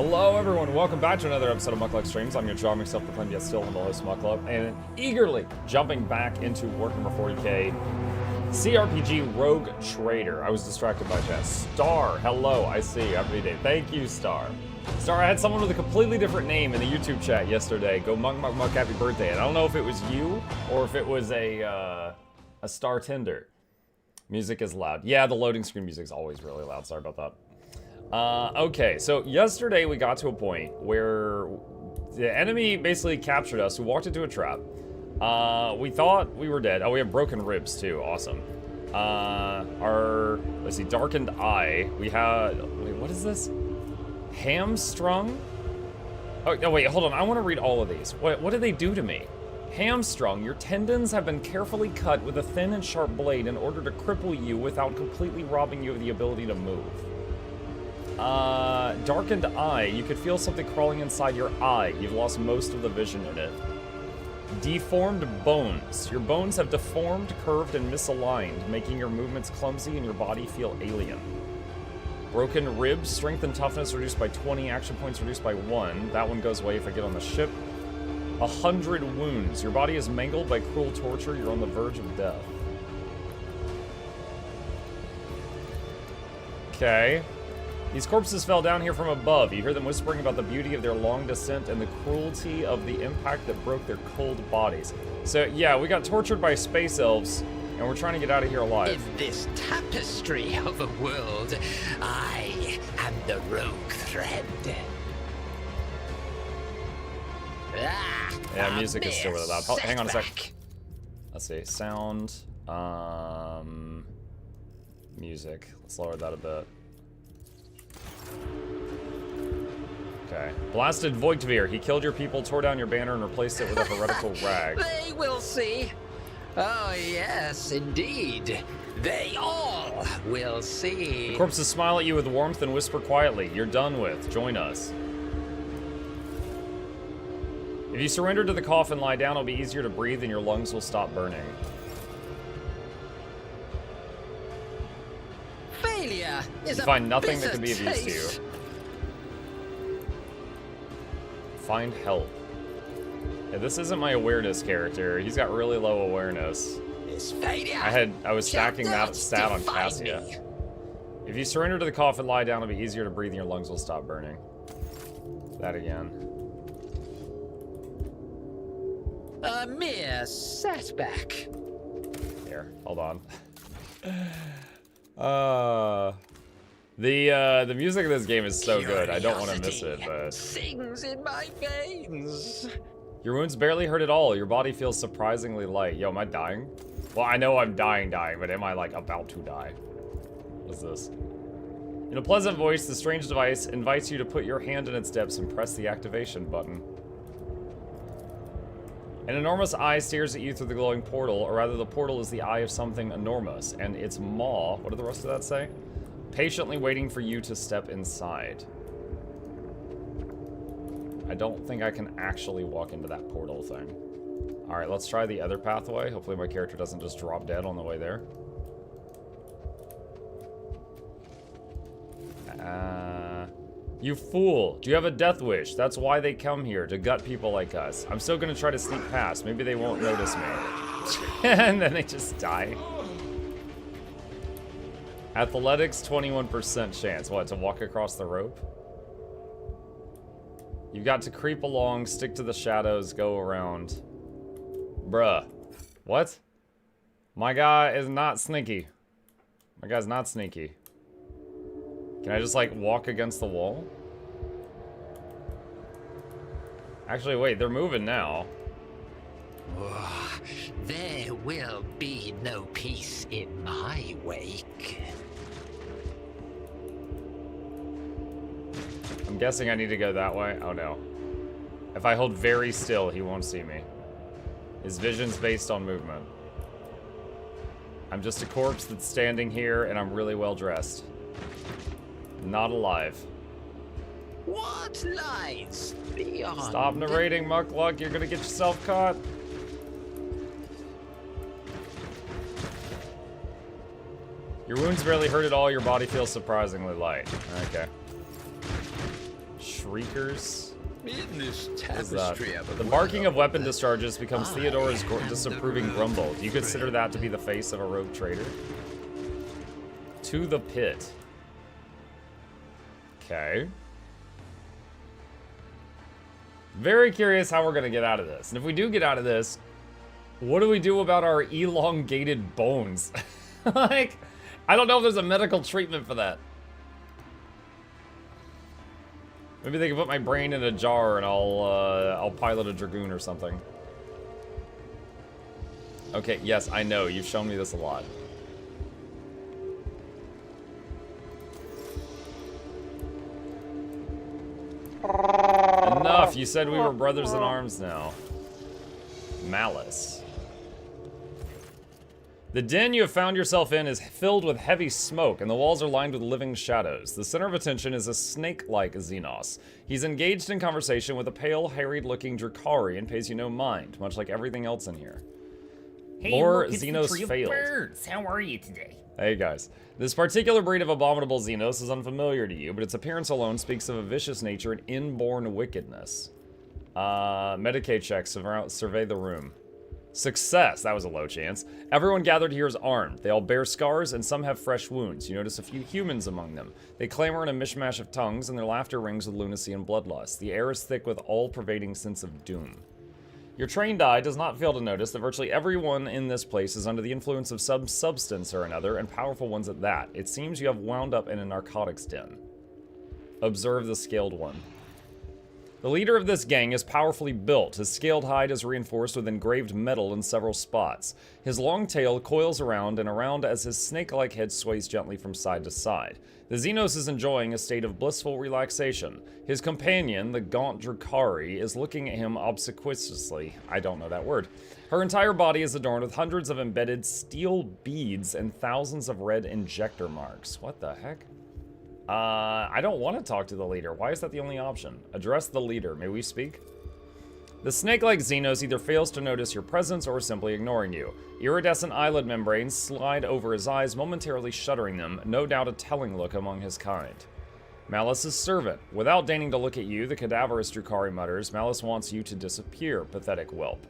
Hello everyone, welcome back to another episode of Mukluk Streams. I'm your charming self-proclaimed yet still humble host Mukluk, and eagerly jumping back into Warhammer 40k CRPG Rogue Trader. I was distracted by that. Star, hello, I see, every day. Thank you, Star. Star, I had someone with a completely different name in the YouTube chat yesterday. Go muk, happy birthday. And I don't know if it was you, or if it was a Star Tinder. Music is loud. Yeah, the loading screen music is always really loud, sorry about that. Okay, so yesterday we got to a point where the enemy basically captured us. We walked into a trap. We thought we were dead. Oh, we have broken ribs too. Awesome. Let's see, darkened eye. We had, wait, what is this? Hamstrung? Oh, no, wait, hold on. I want to read all of these. What did they do to me? Hamstrung, your tendons have been carefully cut with a thin and sharp blade in order to cripple you without completely robbing you of the ability to move. Darkened eye. You could feel something crawling inside your eye. You've lost most of the vision in it. Deformed bones. Your bones have deformed, curved, and misaligned, making your movements clumsy and your body feel alien. Broken ribs. Strength and toughness reduced by 20. Action points reduced by 1. That one goes away if I get on the ship. 100 wounds. Your body is mangled by cruel torture. You're on the verge of death. Okay. These corpses fell down here from above. You hear them whispering about the beauty of their long descent and the cruelty of the impact that broke their cold bodies. So, yeah, we got tortured by space elves, and we're trying to get out of here alive. In this tapestry of a world, I am the rogue thread. Yeah, music is still really loud. Hang on a sec. Let's see. Sound. Music. Let's lower that a bit. Okay. Blasted Voigtvir. He killed your people, tore down your banner, and replaced it with a heretical rag. They will see. Oh, yes, indeed. They all will see. The corpses smile at you with warmth and whisper quietly, "You're done with. Join us." If you surrender to the coffin, lie down, it'll be easier to breathe and your lungs will stop burning. Failure is you find nothing that can be of use to you. Find help. Yeah, this isn't my awareness character. He's got really low awareness. This failure. I was stacking that stat on Cassia. If you surrender to the coffin, lie down, it'll be easier to breathe and your lungs will stop burning. That again. A mere setback. Here, hold on. The music of this game is so good. I don't want to miss it, but sings in my veins. Your wounds barely hurt at all. Your body feels surprisingly light. Yo, am I dying? Well, I know I'm dying, but am I like about to die? What is this? In a pleasant voice, the strange device invites you to put your hand in its depths and press the activation button. An enormous eye stares at you through the glowing portal, or rather the portal is the eye of something enormous, and its maw, what did the rest of that say? Patiently waiting for you to step inside. I don't think I can actually walk into that portal thing. Alright, let's try the other pathway. Hopefully my character doesn't just drop dead on the way there. You fool! Do you have a death wish? That's why they come here, to gut people like us. I'm still gonna try to sneak past. Maybe they won't notice me. And then they just die. Athletics, 21% chance. What, to walk across the rope? You've got to creep along, stick to the shadows, go around. Bruh. What? My guy is not sneaky. My guy's not sneaky. Can I just, like, walk against the wall? Actually, wait, they're moving now. Oh, there will be no peace in my wake. I'm guessing I need to go that way. Oh, no. If I hold very still, he won't see me. His vision's based on movement. I'm just a corpse that's standing here, and I'm really well dressed. Not alive. What lies beyond? Stop narrating, Mukluk. You're gonna get yourself caught. Your wounds barely hurt at all. Your body feels surprisingly light. Okay. shriekers. In this What is tapestry that? of The a barking of world, weapon discharges becomes I Theodora's have disapproving the grumble. road Do you consider that to be the face of a rogue trader? To the pit. Okay. Very curious how we're gonna get out of this. And if we do get out of this, what do we do about our elongated bones? Like, I don't know if there's a medical treatment for that. Maybe they can put my brain in a jar and I'll pilot a Dragoon or something. Okay, yes, I know. You've shown me this a lot. Enough! You said we were brothers in arms now. Malice. The den you have found yourself in is filled with heavy smoke, and the walls are lined with living shadows. The center of attention is a snake-like Xenos. He's engaged in conversation with a pale, harried-looking Drakari and pays you no mind, much like everything else in here. Hey, Lore look, it's the Xenos tree of failed. birds. How are you today? Hey guys. This particular breed of abominable Xenos is unfamiliar to you, but its appearance alone speaks of a vicious nature and inborn wickedness. Medicaid checks, survey the room. Success! That was a low chance. Everyone gathered here is armed. They all bear scars, and some have fresh wounds. You notice a few humans among them. They clamor in a mishmash of tongues, and their laughter rings with lunacy and bloodlust. The air is thick with all-pervading sense of doom. Your trained eye does not fail to notice that virtually everyone in this place is under the influence of some substance or another, and powerful ones at that. It seems you have wound up in a narcotics den. Observe the scaled one. The leader of this gang is powerfully built. His scaled hide is reinforced with engraved metal in several spots. His long tail coils around and around as his snake-like head sways gently from side to side. The Xenos is enjoying a state of blissful relaxation. His companion, the gaunt Drakari, is looking at him obsequiously. I don't know that word. Her entire body is adorned with hundreds of embedded steel beads and thousands of red injector marks. What the heck? I don't want to talk to the leader. Why is that the only option? Address the leader. May we speak? The snake-like Xenos either fails to notice your presence or is simply ignoring you. Iridescent eyelid membranes slide over his eyes, momentarily shuttering them, no doubt a telling look among his kind. Malice's servant. Without deigning to look at you, the cadaverous Drakari mutters, Malice wants you to disappear, pathetic whelp.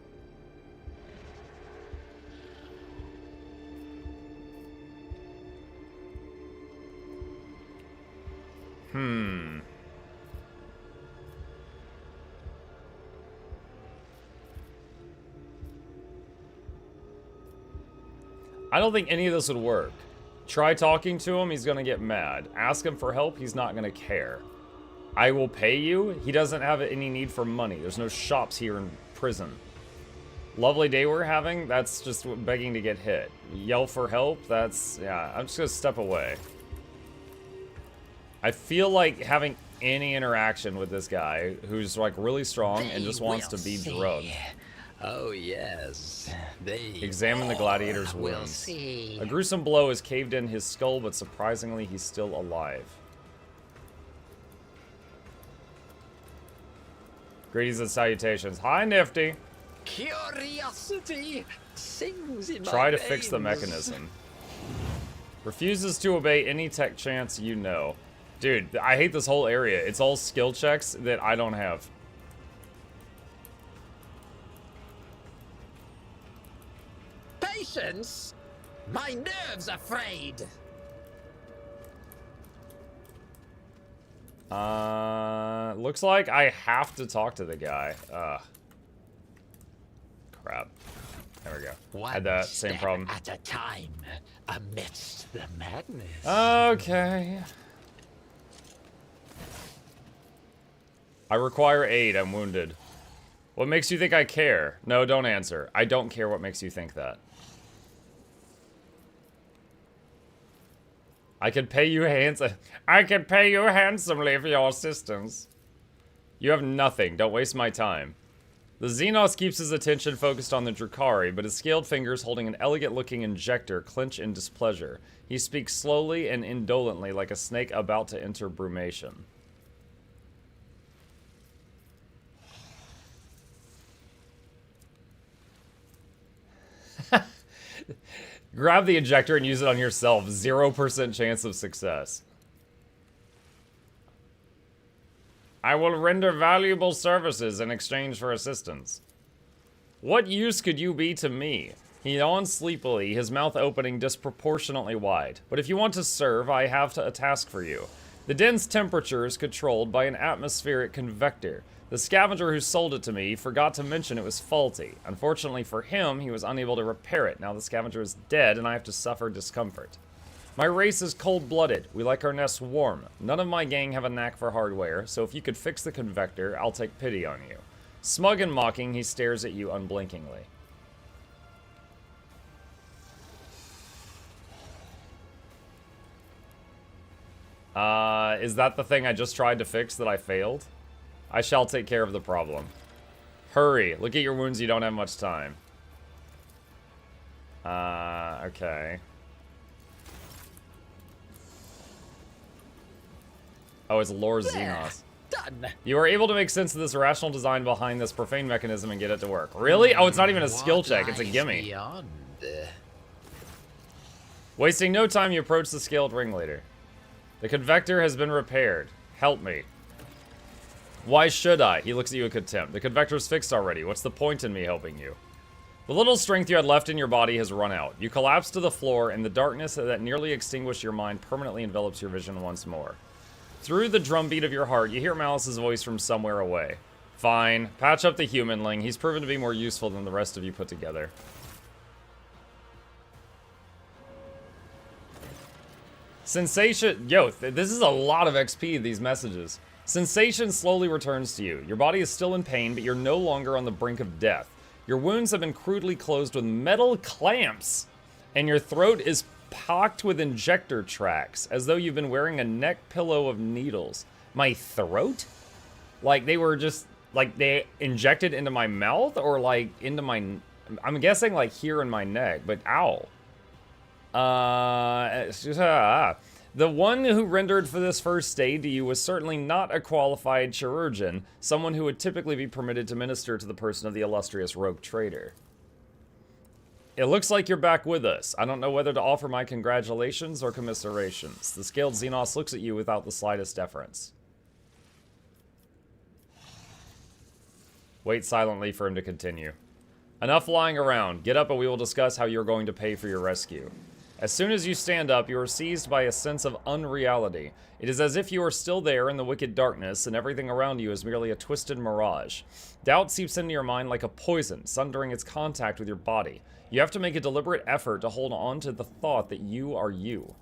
I don't think any of this would work. Try talking to him, he's gonna get mad. Ask him for help, he's not gonna care. I will pay you, he doesn't have any need for money. There's no shops here in prison. Lovely day we're having, that's just begging to get hit. Yell for help, that's, yeah, I'm just gonna step away. I feel like having any interaction with this guy who's like really strong and just wants to be drugged. Oh yes, they Examine the gladiator's will wounds. see. A gruesome blow has caved in his skull, but surprisingly, he's still alive. Greetings and salutations. Hi, Nifty. Curiosity sings in my Try to fix the veins. mechanism. Refuses to obey any tech chance you know. Dude, I hate this whole area. It's all skill checks that I don't have. Patience? My nerves are frayed. Looks like I have to talk to the guy. Crap. There we go. One Had that same step problem. at a time, amidst the madness. Okay. I require aid. I'm wounded. What makes you think I care? No, don't answer. I don't care what makes you think that. I can pay you handsomely for your assistance. You have nothing. Don't waste my time. The Xenos keeps his attention focused on the Drakari, but his scaled fingers holding an elegant-looking injector clench in displeasure. He speaks slowly and indolently like a snake about to enter brumation. Grab the injector and use it on yourself. 0% chance of success. I will render valuable services in exchange for assistance. What use could you be to me? He yawns sleepily, his mouth opening disproportionately wide. But if you want to serve, I have a task for you. The den's temperature is controlled by an atmospheric convector. The scavenger who sold it to me forgot to mention it was faulty. Unfortunately for him, he was unable to repair it. Now the scavenger is dead and I have to suffer discomfort. My race is cold-blooded. We like our nests warm. None of my gang have a knack for hardware, so if you could fix the convector, I'll take pity on you. Smug and mocking, he stares at you unblinkingly. Is that the thing I just tried to fix that I failed? I shall take care of the problem. Hurry. Look at your wounds, you don't have much time. Okay. Oh, it's Lord Xenos. Done. You are able to make sense of this irrational design behind this profane mechanism and get it to work. Really? Oh, it's not even a skill check, it's a gimme. Beyond? Wasting no time, you approach the scaled ringleader. The convector has been repaired. Help me. Why should I? He looks at you in contempt. The convector's fixed already. What's the point in me helping you? The little strength you had left in your body has run out. You collapse to the floor, and the darkness that nearly extinguished your mind permanently envelops your vision once more. Through the drumbeat of your heart, you hear Malice's voice from somewhere away. Fine. Patch up the humanling. He's proven to be more useful than the rest of you put together. Sensation... Yo, this is a lot of XP, these messages. Sensation slowly returns to you. Your body is still in pain, but you're no longer on the brink of death. Your wounds have been crudely closed with metal clamps, and your throat is pocked with injector tracks, as though you've been wearing a neck pillow of needles. My throat? Like, they were just... Like, they injected into my mouth, or, like, into my... I'm guessing, like, here in my neck, but ow. The one who rendered for this first aid to you was certainly not a qualified chirurgeon, someone who would typically be permitted to minister to the person of the illustrious rogue trader. It looks like you're back with us. I don't know whether to offer my congratulations or commiserations. The scaled Xenos looks at you without the slightest deference. Wait silently for him to continue. Enough lying around. Get up and we will discuss how you're going to pay for your rescue. As soon as you stand up, you are seized by a sense of unreality. It is as if you are still there in the wicked darkness, and everything around you is merely a twisted mirage. Doubt seeps into your mind like a poison, sundering its contact with your body. You have to make a deliberate effort to hold on to the thought that you are you.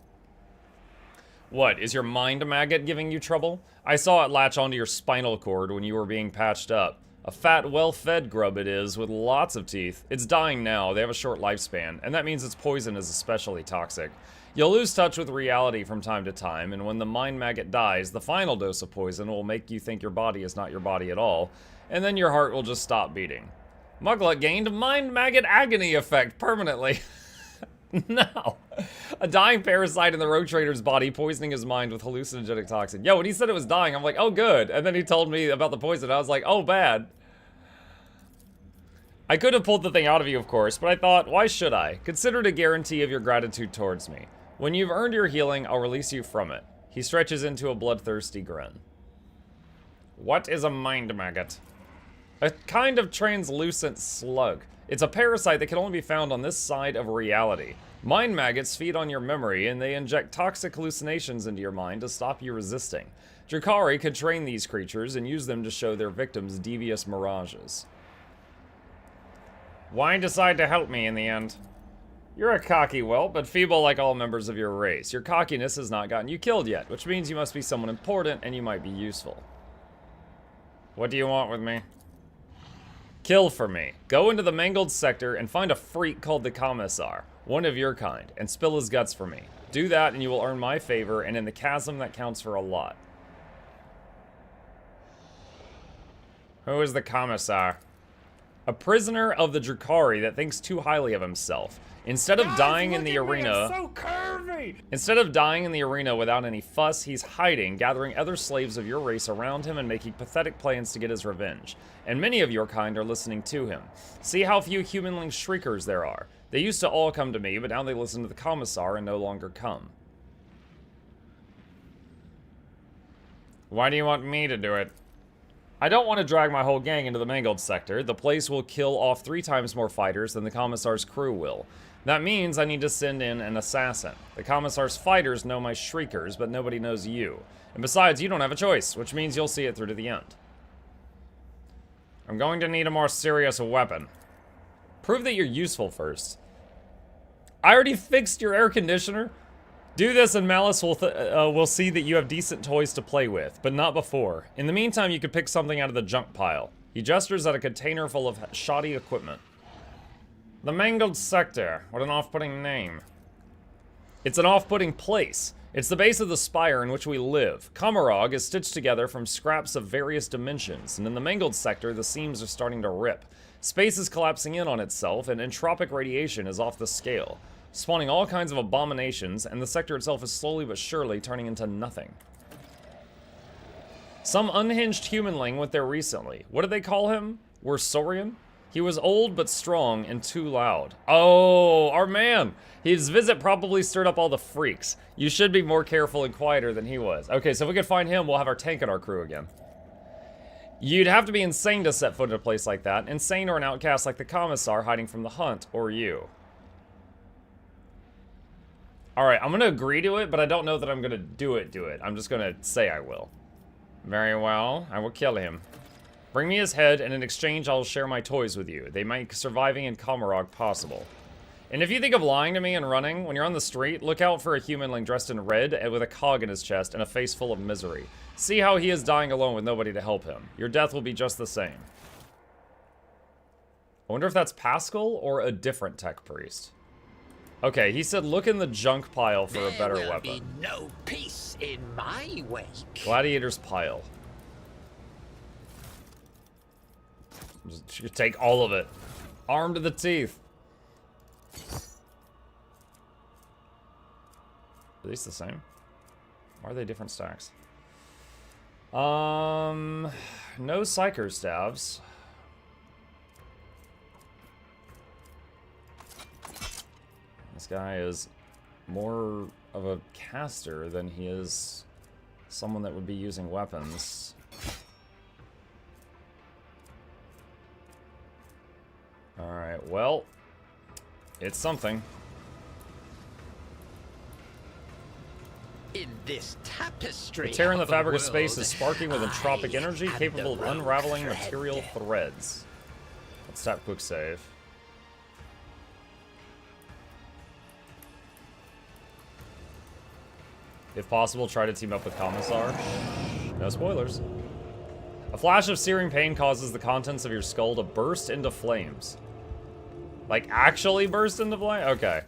What, is your mind maggot giving you trouble? I saw it latch onto your spinal cord when you were being patched up. A fat, well-fed grub it is, with lots of teeth. It's dying now, they have a short lifespan, and that means its poison is especially toxic. You'll lose touch with reality from time to time, and when the mind maggot dies, the final dose of poison will make you think your body is not your body at all, and then your heart will just stop beating. Mukluk gained mind maggot agony effect permanently. No. A dying parasite in the rogue trader's body, poisoning his mind with hallucinogenic toxin. Yo, when he said it was dying, I'm like, oh good. And then he told me about the poison, I was like, oh bad. I could have pulled the thing out of you, of course, but I thought, why should I? Consider it a guarantee of your gratitude towards me. When you've earned your healing, I'll release you from it. He stretches into a bloodthirsty grin. What is a mind maggot? A kind of translucent slug. It's a parasite that can only be found on this side of reality. Mind maggots feed on your memory, and they inject toxic hallucinations into your mind to stop you resisting. Drukhari could train these creatures and use them to show their victims devious mirages. Why decide to help me in the end? You're a cocky whelp, but feeble like all members of your race. Your cockiness has not gotten you killed yet, which means you must be someone important and you might be useful. What do you want with me? Kill for me. Go into the mangled sector and find a freak called the Commissar, one of your kind, and spill his guts for me. Do that and you will earn my favor, and in the chasm that counts for a lot. Who is the Commissar? A prisoner of the Drukhari that thinks too highly of himself. Instead of dying in the arena, without any fuss, he's hiding, gathering other slaves of your race around him and making pathetic plans to get his revenge. And many of your kind are listening to him. See how few humanling shriekers there are. They used to all come to me, but now they listen to the Commissar and no longer come. Why do you want me to do it? I don't want to drag my whole gang into the Mangled sector. The place will kill off 3 times more fighters than the Commissar's crew will. That means I need to send in an assassin. The Commissar's fighters know my Shriekers, but nobody knows you. And besides, you don't have a choice, which means you'll see it through to the end. I'm going to need a more serious weapon. Prove that you're useful first. I already fixed your air conditioner. Do this and Malice will see that you have decent toys to play with, but not before. In the meantime, you could pick something out of the junk pile. He gestures at a container full of shoddy equipment. The Mangled Sector. What an off-putting name. It's an off-putting place. It's the base of the spire in which we live. Kamarog is stitched together from scraps of various dimensions, and in the Mangled Sector, the seams are starting to rip. Space is collapsing in on itself, and entropic radiation is off the scale, spawning all kinds of abominations, and the sector itself is slowly but surely turning into nothing. Some unhinged humanling went there recently. What did they call him? Worsorian? He was old but strong and too loud. Oh, our man! His visit probably stirred up all the freaks. You should be more careful and quieter than he was. Okay, so if we could find him, we'll have our tank in our crew again. You'd have to be insane to set foot in a place like that. Insane or an outcast like the Commissar hiding from the hunt, or you. Alright, I'm gonna agree to it, but I don't know that I'm gonna do it. I'm just gonna say I will. Very well, I will kill him. Bring me his head, and in exchange I'll share my toys with you. They make surviving in Kamarog possible. And if you think of lying to me and running, when you're on the street, look out for a humanling dressed in red and with a cog in his chest and a face full of misery. See how he is dying alone with nobody to help him. Your death will be just the same. I wonder if that's Pascal or a different tech priest. Okay, he said look in the junk pile for a better weapon. There will be no peace in my wake. Gladiator's pile. Just take all of it. Armed to the teeth. Are these the same? Or are they different stacks? No Psyker staves. This guy is more of a caster than he is someone that would be using weapons. Alright, well, it's something. In this tapestry, The tear in the fabric of world, space is sparking with entropic I energy am capable of the rogue unraveling thread. material threads. Let's tap quick save. If possible, try to team up with Commissar. No spoilers. A flash of searing pain causes the contents of your skull to burst into flames. Like, actually burst into flame? Okay.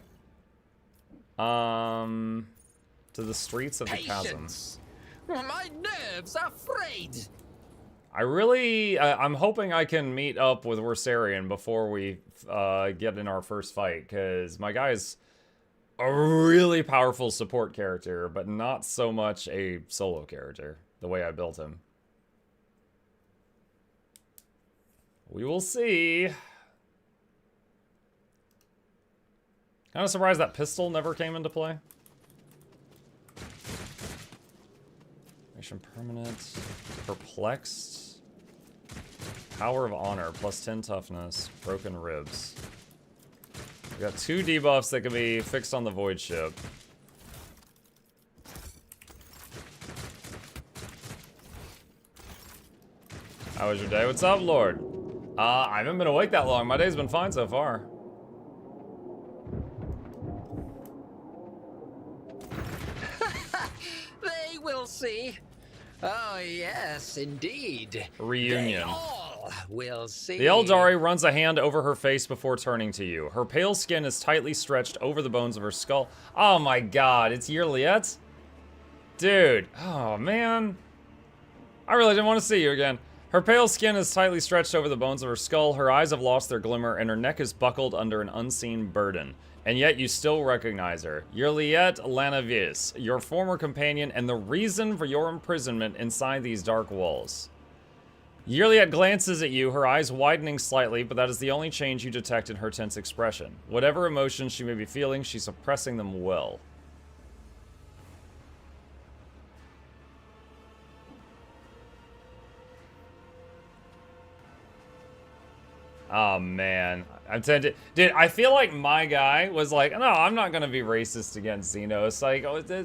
To the streets of the chasm. Patience. My nerves are frayed. I'm hoping I can meet up with Worsarian before we get in our first fight, because my guy's a really powerful support character, but not so much a solo character, the way I built him. We will see. Kind of surprised that pistol never came into play. Mission permanent. Perplexed. Power of Honor, plus 10 toughness. Broken ribs. We got 2 debuffs that can be fixed on the Void Ship. How was your day? What's up, Lord? I haven't been awake that long. My day's been fine so far. They will see. Oh, yes, indeed. Reunion. They all will see. The Eldari runs a hand over her face before turning to you. Her pale skin is tightly stretched over the bones of her skull. Oh my god, it's Yearliette? Dude, oh man. I really didn't want to see you again. Her pale skin is tightly stretched over the bones of her skull, her eyes have lost their glimmer, and her neck is buckled under an unseen burden. And yet you still recognize her. Yearliette Lanavis, your former companion and the reason for your imprisonment inside these dark walls. Yearliette glances at you, her eyes widening slightly, but that is the only change you detect in her tense expression. Whatever emotions she may be feeling, she's suppressing them well. Oh, man. I'm tempted. Dude, I feel like my guy was like, no, I'm not going to be racist against Xenos. Like,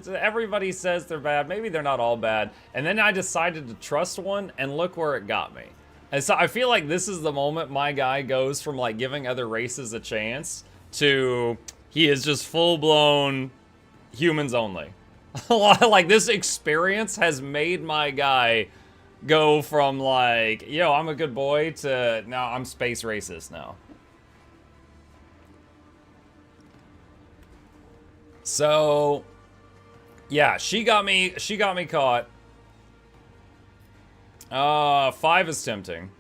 everybody says they're bad. Maybe they're not all bad. And then I decided to trust one, and look where it got me. And so I feel like this is the moment my guy goes from, like, giving other races a chance to he is just full-blown humans only. Like, this experience has made my guy go from, like, yo, I'm a good boy to now I'm space racist now. So, yeah, she got me caught. 5 is tempting.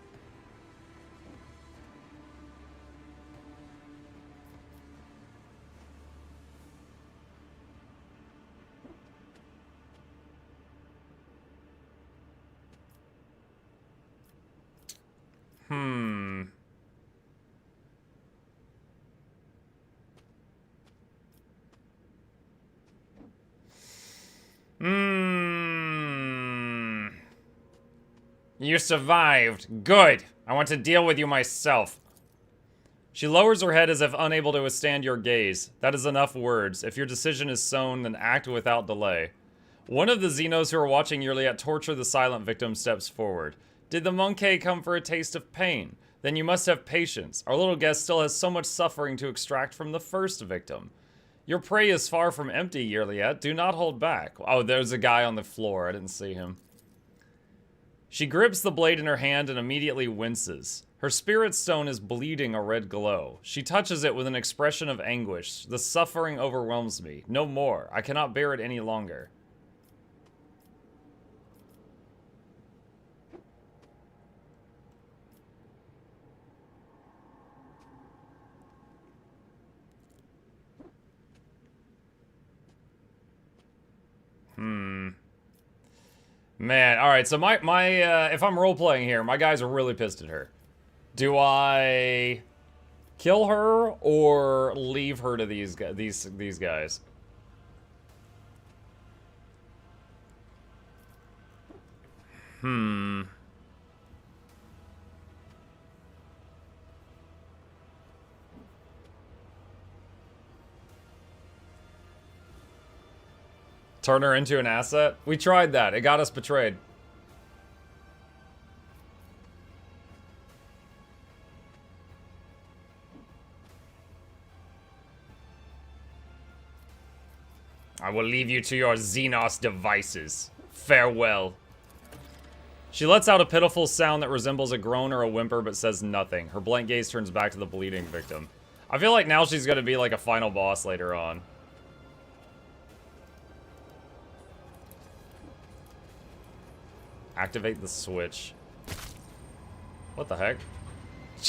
You survived. Good. I want to deal with you myself. She lowers her head as if unable to withstand your gaze. That is enough words. If your decision is sown, then act without delay. One of the Xenos who are watching Yurliat torture the silent victim steps forward. Did the monkey come for a taste of pain? Then you must have patience. Our little guest still has so much suffering to extract from the first victim. Your prey is far from empty, Yurliat. Do not hold back. Oh, there's a guy on the floor. I didn't see him. She grips the blade in her hand and immediately winces. Her spirit stone is bleeding a red glow. She touches it with an expression of anguish. The suffering overwhelms me. No more. I cannot bear it any longer. Man, alright, so my if I'm role-playing here, my guys are really pissed at her. Do I kill her or leave her to these guys? Turn her into an asset? We tried that. It got us betrayed. I will leave you to your Xenos devices. Farewell. She lets out a pitiful sound that resembles a groan or a whimper but says nothing. Her blank gaze turns back to the bleeding victim. I feel like now she's gonna be like a final boss later on. Activate the switch. What the heck?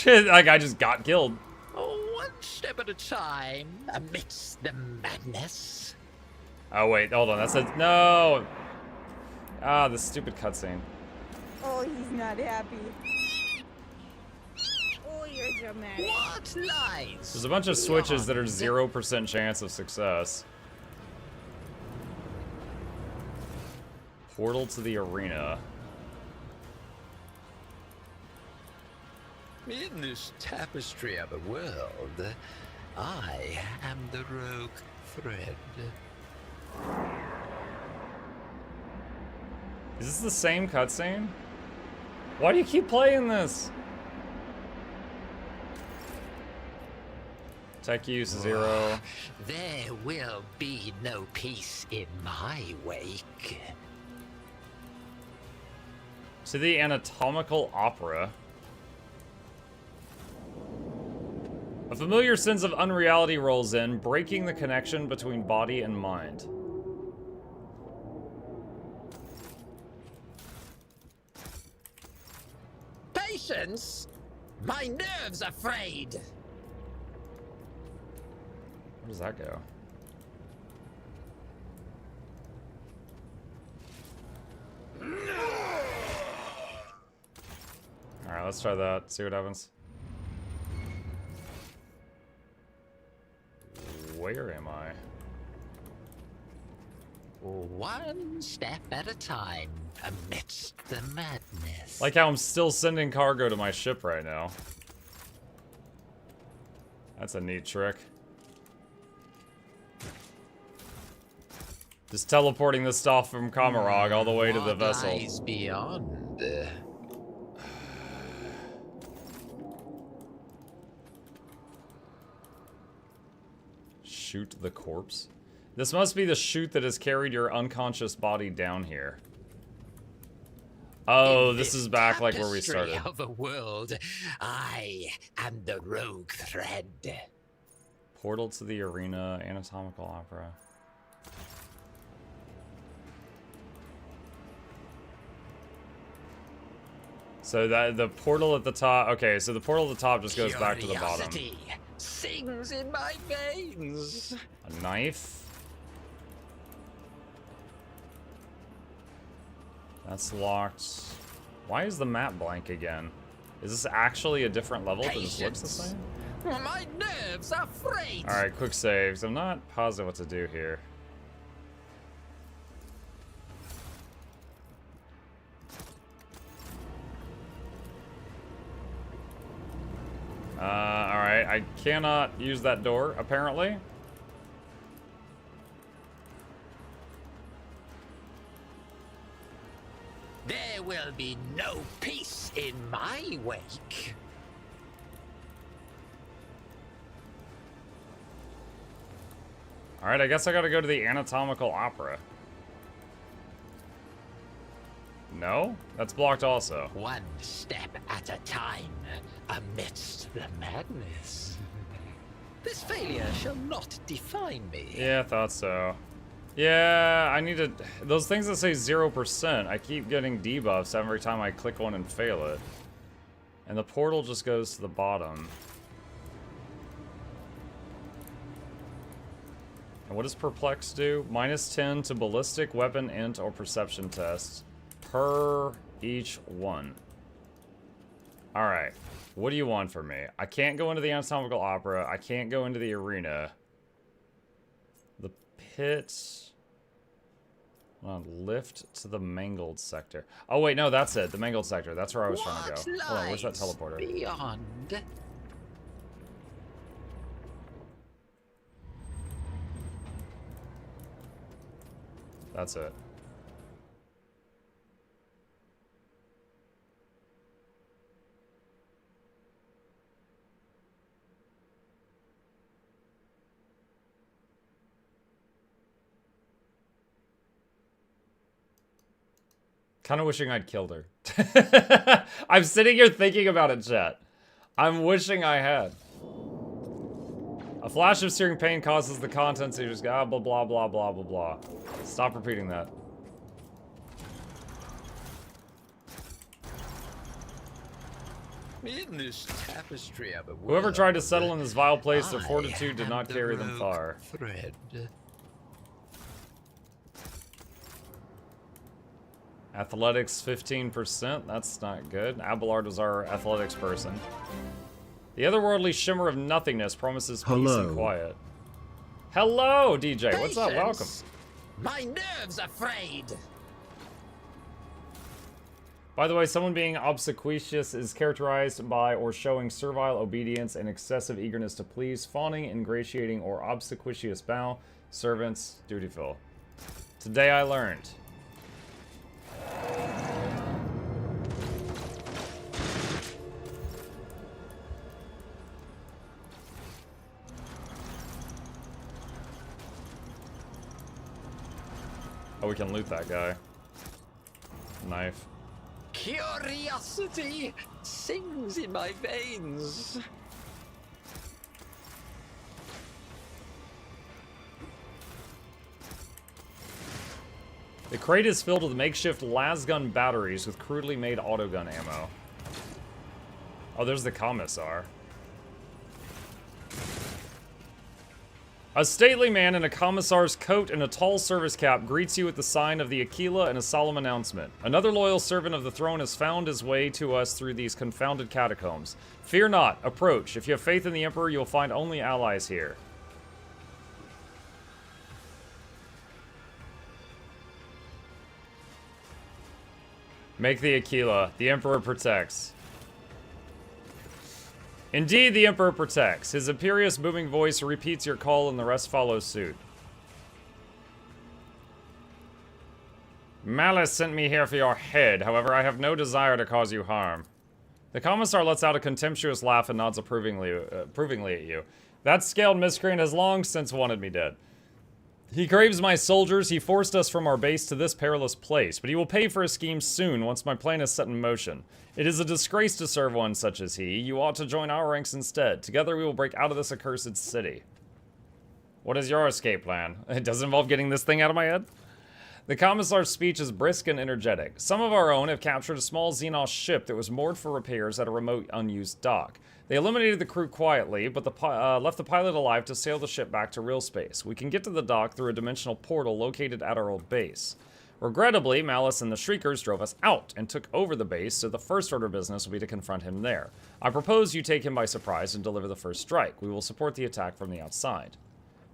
That guy just got killed. Oh, one step at a time, amidst the madness. Oh, wait, hold on. That says no. Ah, the stupid cutscene. Oh, he's not happy. Oh, you're dramatic. What lies? There's a bunch of switches that are 0% chance of success. Portal to the arena. In this tapestry of a world, I am the rogue thread. Is this the same cutscene? Why do you keep playing this? Tech use 0. There will be no peace in my wake. To the anatomical opera. A familiar sense of unreality rolls in, breaking the connection between body and mind. Patience? My nerves are frayed. Where does that go? Alright, let's try that. See what happens. Where am I? One step at a time, amidst the madness. Like how I'm still sending cargo to my ship right now. That's a neat trick. Just teleporting the stuff from Kamarog all the way to the vessel. What lies beyond? Shoot the corpse. This must be the chute that has carried your unconscious body down here. Oh, this is back like where we started. Of a world, I am the rogue thread. Portal to the arena, anatomical opera. So that the portal at the top. Okay, so the portal at the top just goes back to the bottom. Curiosity sings in my veins. A knife. That's locked. Why is the map blank again? Is this actually a different level that just looks the same? My nerves are frayed. Alright, quick saves. I'm not positive what to do here. Alright, I cannot use that door, apparently. There will be no peace in my wake. Alright, I guess I gotta go to the anatomical opera. No? That's blocked also. One step at a time, amidst the madness. This failure shall not define me. Yeah, I thought so. Yeah, I need to... Those things that say 0%, I keep getting debuffs every time I click one and fail it. And the portal just goes to the bottom. And what does Perplex do? -10 to ballistic, weapon, int, or perception tests per each one. Alright. What do you want from me? I can't go into the anatomical opera. I can't go into the arena. The pit... lift to the mangled sector. Oh wait, no, that's it. The mangled sector. That's where I was trying to go. Hold on, where's that teleporter? Beyond. That's it. Kind of wishing I'd killed her. I'm sitting here thinking about it, chat. I'm wishing I had. A flash of searing pain causes the contents to just go blah blah blah blah blah blah. Stop repeating that. In this tapestry of a world, Whoever tried to settle in this vile place, their fortitude did not carry them far. Thread. Athletics 15%, that's not good. Abelard was our athletics person. The otherworldly shimmer of nothingness promises peace and quiet. Hello, DJ. What's up? Welcome. My nerves are frayed. By the way, someone being obsequious is characterized by or showing servile obedience and excessive eagerness to please, fawning, ingratiating, or obsequious bow. Servants, dutiful. Today I learned. Oh, we can loot that guy. Knife. Curiosity sings in my veins. The crate is filled with makeshift lasgun batteries with crudely made autogun ammo. Oh, there's the commissar. A stately man in a commissar's coat and a tall service cap greets you with the sign of the Aquila and a solemn announcement. Another loyal servant of the throne has found his way to us through these confounded catacombs. Fear not, approach. If you have faith in the Emperor, you will find only allies here. Make the Aquila. The Emperor protects. Indeed, the Emperor protects. His imperious booming voice repeats your call and the rest follow suit. Malice sent me here for your head. However, I have no desire to cause you harm. The Commissar lets out a contemptuous laugh and nods approvingly at you. That scaled miscreant has long since wanted me dead. He craves my soldiers. He forced us from our base to this perilous place, but he will pay for his schemes soon once my plan is set in motion. It is a disgrace to serve one such as he. You ought to join our ranks instead. Together we will break out of this accursed city. What is your escape plan? It does involve getting this thing out of my head? The Commissar's speech is brisk and energetic. Some of our own have captured a small Xenos ship that was moored for repairs at a remote, unused dock. They eliminated the crew quietly, but left the pilot alive to sail the ship back to real space. We can get to the dock through a dimensional portal located at our old base. Regrettably, Malice and the Shriekers drove us out and took over the base, so the first order of business will be to confront him there. I propose you take him by surprise and deliver the first strike. We will support the attack from the outside.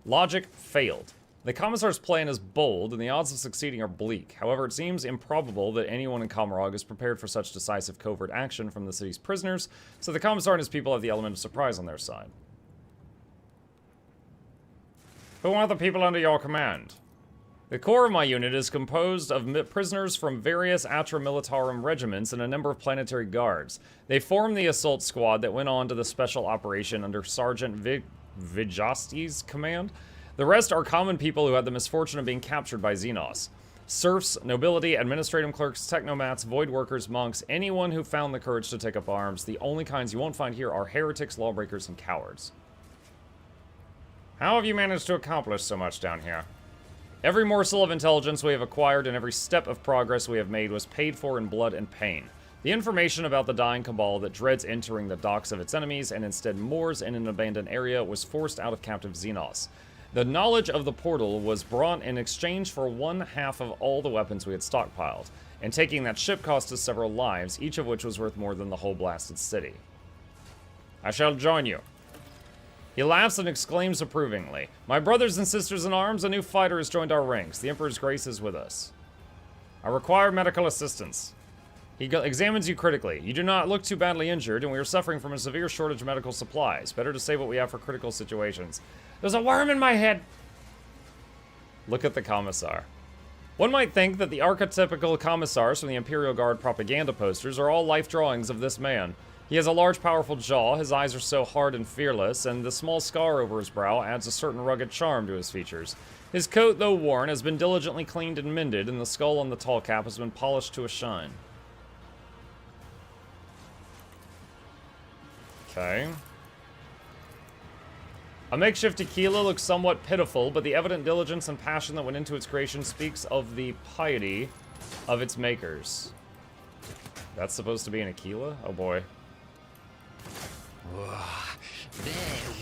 Logic failed. The Commissar's plan is bold, and the odds of succeeding are bleak. However, it seems improbable that anyone in Kamarog is prepared for such decisive covert action from the city's prisoners, so the Commissar and his people have the element of surprise on their side. Who are the people under your command? The core of my unit is composed of prisoners from various Atra Militarum regiments and a number of planetary guards. They form the assault squad that went on to the special operation under Sergeant Vijasti's command. The rest are common people who had the misfortune of being captured by Xenos. Serfs, nobility, administrative clerks, technomats, void workers, monks, anyone who found the courage to take up arms. The only kinds you won't find here are heretics, lawbreakers, and cowards. How have you managed to accomplish so much down here? Every morsel of intelligence we have acquired and every step of progress we have made was paid for in blood and pain. The information about the dying cabal that dreads entering the docks of its enemies and instead moors in an abandoned area was forced out of captive Xenos. The knowledge of the portal was brought in exchange for 1/2 of all the weapons we had stockpiled, and taking that ship cost us several lives, each of which was worth more than the whole blasted city. I shall join you. He laughs and exclaims approvingly. My brothers and sisters in arms, a new fighter has joined our ranks. The Emperor's grace is with us. I require medical assistance. He examines you critically. You do not look too badly injured, and we are suffering from a severe shortage of medical supplies. Better to save what we have for critical situations. There's a worm in my head! Look at the Commissar. One might think that the archetypical Commissars from the Imperial Guard propaganda posters are all life drawings of this man. He has a large, powerful jaw, his eyes are so hard and fearless, and the small scar over his brow adds a certain rugged charm to his features. His coat, though worn, has been diligently cleaned and mended, and the skull on the tall cap has been polished to a shine. Okay. A makeshift tequila looks somewhat pitiful, but the evident diligence and passion that went into its creation speaks of the piety of its makers. That's supposed to be an Aquila? Oh boy.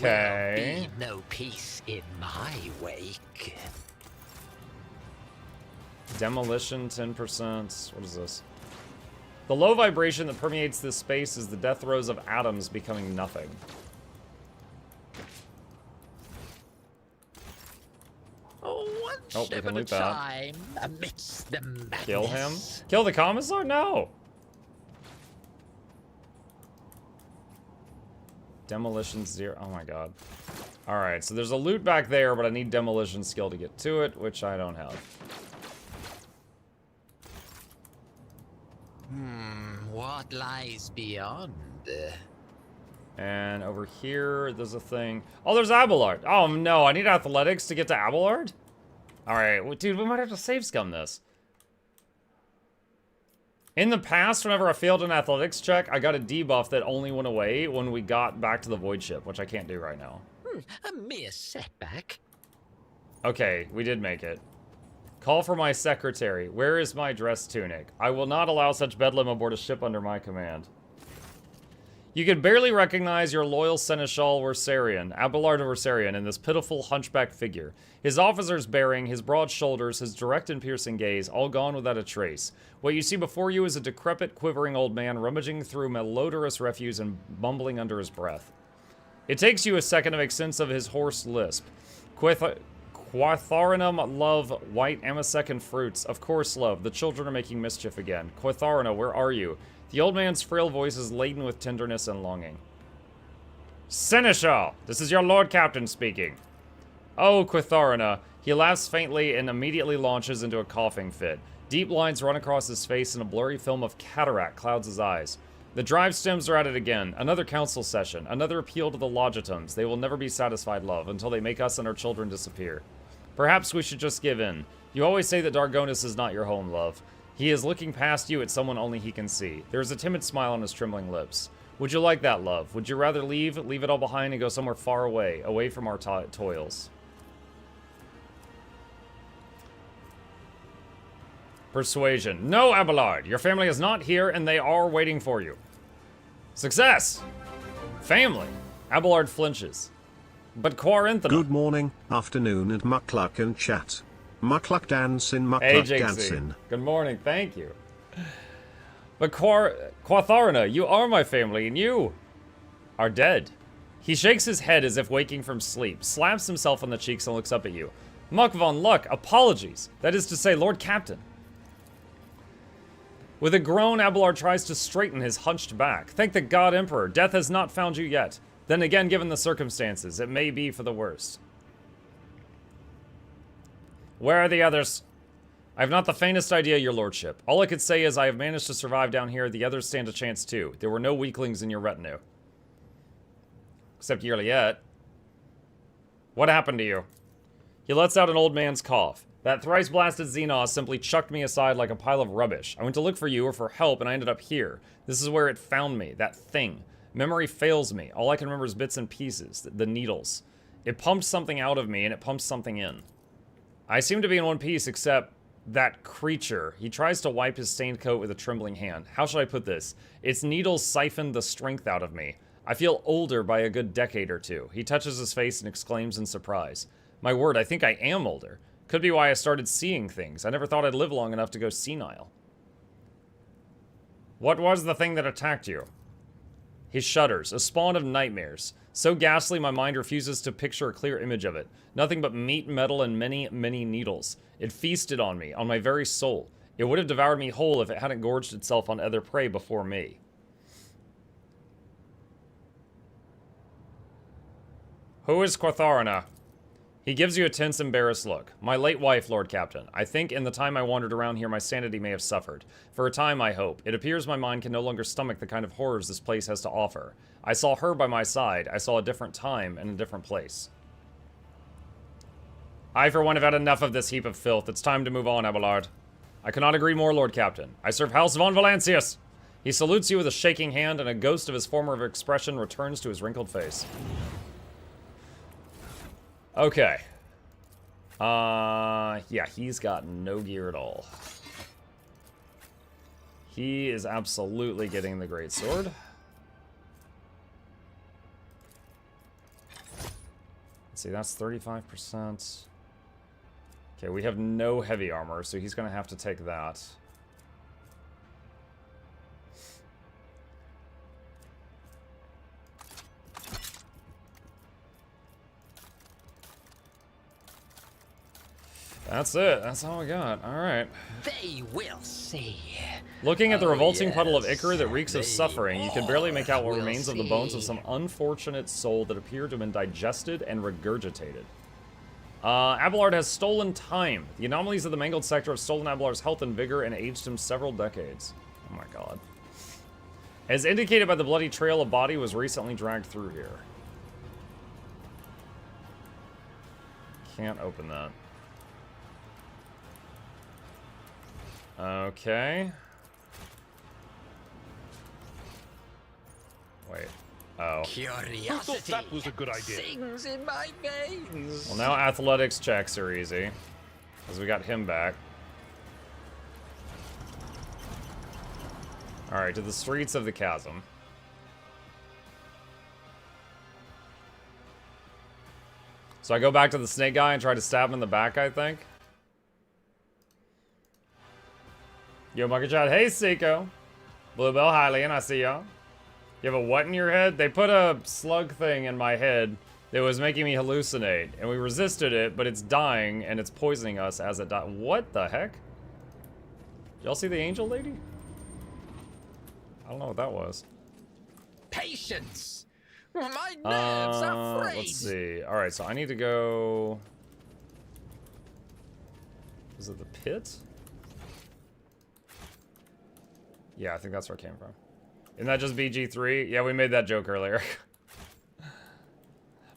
There will be no peace in my wake. Demolition, 10%. What is this? The low vibration that permeates this space is the death throes of atoms becoming nothing. One step at a time amidst the madness. Kill him? Kill the Commissar? No! Demolition 0. Oh my god. Alright, so there's a loot back there, but I need demolition skill to get to it, which I don't have. What lies beyond? And over here, there's a thing. Oh, there's Abelard. Oh no, I need athletics to get to Abelard? Alright, well, dude, we might have to save scum this. In the past, whenever I failed an athletics check, I got a debuff that only went away when we got back to the void ship, which I can't do right now. A mere setback. Okay, we did make it. Call for my secretary. Where is my dress tunic? I will not allow such bedlam aboard a ship under my command. You can barely recognize your loyal seneschal Versarian, Abelard of Versarian, in this pitiful hunchback figure. His officer's bearing, his broad shoulders, his direct and piercing gaze, all gone without a trace. What you see before you is a decrepit, quivering old man rummaging through malodorous refuse and mumbling under his breath. It takes you a second to make sense of his hoarse lisp. Quatharinum, love, white amasec and fruits. Of course, love. The children are making mischief again. Quatharina, where are you? The old man's frail voice is laden with tenderness and longing. Seneschal, this is your Lord Captain speaking. Oh, Quithorina. He laughs faintly and immediately launches into a coughing fit. Deep lines run across his face and a blurry film of cataract clouds his eyes. The drive stems are at it again. Another council session. Another appeal to the Logitums. They will never be satisfied, love, until they make us and our children disappear. Perhaps we should just give in. You always say that Dargonis is not your home, love. He is looking past you at someone only he can see. There is a timid smile on his trembling lips. Would you like that, love? Would you rather leave it all behind and go somewhere far away, away from our toils? Persuasion. No, Abelard. Your family is not here, and they are waiting for you. Success! Family. Abelard flinches. But Quaranthina. Good morning, afternoon, and Mukluk and chat. Mukluk dancing, Hey, Mukluk dancing. Jinxie. Good morning. Thank you. But Quatharina, you are my family, and you are dead. He shakes his head as if waking from sleep, slaps himself on the cheeks, and looks up at you. Muck von Luck, apologies. That is to say, Lord Captain. With a groan, Abelard tries to straighten his hunched back. Thank the God Emperor, death has not found you yet. Then again, given the circumstances, it may be for the worst. Where are the others? I have not the faintest idea, your lordship. All I could say is I have managed to survive down here. The others stand a chance too. There were no weaklings in your retinue. Except Yerliet. What happened to you? He lets out an old man's cough. That thrice-blasted Xenos simply chucked me aside like a pile of rubbish. I went to look for you or for help, and I ended up here. This is where it found me, that thing. Memory fails me. All I can remember is bits and pieces, the needles. It pumped something out of me, and it pumped something in. I seem to be in one piece, except that creature. He tries to wipe his stained coat with a trembling hand. How should I put this? Its needles siphoned the strength out of me. I feel older by a good decade or two. He touches his face and exclaims in surprise. My word, I think I am older. Could be why I started seeing things. I never thought I'd live long enough to go senile. What was the thing that attacked you? He shudders, a spawn of nightmares. So ghastly my mind refuses to picture a clear image of it. Nothing but meat, metal, and many, many needles. It feasted on me, on my very soul. It would have devoured me whole if it hadn't gorged itself on other prey before me. Who is Quatharina? He gives you a tense, embarrassed look. My late wife, Lord Captain. I think in the time I wandered around here, my sanity may have suffered. For a time, I hope. It appears my mind can no longer stomach the kind of horrors this place has to offer. I saw her by my side. I saw a different time and a different place. I, for one, have had enough of this heap of filth. It's time to move on, Abelard. I cannot agree more, Lord Captain. I serve House von Valancius. He salutes you with a shaking hand, and a ghost of his former expression returns to his wrinkled face. Okay. Yeah, he's got no gear at all. He is absolutely getting the greatsword. Let's see, that's 35%. Okay, we have no heavy armor, so he's gonna have to take that. That's it. That's all we got. All right. They will see. Looking at the revolting puddle of yes, ichor that reeks of suffering, you can barely make out what will remains of the bones of see. some unfortunate soul that appear to have been digested and regurgitated. Abelard has stolen time. The anomalies of the mangled sector have stolen Abelard's health and vigor and aged him several decades. Oh my god. As indicated by the bloody trail, a body was recently dragged through here. Can't open that. Okay. Wait. Oh. Curiosity. I thought that was a good idea. Sings in my veins. Well, now athletics checks are easy. Because we got him back. Alright, to the streets of the chasm. So I go back to the snake guy and try to stab him in the back, I think. Yo, MuklukYoutube. Hey, Seiko. Bluebell, Hylian, I see y'all. You have a what in your head? They put a slug thing in my head that was making me hallucinate. And we resisted it, but it's dying, and it's poisoning us as it dies. What the heck? Y'all see the angel lady? I don't know what that was. Patience. My nerves are frayed. Let's see. All right, so I need to go. Is it the pit? Yeah, I think that's where it came from. Isn't that just BG3? Yeah, we made that joke earlier.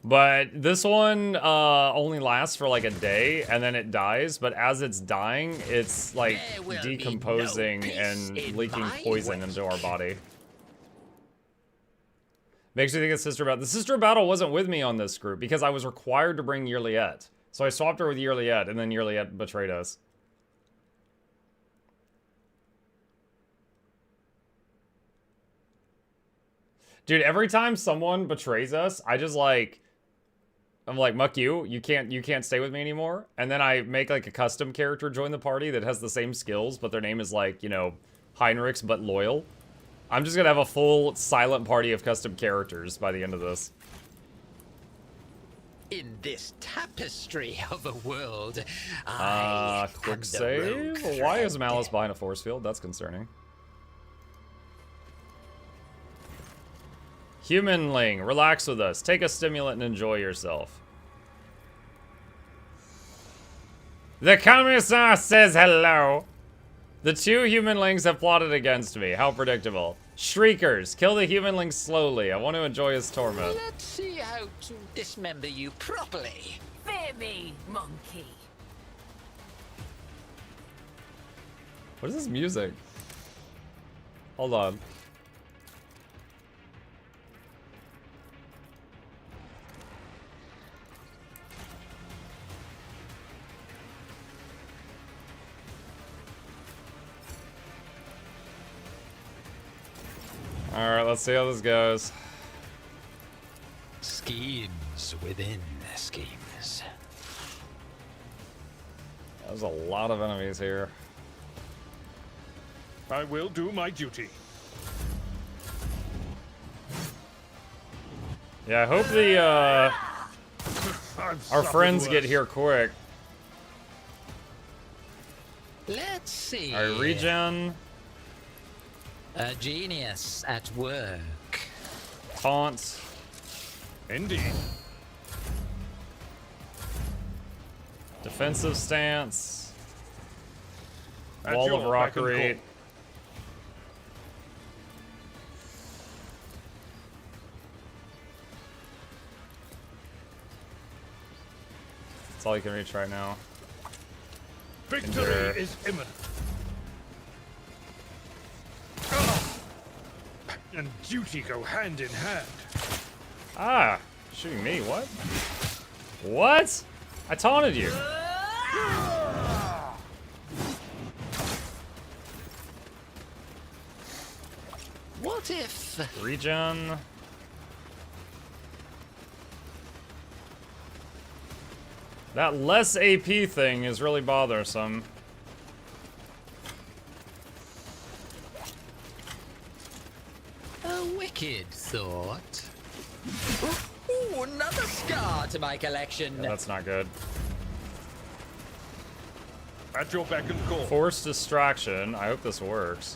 But this one only lasts for like a day, and then it dies. But as it's dying, it's like decomposing and leaking poison into our body. Makes me think it's Sister Battle. The Sister Battle wasn't with me on this group because I was required to bring Yearlyette. So I swapped her with Yearlyette, and then Yearlyette betrayed us. Dude, every time someone betrays us, I just like... I'm like, muck you can't stay with me anymore. And then I make like a custom character join the party that has the same skills, but their name is like, you know, Heinrichs but loyal. I'm just gonna have a full silent party of custom characters by the end of this. In this tapestry of a world, quick save? Why is Malice behind a force field? That's concerning. Humanling, relax with us. Take a stimulant and enjoy yourself. The Commissar says hello. The two humanlings have plotted against me. How predictable. Shriekers, kill the humanling slowly. I want to enjoy his torment. Let's see how to dismember you properly. Fear me, monkey. What is this music? Hold on. Alright, let's see how this goes. Schemes within schemes. There's a lot of enemies here. I will do my duty. Yeah, I hope the our friends get here quick. Let's see. Alright, regen. A genius at work. Taunt. Indeed. Defensive stance. At Wall your of rockery. beck and That's all you can reach right now. Victory Endure. is imminent. And duty go hand in hand. Ah! Shooting me, what? What? I taunted you. What if... Regen. That less AP thing is really bothersome. A wicked thought. Ooh, another scar to my collection. Yeah, that's not good. At your beck and call. Forced distraction. I hope this works.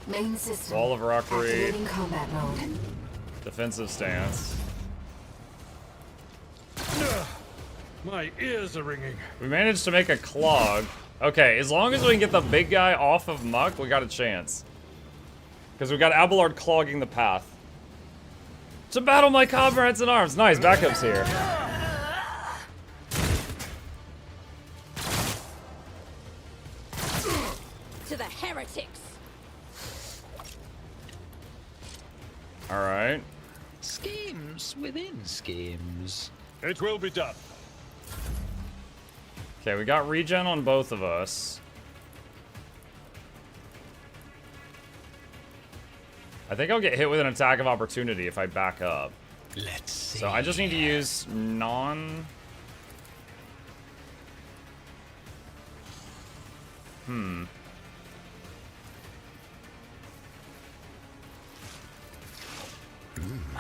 Main system. Wall of rockery. Activating combat mode. Defensive stance. My ears are ringing. We managed to make a clog. Okay, as long as we can get the big guy off of Muck, we got a chance. Because we got Abelard clogging the path. To battle my comrades in arms. Nice, backup's here. To the heretics. Alright. Schemes within schemes. It will be done. Okay, we got regen on both of us. I think I'll get hit with an attack of opportunity if I back up. Let's see. So I just need to use non...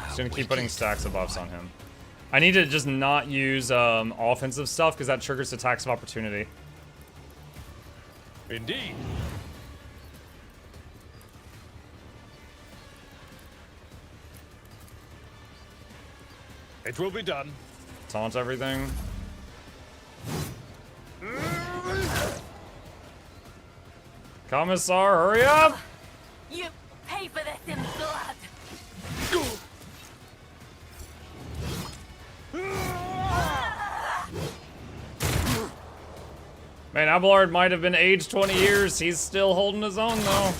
Just gonna keep putting stacks of buffs on him. I need to just not use offensive stuff because that triggers attacks of opportunity. Indeed. It will be done. Taunt everything. Commissar, hurry up! You pay for this in blood. Man, Abelard might have been aged 20 years. He's still holding his own, though.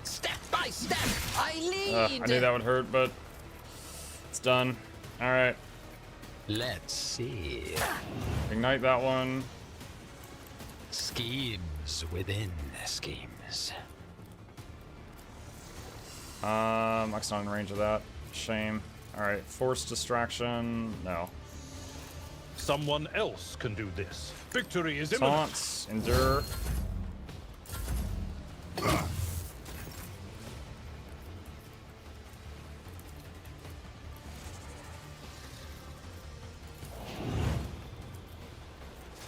Step by step, I lead. I knew that would hurt, but it's done. All right. Let's see. Ignite that one. Schemes within schemes. Mike's not in range of that. Shame. All right. Force distraction. No. Someone else can do this. Victory is imminent. Taunts. Endure.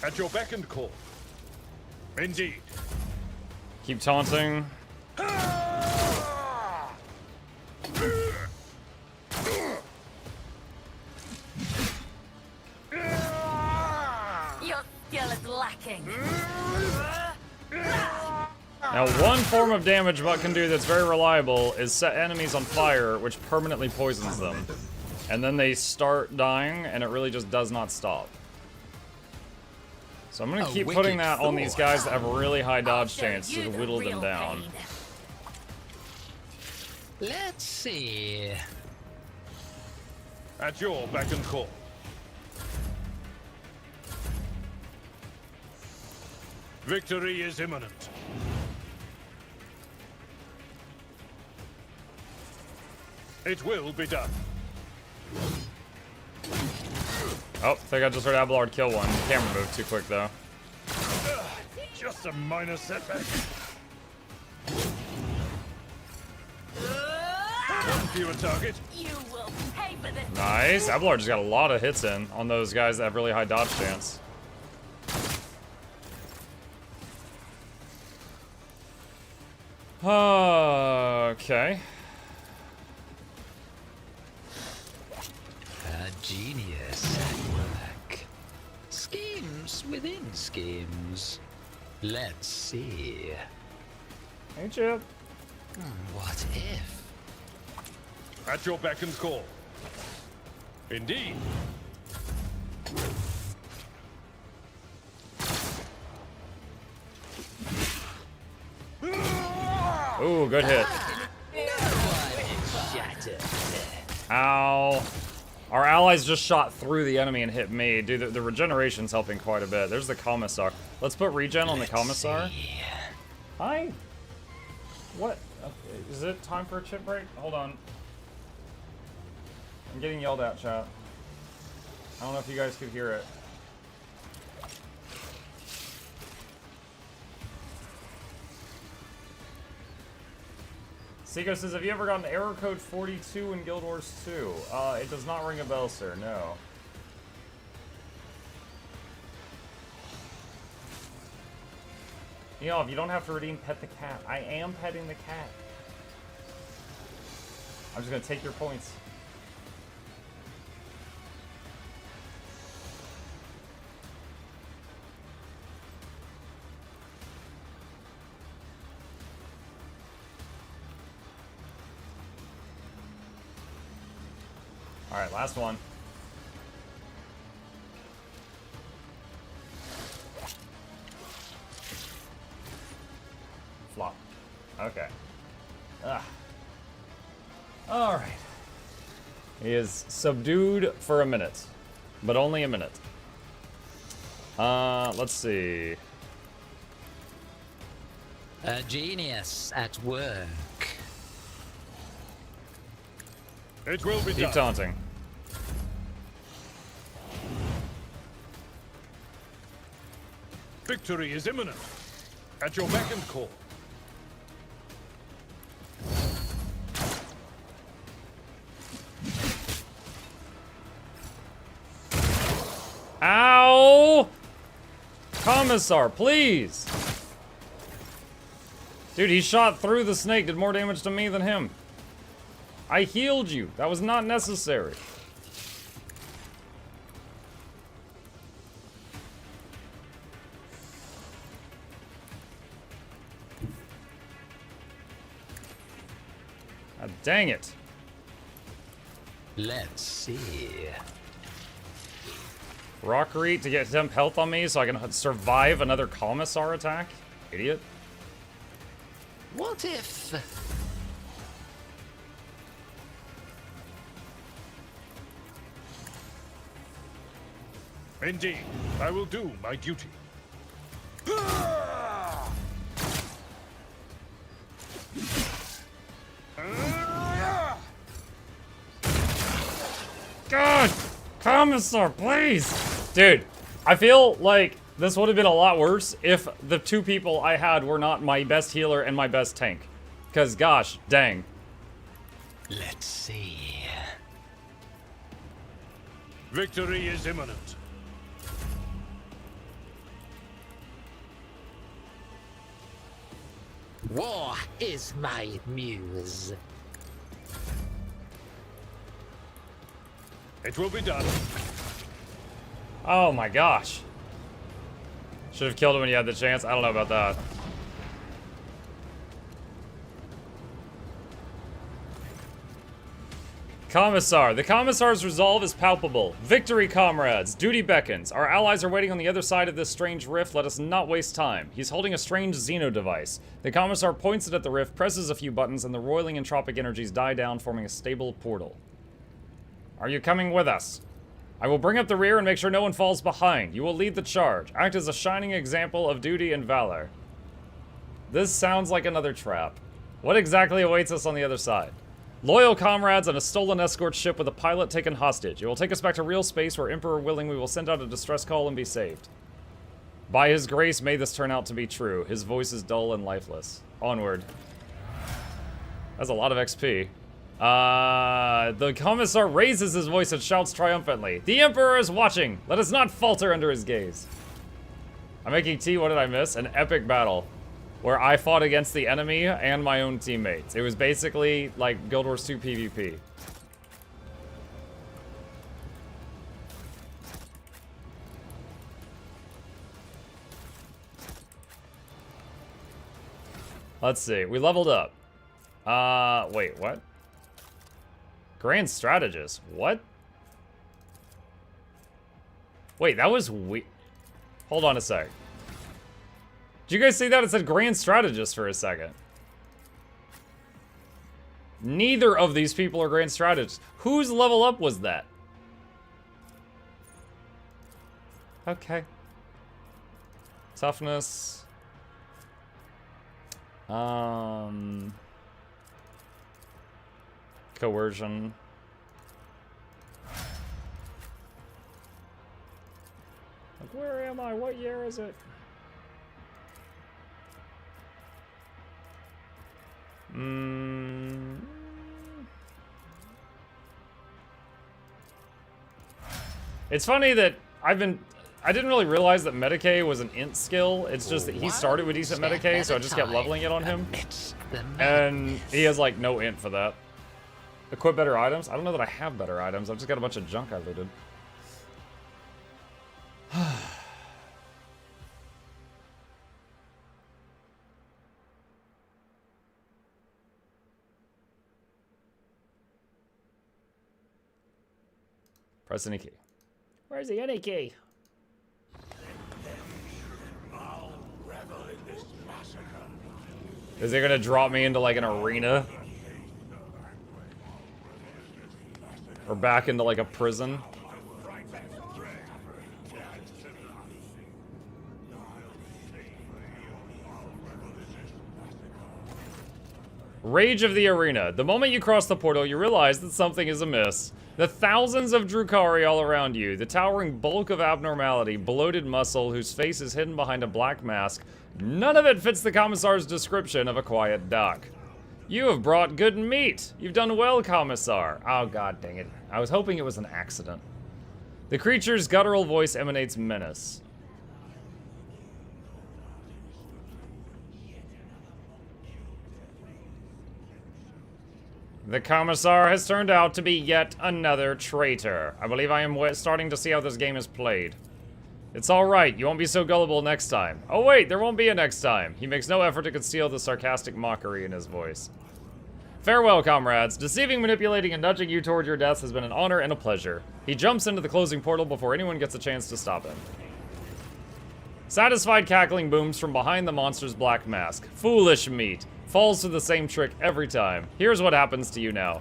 At your beck and call. Indeed. Keep taunting. Your skill is lacking. Now, one form of damage Buck can do that's very reliable is set enemies on fire, which permanently poisons them. And then they start dying, and it really just does not stop. So I'm gonna keep putting that on these guys that have really high dodge chance to whittle them down. Let's see. At your beck and call. Victory is imminent. It will be done. Oh, I think I just heard Abelard kill one. Camera moved too quick, though. Just a minor setback. Fewer target. You will pay for this. Nice. Abelard just got a lot of hits in on those guys that have really high dodge chance. Okay. A genius at work. Schemes within schemes. Let's see. Hey, Chip. What if? At your beck and call. Indeed. Ooh, good hit. Ow. Our allies just shot through the enemy and hit me. Dude, the regeneration's helping quite a bit. There's the Commissar. Let's put regen on the Commissar. Hi. What? Okay. Is it time for a chip break? Hold on. I'm getting yelled at, chat. I don't know if you guys could hear it. Seiko says, have you ever gotten error code 42 in Guild Wars 2? It does not ring a bell, sir, no. You know, if you don't have to redeem Pet the Cat. I am petting the cat. I'm just gonna take your points. Alright, last one. Flop. Okay. Alright. He is subdued for a minute. But only a minute. Let's see. A genius at work. It will be Keep done. taunting. Victory is imminent. At your beck and call. Commissar, please! Dude, he shot through the snake, did more damage to me than him. I healed you. That was not necessary. God dang it. Let's see. Rockery to get temp health on me so I can survive another Commissar attack? Idiot. What if... Indeed, I will do my duty. God! Commissar, please! Dude, I feel like this would have been a lot worse if the two people I had were not my best healer and my best tank. Because, gosh, dang. Let's see. Victory is imminent. War is my muse. It will be done. Oh my gosh. Should have killed him when you had the chance. I don't know about that. Commissar. The Commissar's resolve is palpable. Victory, comrades. Duty beckons. Our allies are waiting on the other side of this strange rift. Let us not waste time. He's holding a strange Xeno device. The Commissar points it at the rift, presses a few buttons, and the roiling entropic energies die down, forming a stable portal. Are you coming with us? I will bring up the rear and make sure no one falls behind. You will lead the charge. Act as a shining example of duty and valor. This sounds like another trap. What exactly awaits us on the other side? Loyal comrades and a stolen escort ship with a pilot taken hostage. It will take us back to real space where Emperor willing we will send out a distress call and be saved. By his grace, may this turn out to be true. His voice is dull and lifeless. Onward. That's a lot of XP. The Commissar raises his voice and shouts triumphantly. The Emperor is watching! Let us not falter under his gaze. I'm making tea, what did I miss? An epic battle. Where I fought against the enemy and my own teammates. It was basically like Guild Wars 2 PvP. Let's see, we leveled up. Wait, what? Grand Strategist, what? Wait, that was weird. Hold on a sec. Did you guys see that? It said Grand Strategist for a second. Neither of these people are Grand Strategists. Whose level up was that? Okay. Toughness. Coercion. Like, where am I? What year is it? It's funny that I didn't really realize that Medicae was an int skill. It's just that he started with decent Medicae, so I just kept leveling it on him. And he has like no int for that. Equip better items? I don't know that I have better items. I've just got a bunch of junk I looted. Press any key. Where's the any key? Is it gonna drop me into like an arena? Or back into like a prison? Rage of the arena. The moment you cross the portal, you realize that something is amiss. The thousands of Drukhari all around you, the towering bulk of abnormality, bloated muscle whose face is hidden behind a black mask, none of it fits the Commissar's description of a quiet dock. You have brought good meat. You've done well, Commissar. Oh, god dang it. I was hoping it was an accident. The creature's guttural voice emanates menace. The Commissar has turned out to be yet another traitor. I believe I am starting to see how this game is played. It's alright, you won't be so gullible next time. Oh wait, there won't be a next time. He makes no effort to conceal the sarcastic mockery in his voice. Farewell, comrades. Deceiving, manipulating, and nudging you toward your deaths has been an honor and a pleasure. He jumps into the closing portal before anyone gets a chance to stop him. Satisfied cackling booms from behind the monster's black mask. Foolish meat. Falls to the same trick every time. Here's what happens to you now.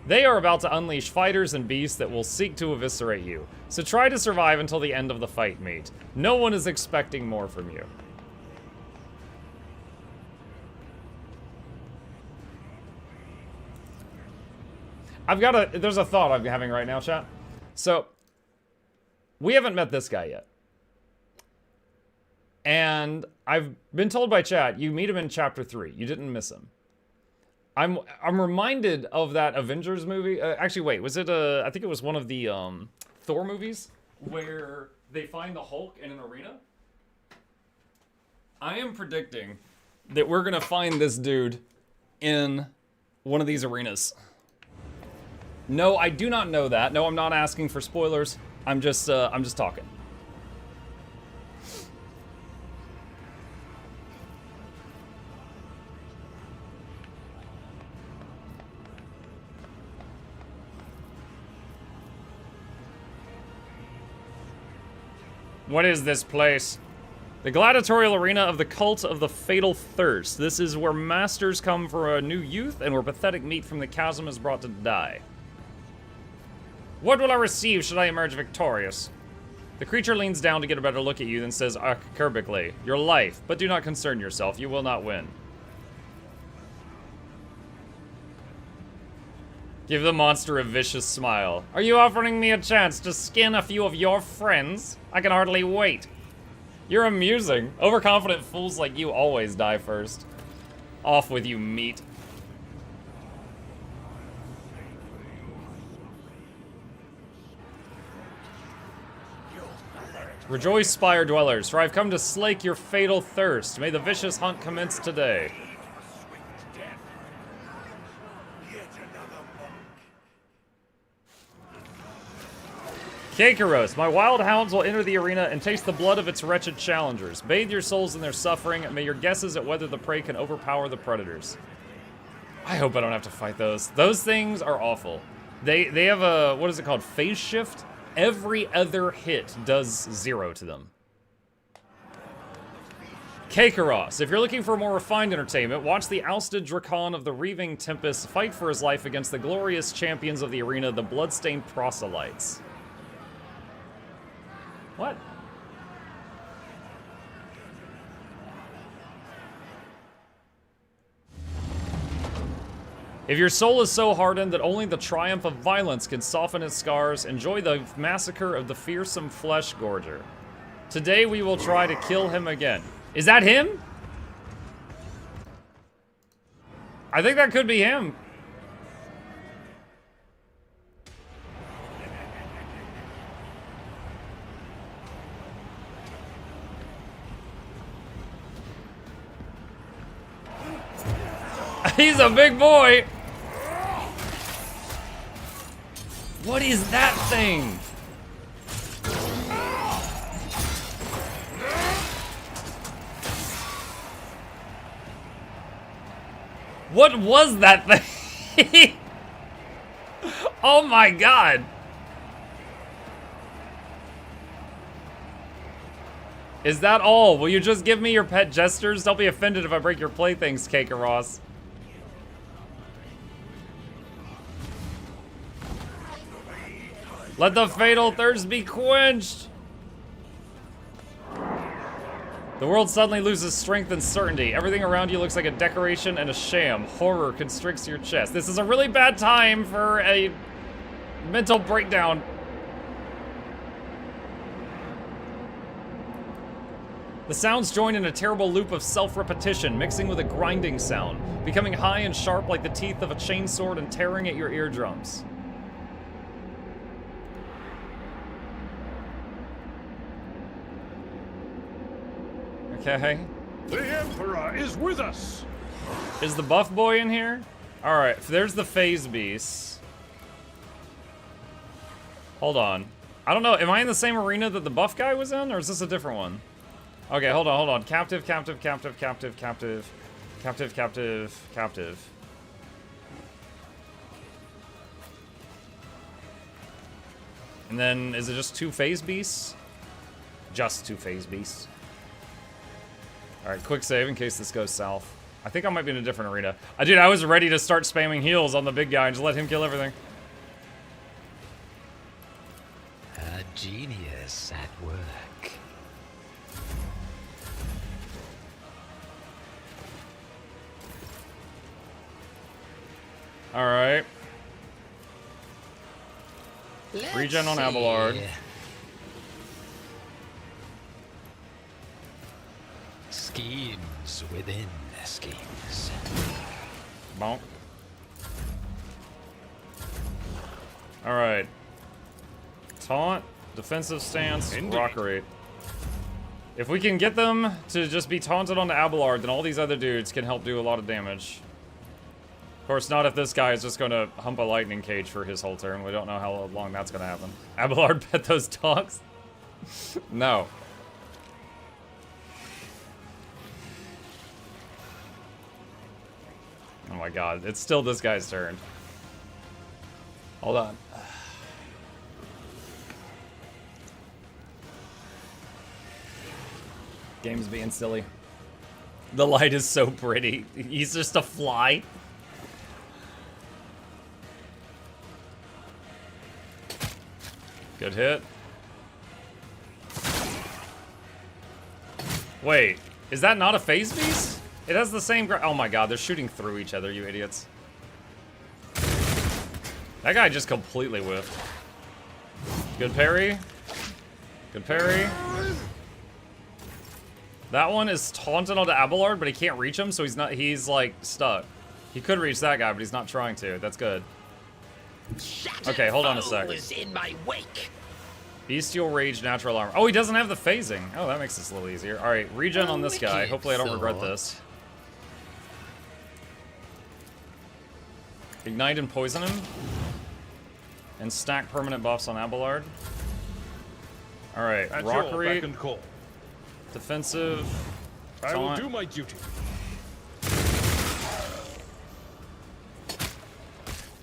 They are about to unleash fighters and beasts that will seek to eviscerate you. So try to survive until the end of the fight, mate. No one is expecting more from you. There's a thought I'm having right now, chat. So, we haven't met this guy yet. And I've been told by chat, you meet him in chapter 3. You didn't miss him. I'm reminded of that Avengers movie. Actually, wait, was it I think it was one of the Thor movies where they find the Hulk in an arena? I am predicting that we're gonna find this dude in one of these arenas. No, I do not know that. No, I'm not asking for spoilers. I'm just talking. What is this place? The gladiatorial arena of the cult of the fatal thirst. This is where masters come for a new youth and where pathetic meat from the chasm is brought to die. What will I receive should I emerge victorious? The creature leans down to get a better look at you, then says acerbically, your life, but do not concern yourself, you will not win. Give the monster a vicious smile. Are you offering me a chance to skin a few of your friends? I can hardly wait. You're amusing. Overconfident fools like you always die first. Off with you, meat. Rejoice, spire dwellers, for I've come to slake your fatal thirst. May the vicious hunt commence today. Kakaros, my wild hounds will enter the arena and taste the blood of its wretched challengers. Bathe your souls in their suffering, and may your guesses at whether the prey can overpower the predators. I hope I don't have to fight those. Those things are awful. They have a, what is it called, phase shift? Every other hit does 0 to them. Kakaros, if you're looking for more refined entertainment, watch the ousted Drakon of the Reaving Tempest fight for his life against the glorious champions of the arena, the bloodstained proselytes. What? If your soul is so hardened that only the triumph of violence can soften its scars, enjoy the massacre of the fearsome flesh gorger. Today we will try to kill him again. Is that him? I think that could be him. He's a big boy. What is that thing? What was that thing? Oh my god. Is that all? Will you just give me your pet gestures? Don't be offended if I break your playthings, Kakaros. Let the fatal thirst be quenched! The world suddenly loses strength and certainty. Everything around you looks like a decoration and a sham. Horror constricts your chest. This is a really bad time for a mental breakdown. The sounds join in a terrible loop of self-repetition, mixing with a grinding sound, becoming high and sharp like the teeth of a chainsword and tearing at your eardrums. Okay. The Emperor is with us! Is the buff boy in here? Alright, there's the phase beast. Hold on. I don't know, am I in the same arena that the buff guy was in, or is this a different one? Okay, hold on, hold on. Captive, captive, captive, captive, captive. Captive, captive, captive. And then, is it just 2 phase beasts? Just 2 phase beasts. Alright, quick save in case this goes south. I think I might be in a different arena. Dude, I was ready to start spamming heals on the big guy and just let him kill everything. A genius at work. Alright. Let's Regen on see. Abelard. Schemes within schemes. Bonk. Alright. Taunt, defensive stance, Indeed. rockery. If we can get them to just be taunted onto Abelard, then all these other dudes can help do a lot of damage. Of course, not if this guy is just going to hump a lightning cage for his whole turn. We don't know how long that's going to happen. Abelard pet those dogs? No. Oh my god, it's still this guy's turn. Hold on. Game's being silly. The light is so pretty. He's just a fly. Good hit. Wait, is that not a phase beast? It has the same oh my god, they're shooting through each other, you idiots. That guy just completely whiffed. Good parry. Good parry. That one is taunted onto Abelard, but he can't reach him, so he's like stuck. He could reach that guy, but he's not trying to. That's good. Okay, hold on a sec. Is in my wake. Bestial Rage, Natural Armor. Oh, he doesn't have the phasing. Oh, that makes this a little easier. Alright, regen on this guy. Hopefully I don't regret this. Ignite and poison him. And stack permanent buffs on Abelard. Alright, At your rockery. beck and call. Defensive. I will Taunt. do my duty.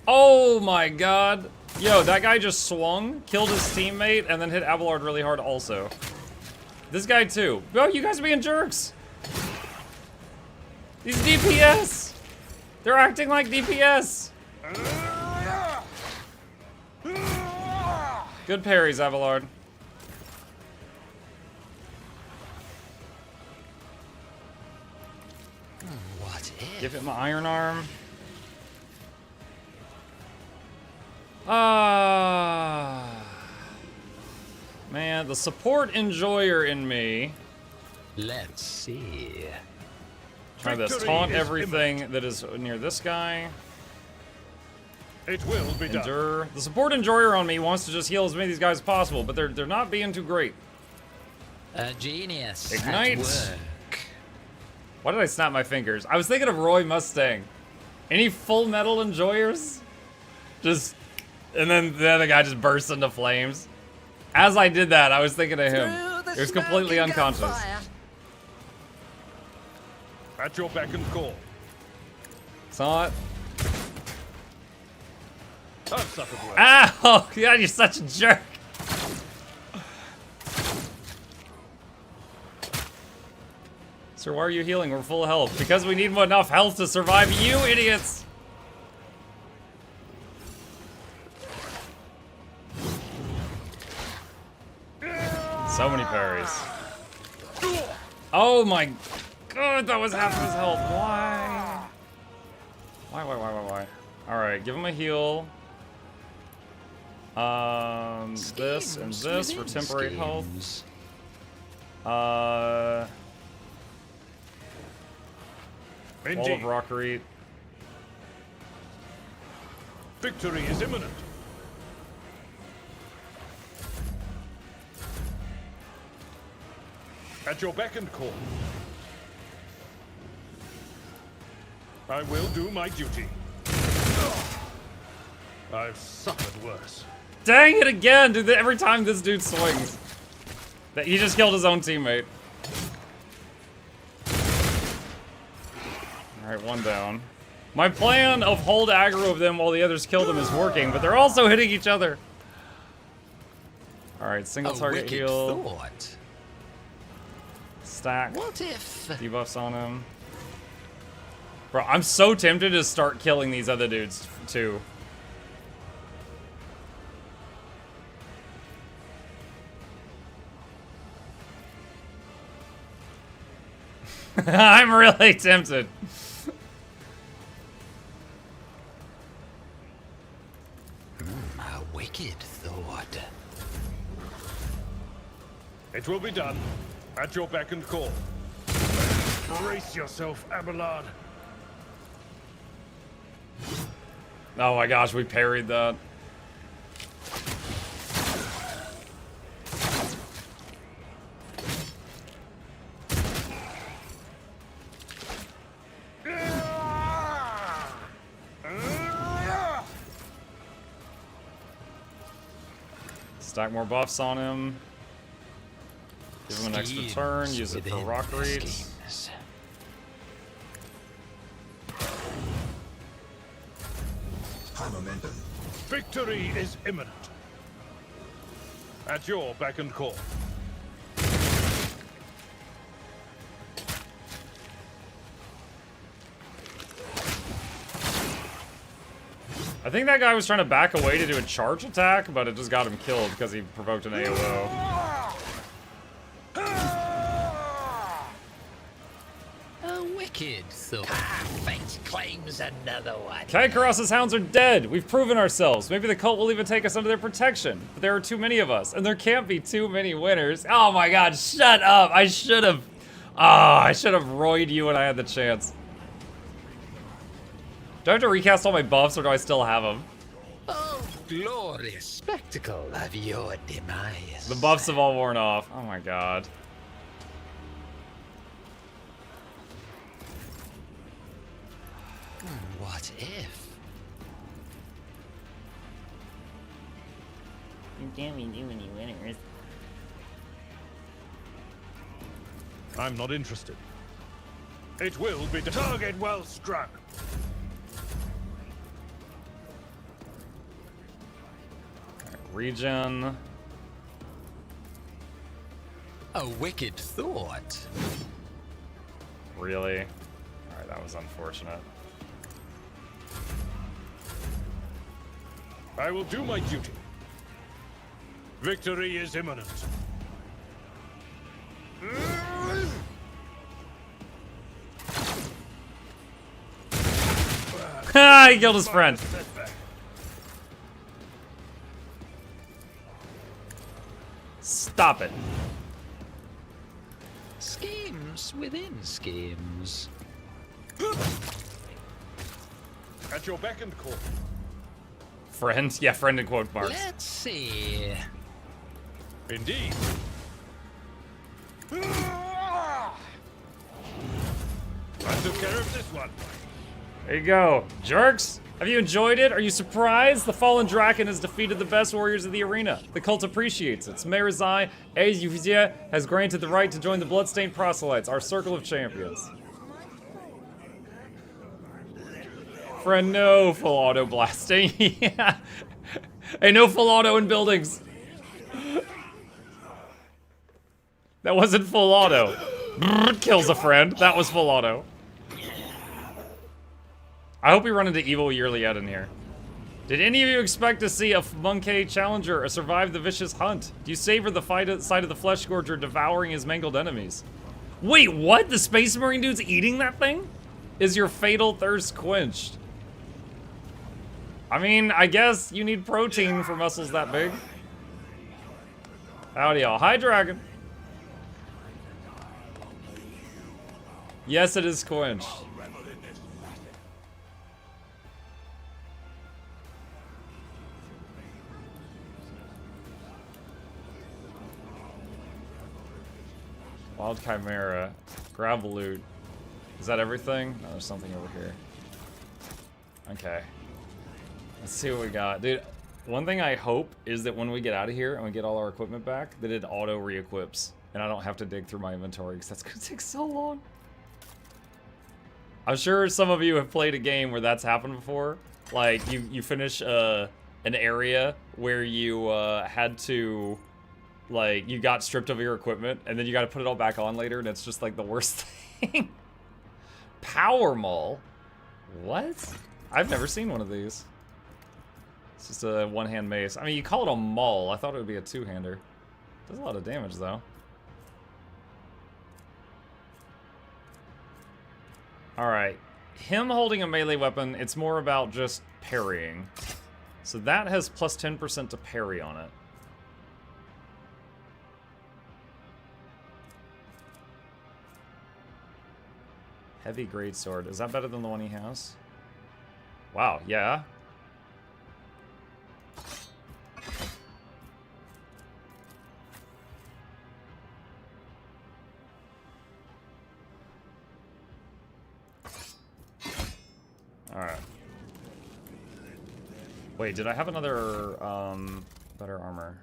Oh my god. Yo, that guy just swung, killed his teammate, and then hit Abelard really hard also. This guy too. Bro, you guys are being jerks. These DPS. They're acting like DPS. Good parries, Abelard. What if? Give him an iron arm. Ah, man, the support enjoyer in me. Let's see. Try this. Victory Taunt is everything that is near this guy. It will be done. Endure. The support enjoyer on me wants to just heal as many of these guys as possible, but they're not being too great. A genius Ignite. at work. Why did I snap my fingers? I was thinking of Roy Mustang. Any full metal enjoyers? Just, and then the other guy just bursts into flames. As I did that, I was thinking of him. He was completely unconscious. At your beck and call. Saw it. I've suffered well. Ow! God, you're such a jerk. Sir, why are you healing? We're full of health. Because we need enough health to survive, you idiots! So many parries. Oh my god, that was half of his health. Why? Why? Alright, give him a heal. This and this for temporary health. Wall of Indeed. Rockery. Victory is imminent. At your beck and call. I will do my duty. I've suffered worse. Dang it again, dude. Every time this dude swings. That he just killed his own teammate. Alright, one down. My plan of hold aggro of them while the others kill them is working, but they're also hitting each other. Alright, single target heal. Thought. Stack. What if... Debuffs on him. Bro, I'm so tempted to start killing these other dudes, too. I'm really tempted. A wicked thought. It will be done. At your beck and call. Brace yourself, Abelard. Oh my gosh, we parried that. Stack more buffs on him. Give him an extra turn, use it for rock reach. High momentum. Victory is imminent. At your beck and call. I think that guy was trying to back away to do a charge attack, but it just got him killed because he provoked an AOO. A wicked thought. Ah, fate claims another one. Kaikaras's hounds are dead. We've proven ourselves. Maybe the cult will even take us under their protection. But there are too many of us, and there can't be too many winners. Oh my god, shut up. I should have roided you when I had the chance. Do I have to recast all my buffs, or do I still have them? Oh, glorious spectacle of your demise. The buffs have all worn off. Oh my god. What if? You can't be too many winners. I'm not interested. It will be target well struck. Regen. A wicked thought. Really? Alright, that was unfortunate. I will do my duty. Victory is imminent. Ha! He killed his friend. Stop it. Schemes within schemes. At your beck and call. Friend? Yeah, friend in quote marks. Let's see. Indeed. I took care of this one. There you go. Jerks! Have you enjoyed it? Are you surprised? The Fallen Draken has defeated the best warriors of the arena. The cult appreciates it. Smerizai Eizufia has granted the right to join the Bloodstained Proselytes, our circle of champions. Friend, no full auto blasting. Yeah. Hey, no full auto in buildings. That wasn't full auto. Brrr, kills a friend. That was full auto. I hope we run into evil Yearlyet in here. Did any of you expect to see a Monkey Challenger or survive the vicious hunt? Do you savor the sight of the Flesh Scourger devouring his mangled enemies? Wait, what? The Space Marine dude's eating that thing? Is your fatal thirst quenched? I mean, I guess you need protein for muscles that big. Howdy y'all. Hi, Dragon. Yes, it is quenched. Wild Chimera. Grab loot. Is that everything? No, there's something over here. Okay. Let's see what we got. Dude, one thing I hope is that when we get out of here and we get all our equipment back, that it auto re-equips. And I don't have to dig through my inventory, because that's going to take so long. I'm sure some of you have played a game where that's happened before. Like, you finish an area where you had to, like, you got stripped of your equipment, and then you got to put it all back on later, and it's just, like, the worst thing. Power Maul? What? I've never seen one of these. It's just a one-hand mace. I mean, you call it a maul. I thought it would be a two-hander. Does a lot of damage, though. Alright. Him holding a melee weapon, it's more about just parrying. So that has plus 10% to parry on it. Heavy greatsword. Is that better than the one he has? Wow, yeah. Alright. Wait, did I have another, better armor?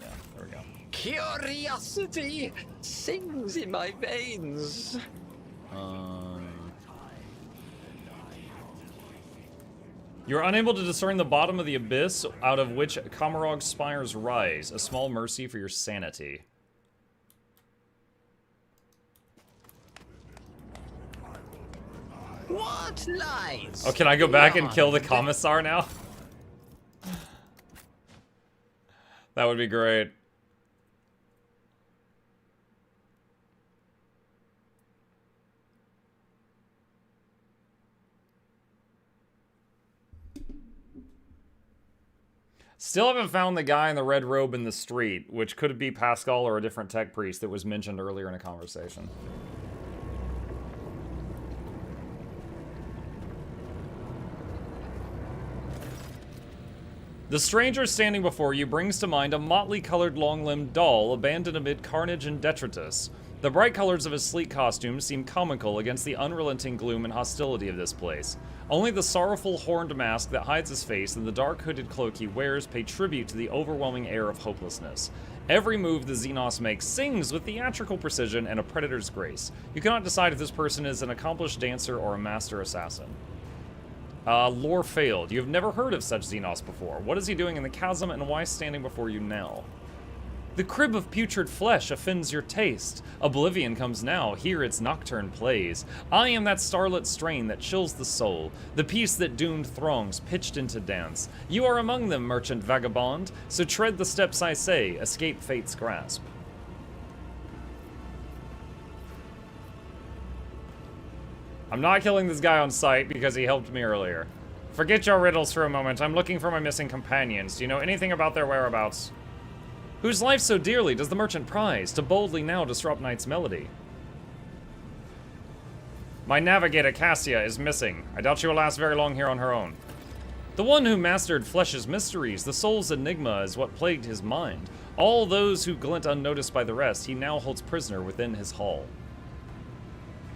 Yeah, there we go. Curiosity sings in my veins. You're unable to discern the bottom of the abyss out of which Kamarog's spires rise. A small mercy for your sanity. What lies? Oh, can I go back and kill the commissar now? That would be great. Still haven't found the guy in the red robe in the street, which could be Pascal or a different tech priest that was mentioned earlier in a conversation. The stranger standing before you brings to mind a motley-colored long-limbed doll abandoned amid carnage and detritus. The bright colors of his sleek costume seem comical against the unrelenting gloom and hostility of this place. Only the sorrowful horned mask that hides his face and the dark hooded cloak he wears pay tribute to the overwhelming air of hopelessness. Every move the Xenos makes sings with theatrical precision and a predator's grace. You cannot decide if this person is an accomplished dancer or a master assassin. Lore failed. You have never heard of such Xenos before. What is he doing in the chasm and why standing before you now? The crib of putrid flesh offends your taste. Oblivion comes now, here its nocturne plays. I am that starlit strain that chills the soul, the peace that doomed throngs pitched into dance. You are among them, merchant vagabond, so tread the steps I say, escape fate's grasp. I'm not killing this guy on sight because he helped me earlier. Forget your riddles for a moment, I'm looking for my missing companions. Do you know anything about their whereabouts? Whose life so dearly does the merchant prize, to boldly now disrupt night's melody? My navigator, Cassia, is missing. I doubt she will last very long here on her own. The one who mastered flesh's mysteries, the soul's enigma, is what plagued his mind. All those who glint unnoticed by the rest, he now holds prisoner within his hall.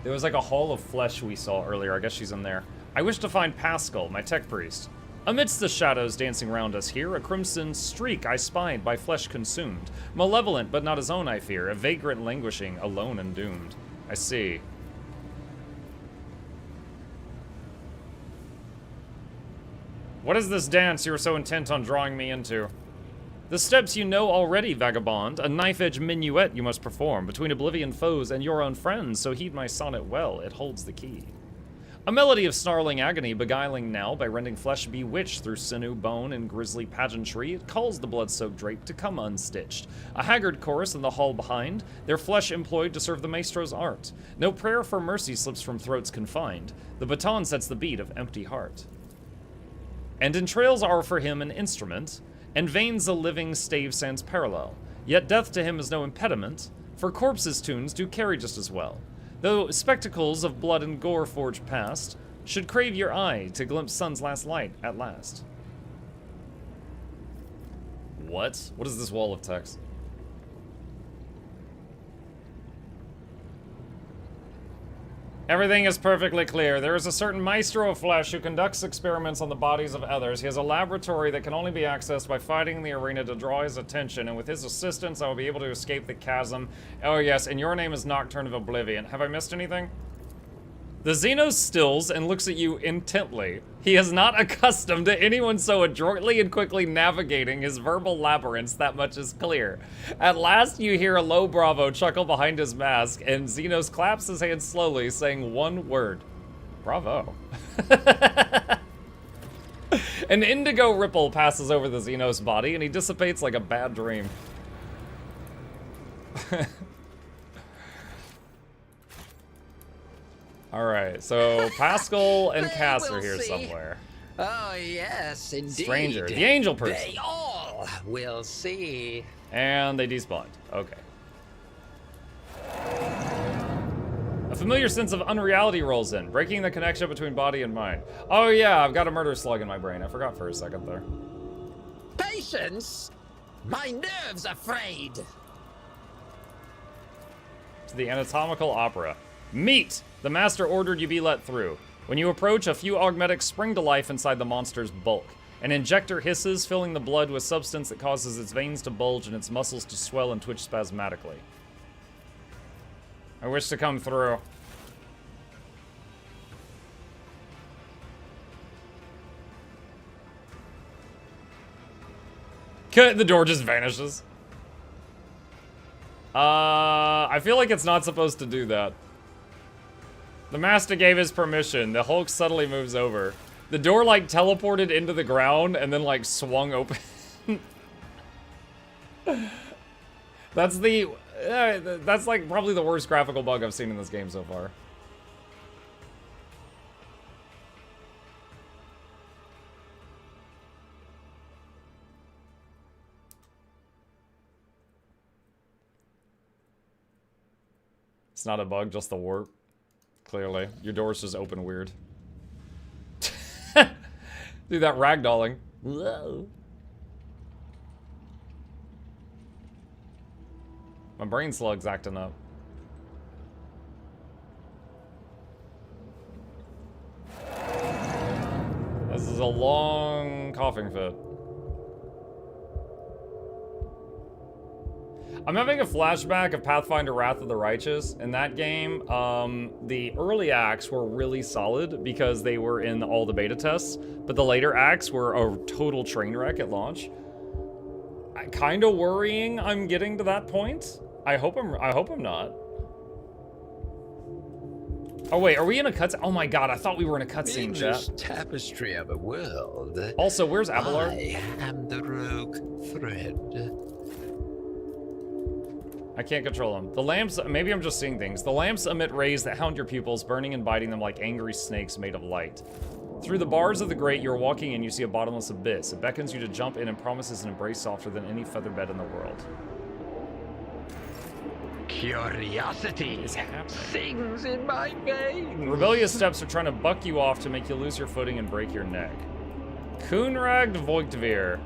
There was like a hall of flesh we saw earlier. I guess she's in there. I wish to find Pascal, my tech priest. Amidst the shadows dancing round us here, a crimson streak I spied by flesh consumed. Malevolent, but not his own, I fear. A vagrant languishing, alone and doomed. I see. What is this dance you are so intent on drawing me into? The steps you know already, vagabond. A knife-edge minuet you must perform between oblivion foes and your own friends, so heed my sonnet well, it holds the key. A melody of snarling agony, beguiling now by rending flesh bewitched through sinew, bone, and grisly pageantry, it calls the blood-soaked drape to come unstitched. A haggard chorus in the hall behind, their flesh employed to serve the maestro's art. No prayer for mercy slips from throats confined. The baton sets the beat of empty heart. And entrails are for him an instrument, and veins a living stave sans parallel. Yet death to him is no impediment, for corpses' tunes do carry just as well. Though spectacles of blood and gore forged past should crave your eye to glimpse sun's last light at last. What? What is this wall of text? Everything is perfectly clear. There is a certain maestro of flesh who conducts experiments on the bodies of others. He has a laboratory that can only be accessed by fighting in the arena to draw his attention, and with his assistance, I will be able to escape the chasm. Oh yes, and your name is Nocturne of Oblivion. Have I missed anything? The Xenos stills and looks at you intently. He is not accustomed to anyone so adroitly and quickly navigating his verbal labyrinths, that much is clear. At last you hear a low bravo chuckle behind his mask, and Xenos claps his hands slowly, saying one word. Bravo. An indigo ripple passes over the Xenos body, and he dissipates like a bad dream. Alright, so Pascal and Cass are here somewhere. Oh, yes, indeed. Stranger, the angel person. They all will see. And they despawned. Okay. A familiar sense of unreality rolls in, breaking the connection between body and mind. Oh yeah, I've got a murder slug in my brain. I forgot for a second there. Patience! My nerves are frayed. To the anatomical opera. Meat! The master ordered you be let through. When you approach, a few augmetics spring to life inside the monster's bulk. An injector hisses, filling the blood with substance that causes its veins to bulge and its muscles to swell and twitch spasmodically. I wish to come through. The door just vanishes. I feel like it's not supposed to do that. The master gave his permission. The Hulk subtly moves over. The door, like, teleported into the ground and then, like, swung open. That's the... that's, like, probably the worst graphical bug I've seen in this game so far. It's not a bug, just the warp. Clearly. Your door's just open weird. Do that ragdolling. Whoa. My brain slug's acting up. This is a long coughing fit. I'm having a flashback of Pathfinder Wrath of the Righteous. In that game, the early acts were really solid because they were in all the beta tests, but the later acts were a total train wreck at launch. Kind of worrying I'm getting to that point. I hope I'm not. Oh wait, are we in a cutscene? Oh my god, I thought we were in a cutscene, chat. This tapestry of a world. Also, where's Abelard? I am the rogue thread. I can't control them. The lamps, maybe I'm just seeing things. The lamps emit rays that hound your pupils, burning and biting them like angry snakes made of light. Through the bars of the grate you're walking in, you see a bottomless abyss. It beckons you to jump in and promises an embrace softer than any featherbed in the world. Curiosity sings in my veins. Rebellious steps are trying to buck you off to make you lose your footing and break your neck. Coonragd Voigtvir,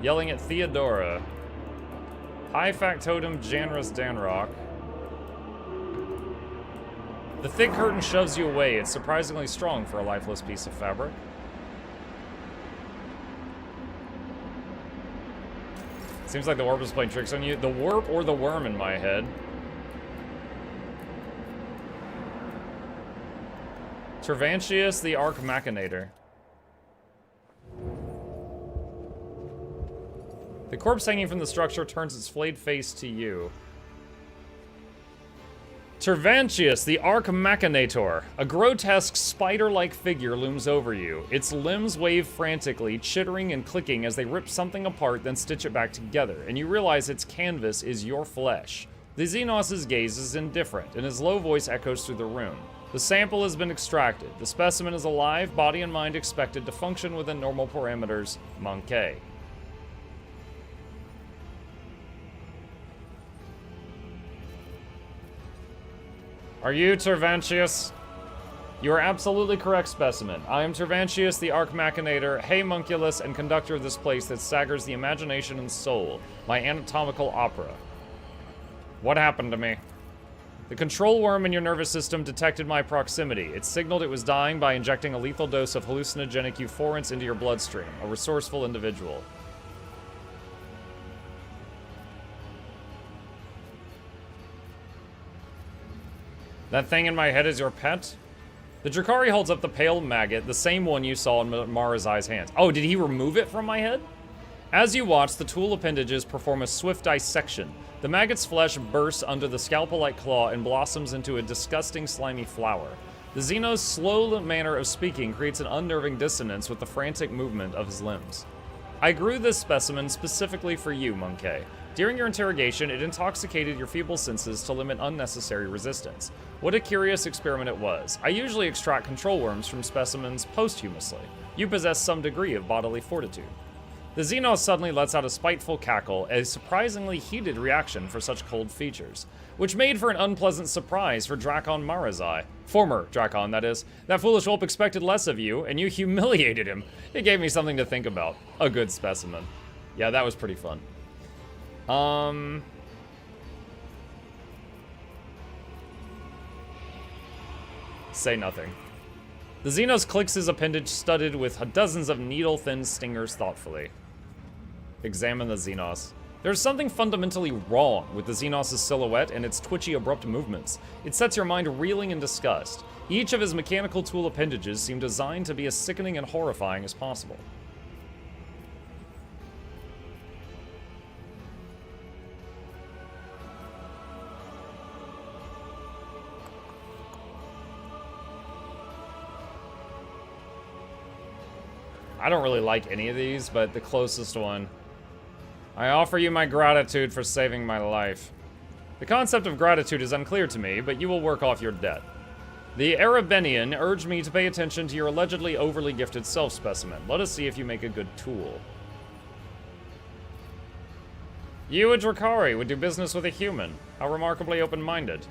yelling at Theodora. High factotum Janrus Danrock. The thick curtain shoves you away. It's surprisingly strong for a lifeless piece of fabric. Seems like the warp is playing tricks on you. The warp or the worm in my head. Tervantius the arch-macinator. The corpse hanging from the structure turns its flayed face to you. Tervantius, the arch-macinator. A grotesque, spider-like figure looms over you. Its limbs wave frantically, chittering and clicking as they rip something apart, then stitch it back together, and you realize its canvas is your flesh. The Xenos' gaze is indifferent, and his low voice echoes through the room. The sample has been extracted. The specimen is alive, body and mind expected to function within normal parameters. Monkey. Are you Tervantius? You are absolutely correct, specimen. I am Tervantius, the arch-macinator, homunculus, and conductor of this place that staggers the imagination and soul, my anatomical opera. What happened to me? The control worm in your nervous system detected my proximity. It signaled it was dying by injecting a lethal dose of hallucinogenic euphorins into your bloodstream. A resourceful individual. That thing in my head is your pet? The Drakari holds up the pale maggot, the same one you saw in Marazai's hands. Oh, did he remove it from my head? As you watch, the tool appendages perform a swift dissection. The maggot's flesh bursts under the scalpel-like claw and blossoms into a disgusting, slimy flower. The Xeno's slow manner of speaking creates an unnerving dissonance with the frantic movement of his limbs. I grew this specimen specifically for you, Monkey. During your interrogation, it intoxicated your feeble senses to limit unnecessary resistance. What a curious experiment it was. I usually extract control worms from specimens posthumously. You possess some degree of bodily fortitude. The Xenos suddenly lets out a spiteful cackle, a surprisingly heated reaction for such cold features, which made for an unpleasant surprise for Drakon Marazai. Former Drakon, that is. That foolish whelp expected less of you, and you humiliated him. It gave me something to think about. A good specimen. Yeah, that was pretty fun. Say nothing. The Xenos clicks his appendage studded with dozens of needle-thin stingers thoughtfully. Examine the Xenos. There's something fundamentally wrong with the Xenos' silhouette and its twitchy, abrupt movements. It sets your mind reeling in disgust. Each of his mechanical tool appendages seem designed to be as sickening and horrifying as possible. I don't really like any of these, but the closest one. I offer you my gratitude for saving my life. The concept of gratitude is unclear to me, but you will work off your debt. The Arabenian urged me to pay attention to your allegedly overly gifted self-specimen. Let us see if you make a good tool. You, a Drakari, would do business with a human. How remarkably open-minded.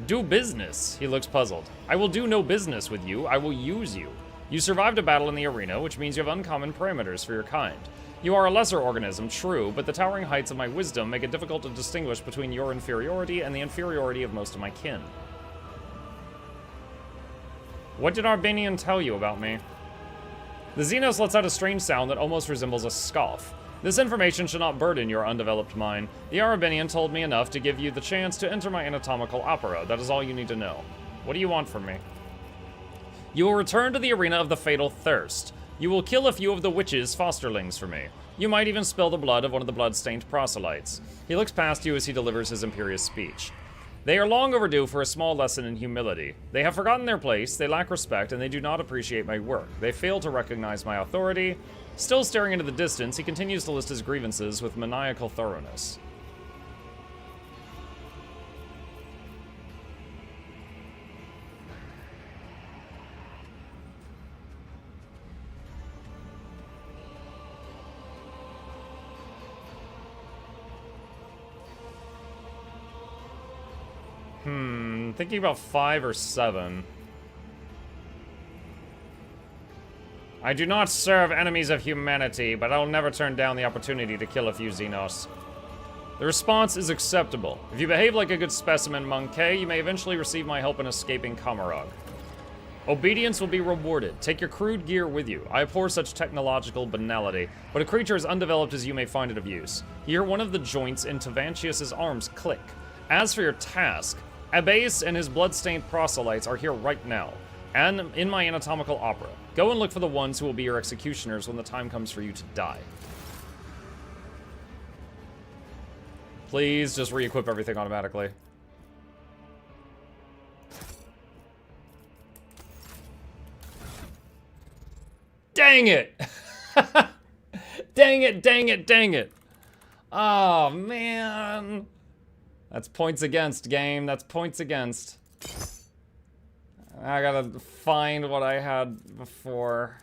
Do business? He looks puzzled. I will do no business with you. I will use you. You survived a battle in the arena, which means you have uncommon parameters for your kind. You are a lesser organism, true, but the towering heights of my wisdom make it difficult to distinguish between your inferiority and the inferiority of most of my kin. What did Arbanian tell you about me? The Xenos lets out a strange sound that almost resembles a scoff. This information should not burden your undeveloped mind. The Arabanian told me enough to give you the chance to enter my anatomical opera. That is all you need to know. What do you want from me? You will return to the arena of the Fatal Thirst. You will kill a few of the witches' fosterlings for me. You might even spill the blood of one of the blood-stained proselytes. He looks past you as he delivers his imperious speech. They are long overdue for a small lesson in humility. They have forgotten their place, they lack respect, and they do not appreciate my work. They fail to recognize my authority. Still staring into the distance, he continues to list his grievances with maniacal thoroughness. Thinking about 5 or 7. I do not serve enemies of humanity, but I'll never turn down the opportunity to kill a few Xenos. The response is acceptable. If you behave like a good specimen, Monkey, you may eventually receive my help in escaping Kamarog. Obedience will be rewarded. Take your crude gear with you. I abhor such technological banality, but a creature as undeveloped as you may find it of use. You hear one of the joints in Tavantius' arms click. As for your task, Abase and his blood-stained proselytes are here right now, and in my anatomical opera. Go and look for the ones who will be your executioners when the time comes for you to die. Please just re-equip everything automatically. Dang it! Dang it, dang it, dang it! Oh, man. That's points against, game. That's points against. I gotta find what I had before.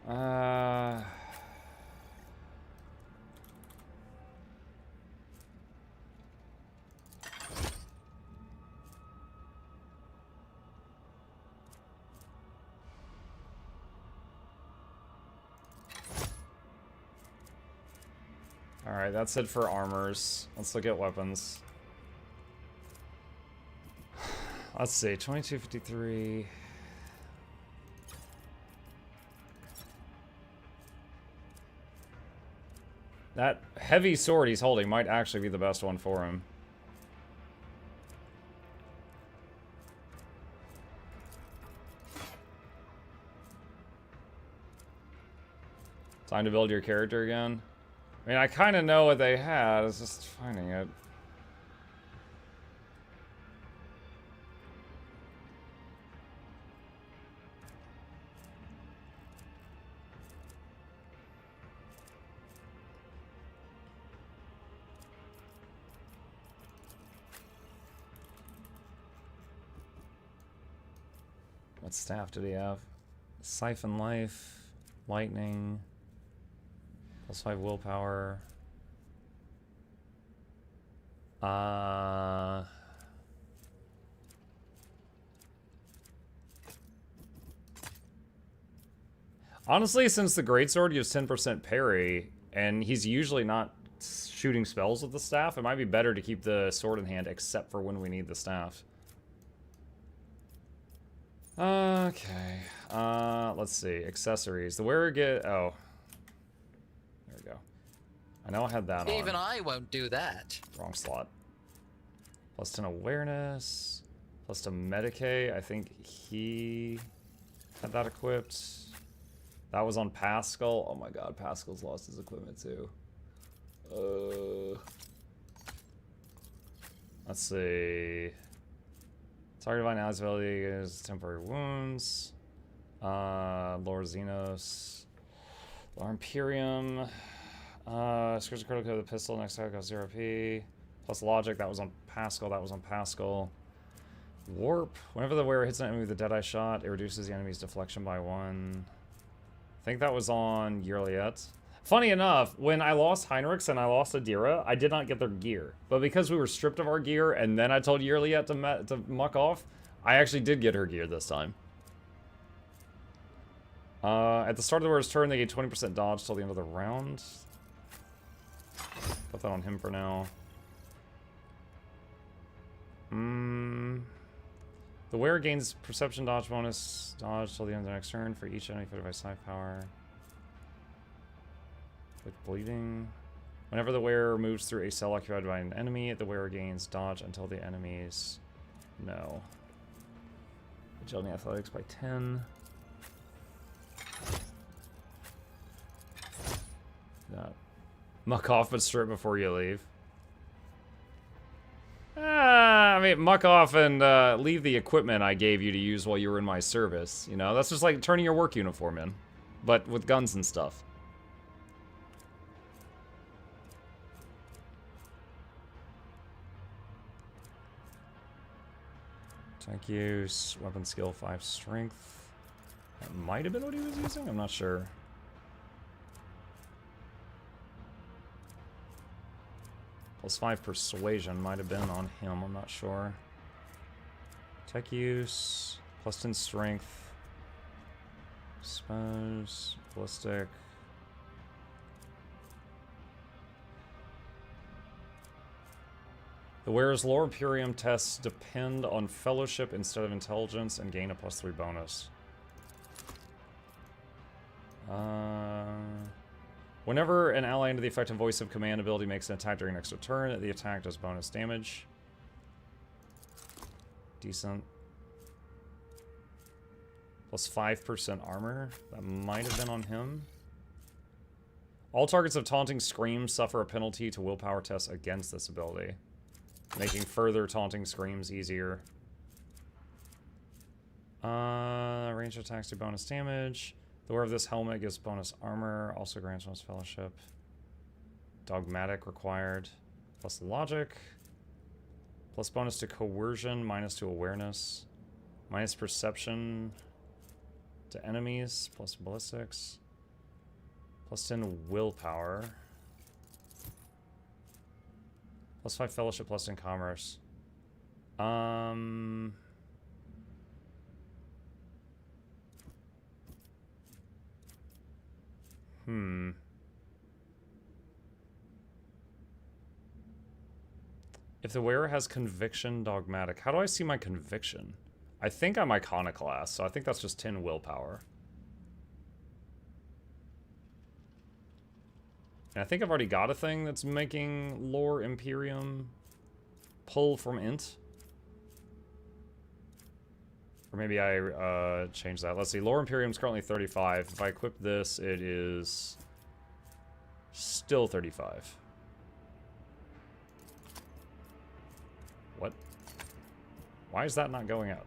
Uh... Alright, that's it for armors. Let's look at weapons. Let's see, 2253. That heavy sword he's holding might actually be the best one for him. Time to build your character again. I mean, I kind of know what they had, it's just finding it. What staff did he have? Siphon Life, Lightning, +5 willpower. Honestly, since the greatsword gives 10% parry, and he's usually not shooting spells with the staff, it might be better to keep the sword in hand, except for when we need the staff. Okay. Let's see. Accessories. The wearer get... Oh. There we go. I know I had that on. Even I won't do that. Wrong slot. +10 awareness. +2 Medicae. I think he had that equipped. That was on Pascal. Oh my god, Pascal's lost his equipment too. Let's see. Target Divine Allies ability is temporary wounds. Lord Xenos. Lord Imperium. Screws a critical with the pistol. Next time goes 0p. Plus logic. That was on Pascal. That was on Pascal. Warp. Whenever the wearer hits an enemy with a Deadeye shot, it reduces the enemy's deflection by 1. I think that was on Yurliet. Funny enough, when I lost Heinrichs and I lost Adira, I did not get their gear. But because we were stripped of our gear and then I told Yurliet to muck off, I actually did get her gear this time. At the start of the wearer's turn, they get 20% dodge till the end of the round. Put that on him for now. The wearer gains perception dodge bonus dodge till the end of the next turn for each enemy affected by scythe power. With bleeding. Whenever the wearer moves through a cell occupied by an enemy, the wearer gains dodge until the enemies know. Agility and athletics by 10. That. Muck off but strip before you leave. I mean, muck off and leave the equipment I gave you to use while you were in my service. You know, that's just like turning your work uniform in, but with guns and stuff. Tank use, weapon skill 5 strength. That might have been what he was using, I'm not sure. +5 persuasion might have been on him, I'm not sure. Tech use, +10 strength. Suppose, ballistic. The wearer's lore Imperium tests depend on fellowship instead of intelligence and gain a +3 bonus. Whenever an ally under the effective voice of command ability makes an attack during next turn, the attack does bonus damage. Decent. +5% armor. That might have been on him. All targets of taunting screams suffer a penalty to willpower tests against this ability, making further taunting screams easier. Range attacks do bonus damage. The wearer of this helmet gives bonus armor, also grants bonus fellowship. Dogmatic required. Plus logic. Plus bonus to coercion, -2 awareness. Minus perception to enemies, plus ballistics. Plus 10 willpower. Plus 5 fellowship, plus 10 commerce. If the wearer has conviction, dogmatic. How do I see my conviction? I think I'm iconoclast, so I think that's just 10 willpower. And I think I've already got a thing that's making Lore Imperium pull from int. Or maybe I change that. Let's see, Lore Imperium's currently 35. If I equip this, it is still 35. What? Why is that not going out?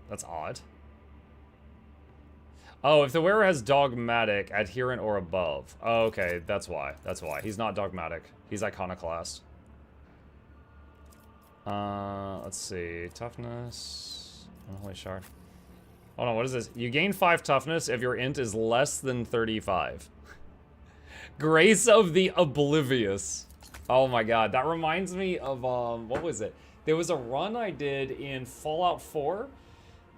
That's odd. Oh, if the wearer has dogmatic, adherent, or above. Oh, okay, that's why. That's why. He's not dogmatic. He's iconoclast. Let's see. Toughness. Unholy shard. Hold on, what is this? You gain 5 toughness if your int is less than 35. Grace of the Oblivious. Oh my god, that reminds me of, what was it? There was a run I did in Fallout 4.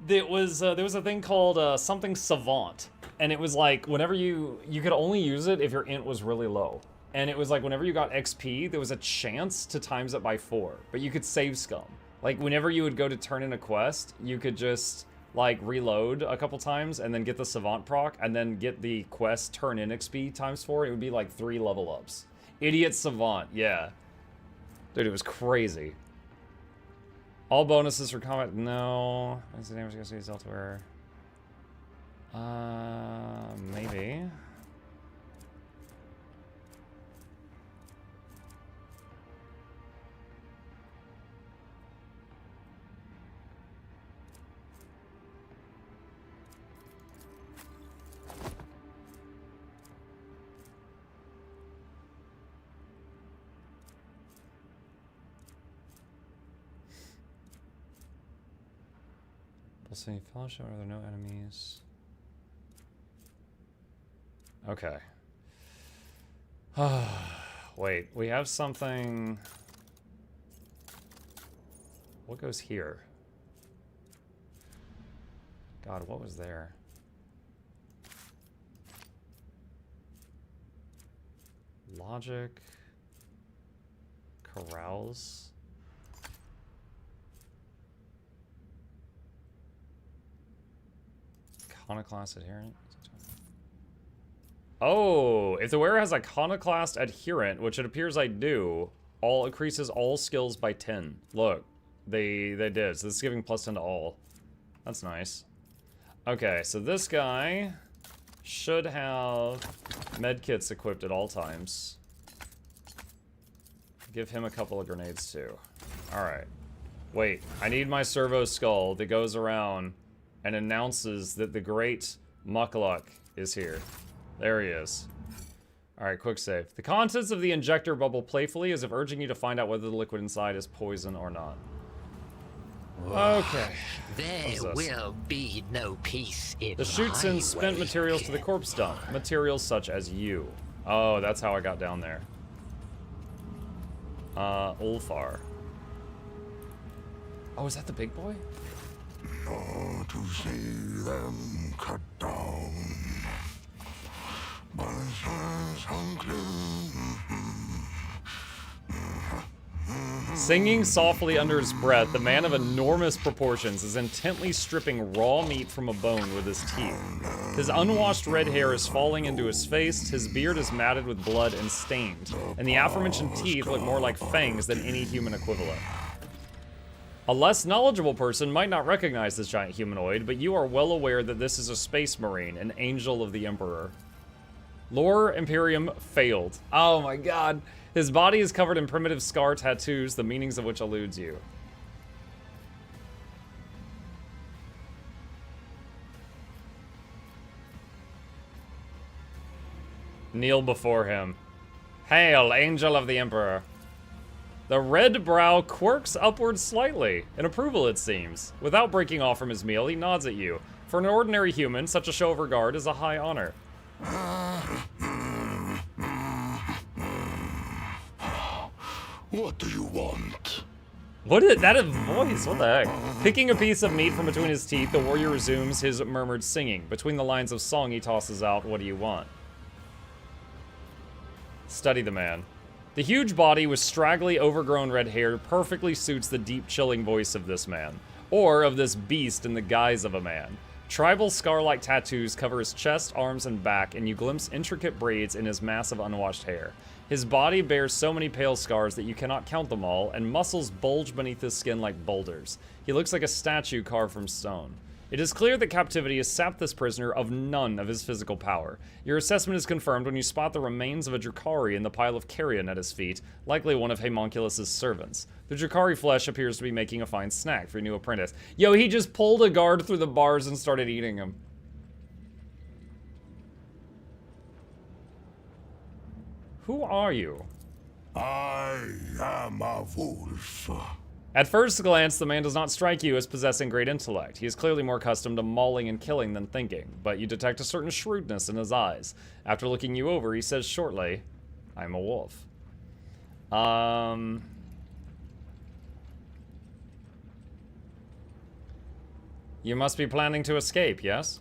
There was a thing called something savant. And it was like, whenever you could only use it if your int was really low. And it was like, whenever you got XP, there was a chance to times it by 4. But you could save scum. Like, whenever you would go to turn in a quest, you could just, like, reload a couple times and then get the savant proc and then get the quest turn in XP times 4. It would be like 3 level ups. Idiot savant, yeah. Dude, it was crazy. All bonuses for combat, no. Is the damage against these elsewhere? Maybe. See, fellowship, are there no enemies? Okay. Wait, we have something. What goes here? God, what was there? Logic. Carouse. Iconoclast adherent. Oh, if the wearer has iconoclast adherent, which it appears I do, increases all skills by 10. Look, they did. So this is giving plus 10 to all. That's nice. Okay, so this guy should have medkits equipped at all times. Give him a couple of grenades too. All right. Wait, I need my servo skull that goes around and announces that the great Mukluk is here. There he is. Alright, quick save. The contents of the injector bubble playfully as if urging you to find out whether the liquid inside is poison or not. Okay. There will be no peace in the chute sends spent materials to the corpse dump. Materials such as you. Oh, that's how I got down there. Ulfar. Oh, is that the big boy? To see them cut down by the sun's Singing softly under his breath, the man of enormous proportions is intently stripping raw meat from a bone with his teeth. His unwashed red hair is falling into his face, his beard is matted with blood and stained, and the aforementioned teeth look more like fangs than any human equivalent. A less knowledgeable person might not recognize this giant humanoid, but you are well aware that this is a space marine, an angel of the Emperor. Lore Imperium failed. Oh my god. His body is covered in primitive scar tattoos, the meanings of which eludes you. Kneel before him. Hail, angel of the Emperor. The red brow quirks upwards slightly, in approval it seems. Without breaking off from his meal, he nods at you. For an ordinary human, such a show of regard is a high honor. What do you want? What is that? A voice? What the heck? Picking a piece of meat from between his teeth, the warrior resumes his murmured singing. Between the lines of song, he tosses out, "What do you want?" Study the man. The huge body with straggly, overgrown red hair perfectly suits the deep, chilling voice of this man, or of this beast in the guise of a man. Tribal scar-like tattoos cover his chest, arms, and back, and you glimpse intricate braids in his mass of unwashed hair. His body bears so many pale scars that you cannot count them all, and muscles bulge beneath his skin like boulders. He looks like a statue carved from stone. It is clear that captivity has sapped this prisoner of none of his physical power. Your assessment is confirmed when you spot the remains of a Drakari in the pile of carrion at his feet, likely one of Homunculus' servants. The Drakari flesh appears to be making a fine snack for your new apprentice. Yo, he just pulled a guard through the bars and started eating him. Who are you? I am a wolf. At first glance, the man does not strike you as possessing great intellect. He is clearly more accustomed to mauling and killing than thinking, but you detect a certain shrewdness in his eyes. After looking you over, he says shortly, "I'm a wolf." You must be planning to escape, yes?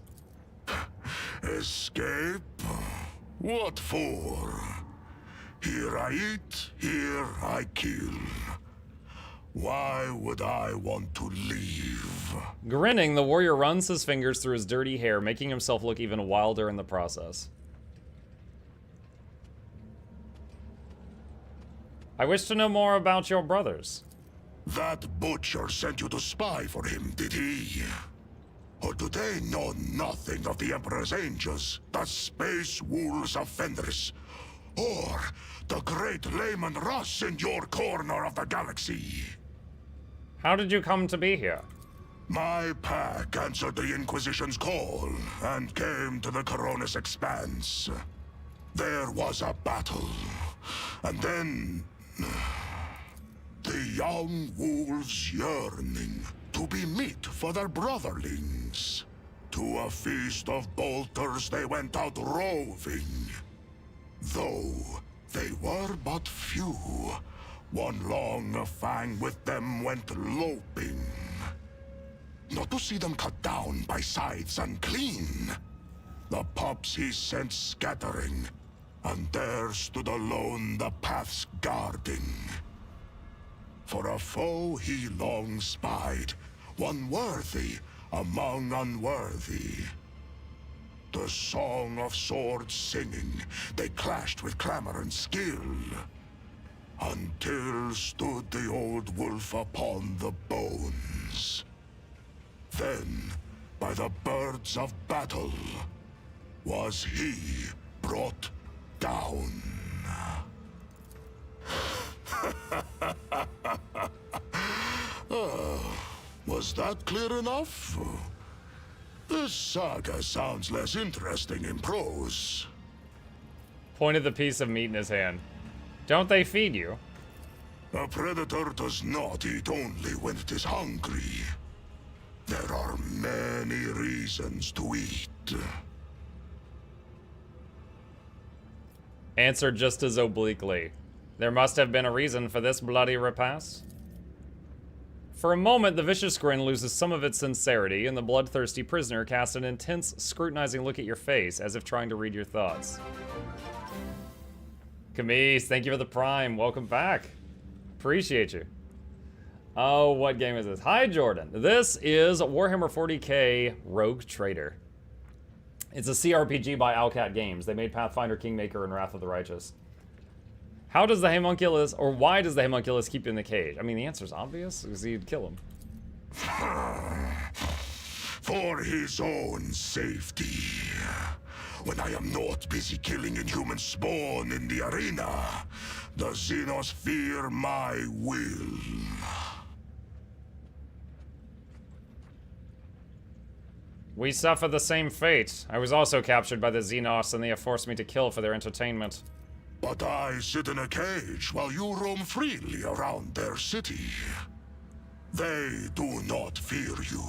Escape? What for? Here I eat, here I kill. Why would I want to leave? Grinning, the warrior runs his fingers through his dirty hair, making himself look even wilder in the process. I wish to know more about your brothers. That butcher sent you to spy for him, did he? Or do they know nothing of the Emperor's angels, the space wolves of Fenris, or the great Lehman Russ in your corner of the galaxy? How did you come to be here? My pack answered the Inquisition's call and came to the Coronis Expanse. There was a battle, and then the young wolves yearning to be meat for their brotherlings. To a feast of bolters they went out roving. Though they were but few, one long fang with them went loping. Not to see them cut down by scythes and clean. The pups he sent scattering, and there stood alone the paths guarding. For a foe he long spied, one worthy among unworthy. The song of swords singing, they clashed with clamor and skill, until stood the old wolf upon the bones. Then, by the birds of battle, was he brought down. Was that clear enough? This saga sounds less interesting in prose. Pointed the piece of meat in his hand. Don't they feed you? A predator does not eat only when it is hungry. There are many reasons to eat. Answered just as obliquely. There must have been a reason for this bloody repast. For a moment, the vicious grin loses some of its sincerity, and the bloodthirsty prisoner casts an intense, scrutinizing look at your face, as if trying to read your thoughts. Camise, thank you for the prime. Welcome back. Appreciate you. Oh, what game is this? Hi, Jordan. This is Warhammer 40k Rogue Trader. It's a CRPG by Owlcat Games. They made Pathfinder, Kingmaker, and Wrath of the Righteous. How does the homunculus, or why does the homunculus keep you in the cage? I mean, the answer's obvious, because he'd kill him. For his own safety. When I am not busy killing inhuman spawn in the arena, the Xenos fear my will. We suffer the same fate. I was also captured by the Xenos, and they have forced me to kill for their entertainment. But I sit in a cage while you roam freely around their city. They do not fear you.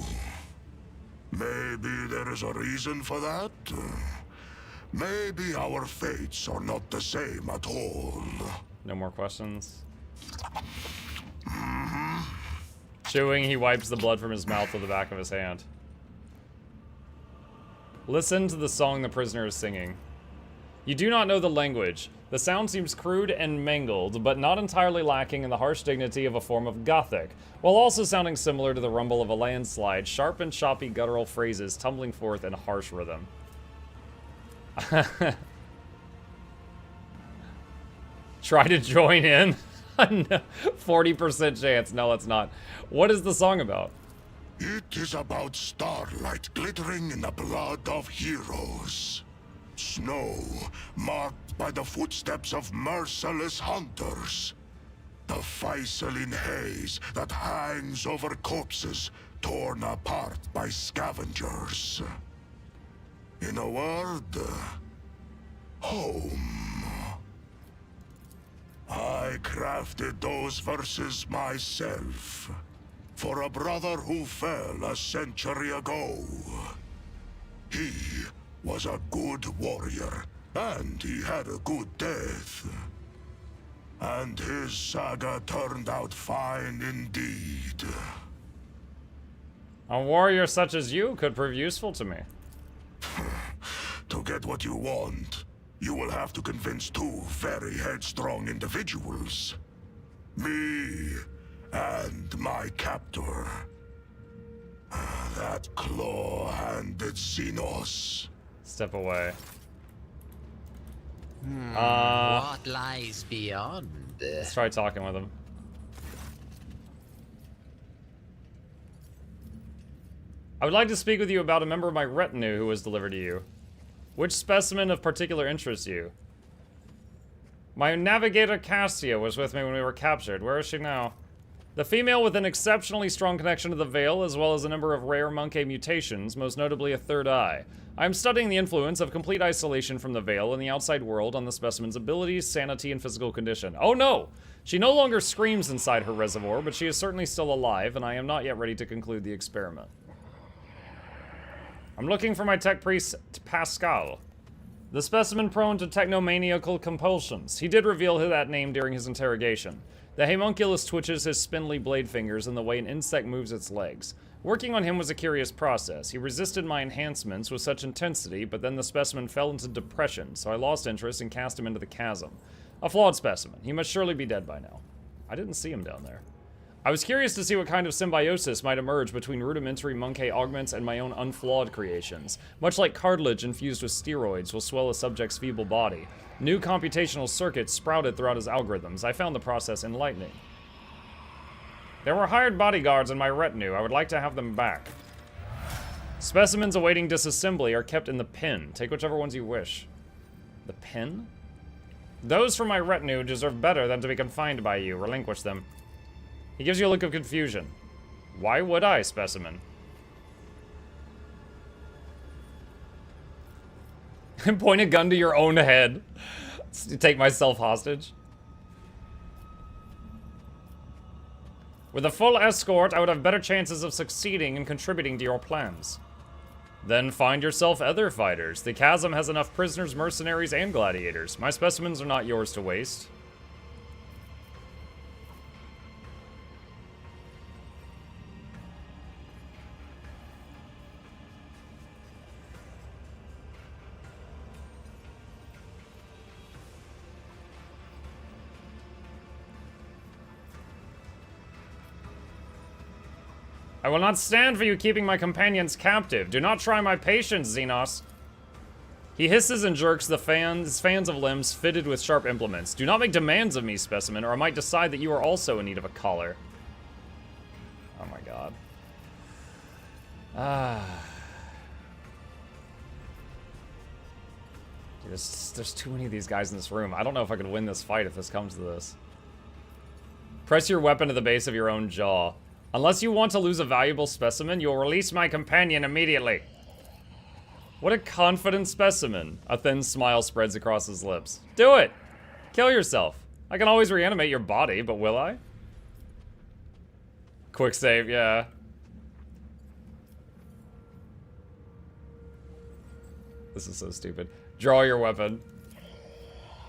Maybe there is a reason for that. Maybe our fates are not the same at all. No more questions? Chewing, he wipes the blood from his mouth with the back of his hand. Listen to the song the prisoner is singing. You do not know the language. The sound seems crude and mangled, but not entirely lacking in the harsh dignity of a form of Gothic, while also sounding similar to the rumble of a landslide, sharp and choppy guttural phrases tumbling forth in harsh rhythm. Try to join in? No, 40% chance. No, it's not. What is the song about? It is about starlight glittering in the blood of heroes. Snow marked by the footsteps of merciless hunters. The Faisalin haze that hangs over corpses torn apart by scavengers. In a word, home. I crafted those verses myself, for a brother who fell a century ago. He was a good warrior, and he had a good death. And his saga turned out fine indeed. A warrior such as you could prove useful to me. To get what you want, you will have to convince two very headstrong individuals. Me and my captor. That claw-handed Xenos. Step away. What lies beyond? Let's try talking with him. I would like to speak with you about a member of my retinue who was delivered to you. Which specimen of particular interests you? My navigator Cassia was with me when we were captured. Where is she now? The female with an exceptionally strong connection to the Veil, as well as a number of rare monkey mutations, most notably a third eye. I am studying the influence of complete isolation from the Veil and the outside world on the specimen's abilities, sanity, and physical condition. Oh no! She no longer screams inside her reservoir, but she is certainly still alive, and I am not yet ready to conclude the experiment. I'm looking for my tech priest, Pascal. The specimen prone to technomaniacal compulsions. He did reveal that name during his interrogation. The homunculus twitches his spindly blade fingers in the way an insect moves its legs. Working on him was a curious process. He resisted my enhancements with such intensity, but then the specimen fell into depression, so I lost interest and cast him into the chasm. A flawed specimen. He must surely be dead by now. I didn't see him down there. I was curious to see what kind of symbiosis might emerge between rudimentary monkey augments and my own unflawed creations. Much like cartilage infused with steroids will swell a subject's feeble body. New computational circuits sprouted throughout his algorithms. I found the process enlightening. There were hired bodyguards in my retinue. I would like to have them back. Specimens awaiting disassembly are kept in the pen. Take whichever ones you wish. The pen? Those from my retinue deserve better than to be confined by you. Relinquish them. He gives you a look of confusion. Why would I, specimen? Point a gun to your own head. Take myself hostage. With a full escort, I would have better chances of succeeding in contributing to your plans. Then find yourself other fighters. The chasm has enough prisoners, mercenaries, and gladiators. My specimens are not yours to waste. I will not stand for you keeping my companions captive. Do not try my patience, Xenos. He hisses and jerks the fans of limbs fitted with sharp implements. Do not make demands of me, specimen, or I might decide that you are also in need of a collar. Oh my god. Dude, there's too many of these guys in this room. I don't know if I could win this fight if this comes to this. Press your weapon to the base of your own jaw. Unless you want to lose a valuable specimen, you'll release my companion immediately. What a confident specimen. A thin smile spreads across his lips. Do it! Kill yourself. I can always reanimate your body, but will I? Quick save, yeah. This is so stupid. Draw your weapon.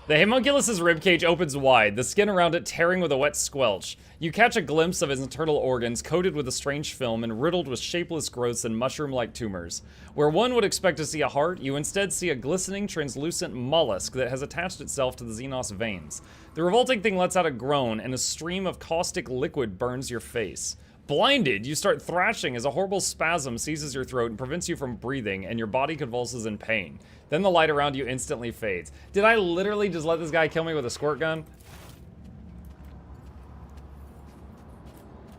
The homunculus's ribcage opens wide, the skin around it tearing with a wet squelch. You catch a glimpse of his internal organs coated with a strange film and riddled with shapeless growths and mushroom-like tumors. Where one would expect to see a heart, you instead see a glistening, translucent mollusk that has attached itself to the Xenos veins. The revolting thing lets out a groan, and a stream of caustic liquid burns your face. Blinded, you start thrashing as a horrible spasm seizes your throat and prevents you from breathing, and your body convulses in pain. Then the light around you instantly fades. Did I literally just let this guy kill me with a squirt gun?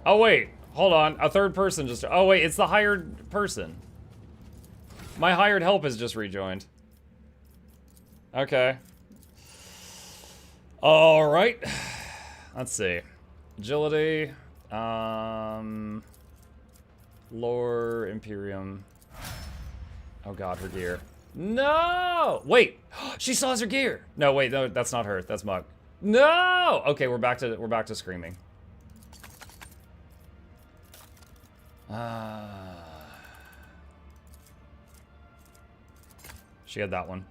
Oh wait, hold on. A third person just... Oh wait, it's the hired person. My hired help has just rejoined. Okay. Alright. Let's see. Agility. Lore, Imperium. Oh god, her gear. No! Wait! She still has her gear! No, wait, no, that's not her. That's Muk. No! Okay, we're back to screaming. She had that one.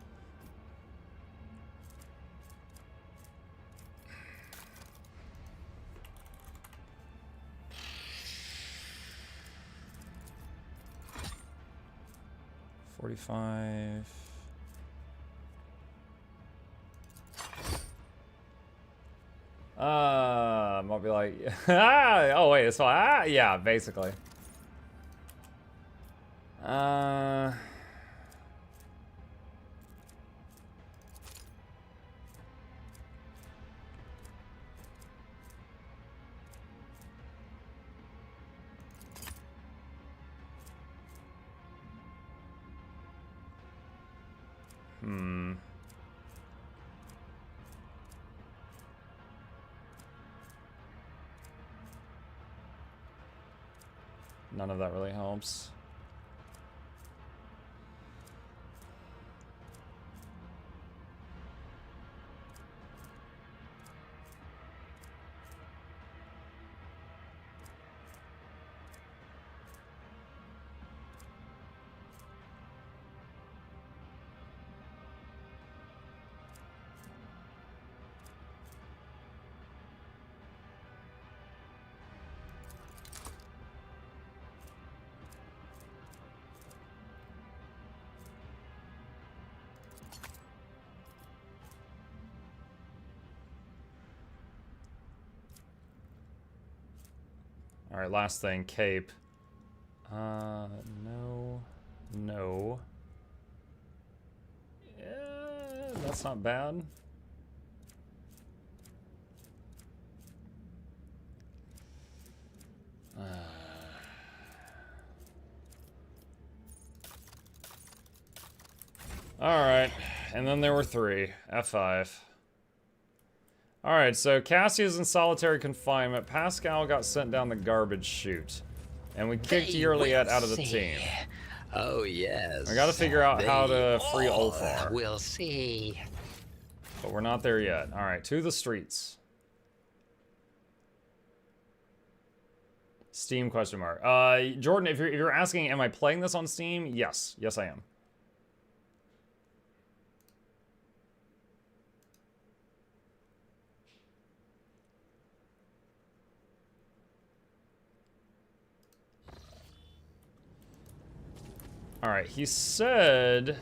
$45. I'll be like, oh wait, it's fine. Yeah, basically. None of that really helps. Alright, last thing, cape. No. No. Yeah, that's not bad. Alright, and then there were 3. F5. Alright, so Cassia's in solitary confinement. Pascal got sent down the garbage chute. And we kicked Juliet out of the team. Oh, yes. I gotta figure out how to free Ulfar. We'll see. But we're not there yet. Alright, to the streets. Steam question mark. Jordan, if you're asking, am I playing this on Steam? Yes. Yes, I am. Alright, he said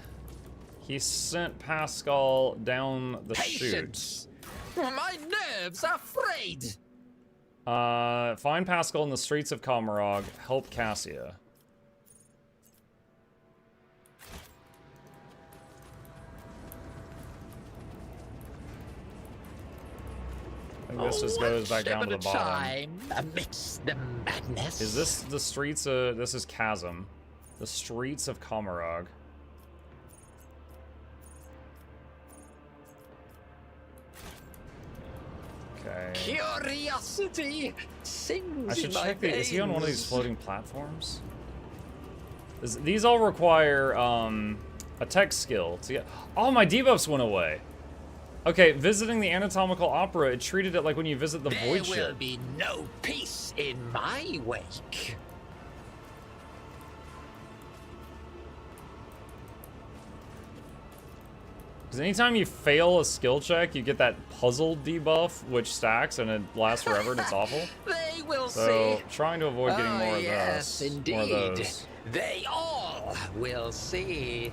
he sent Pascal down the chute. My nerves are frayed. Find Pascal in the streets of Comarog. Help Cassia. I think this just goes back down to the bottom. Amidst the madness. Is this the streets of... This is Chasm. The streets of Comarog. Okay. Curiosity sings. I should in my check the... Is he on one of these veins. floating platforms? These all require a tech skill to get... Oh, my debuffs went away. Okay, visiting the anatomical opera, it treated it like when you visit the void ship. There will be no peace in my wake. Because anytime you fail a skill check, you get that puzzle debuff, which stacks and it lasts forever and it's awful. They will So, see. trying to avoid getting more of Yes, this. indeed. More of those. They all will see.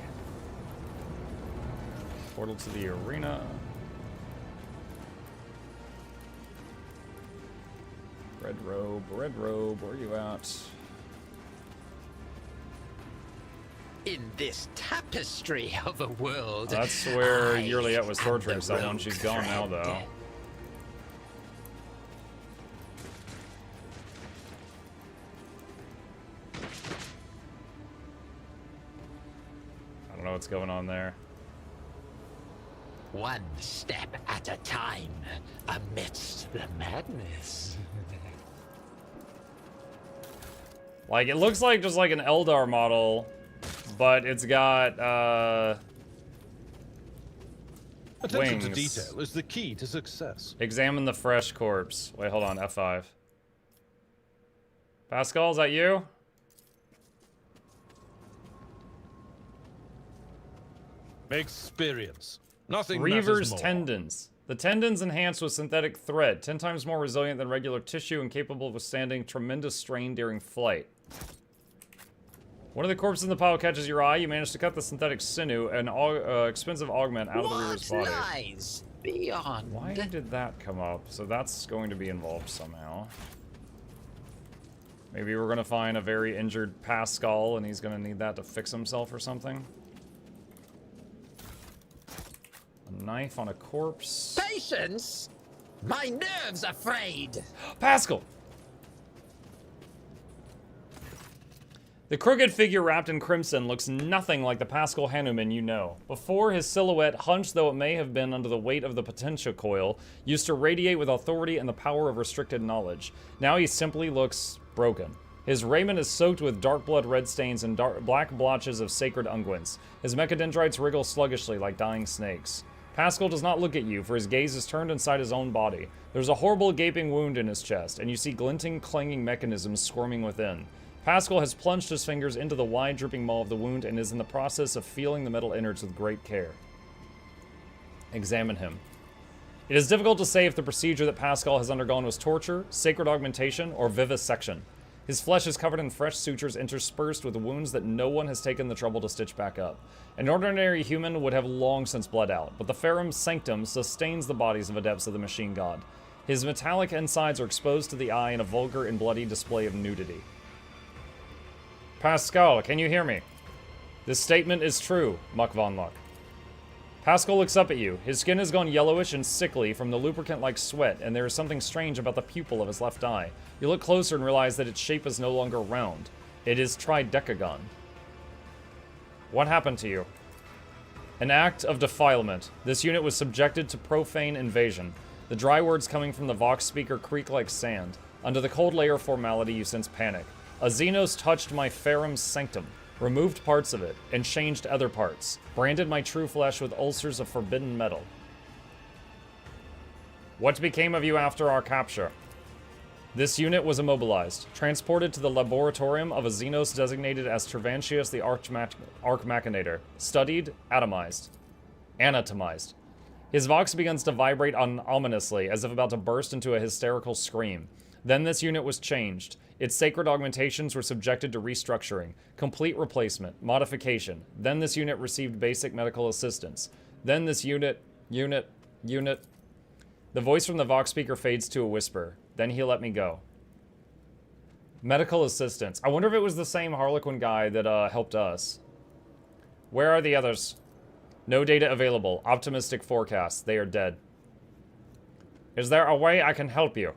Portal to the arena. Red robe, where are you at? In this tapestry of a world. That's where I Yurliette was am torturing the someone. rogue She's gone now, thread. though. I don't know what's going on there. One step at a time amidst the madness. Like, it looks like just like an Eldar model, but it's got, Attention to wings. detail is the key to success. Examine the fresh corpse. Wait, hold on, F5. Pascal, is that you? Experience. Nothing matters Reaver's more. tendons. The tendons enhanced with synthetic thread, 10 times more resilient than regular tissue and capable of withstanding tremendous strain during flight. One of the corpses in the pile catches your eye. You manage to cut the synthetic sinew, an expensive augment, out of the Reaver's What body. lies beyond? Why did that come up? So that's going to be involved somehow. Maybe we're going to find a very injured Pascal and he's going to need that to fix himself or something. A knife on a corpse. Patience? My nerves are frayed. Pascal! The crooked figure wrapped in crimson looks nothing like the Pascal Hanuman you know. Before, his silhouette, hunched though it may have been under the weight of the potential coil, used to radiate with authority and the power of restricted knowledge. Now he simply looks broken. His raiment is soaked with dark blood red stains and black blotches of sacred unguents. His mechadendrites wriggle sluggishly like dying snakes. Pascal does not look at you, for his gaze is turned inside his own body. There's a horrible gaping wound in his chest, and you see glinting, clanging mechanisms squirming within. Pascal has plunged his fingers into the wide, dripping maw of the wound and is in the process of feeling the metal innards with great care. Examine him. It is difficult to say if the procedure that Pascal has undergone was torture, sacred augmentation, or vivisection. His flesh is covered in fresh sutures interspersed with wounds that no one has taken the trouble to stitch back up. An ordinary human would have long since bled out, but the Ferrum Sanctum sustains the bodies of adepts of the machine god. His metallic insides are exposed to the eye in a vulgar and bloody display of nudity. Pascal, can you hear me? This statement is true, Muck Von Luck. Pascal looks up at you. His skin has gone yellowish and sickly from the lubricant-like sweat, and there is something strange about the pupil of his left eye. You look closer and realize that its shape is no longer round. It is tridecagon. What happened to you? An act of defilement. This unit was subjected to profane invasion. The dry words coming from the Vox speaker creak like sand. Under the cold layer of formality, you sense panic. A Xenos touched my Ferrum Sanctum, removed parts of it, and changed other parts, branded my true flesh with ulcers of forbidden metal. What became of you after our capture? This unit was immobilized, transported to the laboratorium of a Xenos designated as Trevantius the arch-macinator, studied, atomized, anatomized. His vox begins to vibrate ominously, as if about to burst into a hysterical scream. Then this unit was changed. Its sacred augmentations were subjected to restructuring, complete replacement, modification. Then this unit received basic medical assistance. Then this unit. The voice from the Vox speaker fades to a whisper. Then he let me go. Medical assistance. I wonder if it was the same Harlequin guy that helped us. Where are the others? No data available. Optimistic forecasts. They are dead. Is there a way I can help you?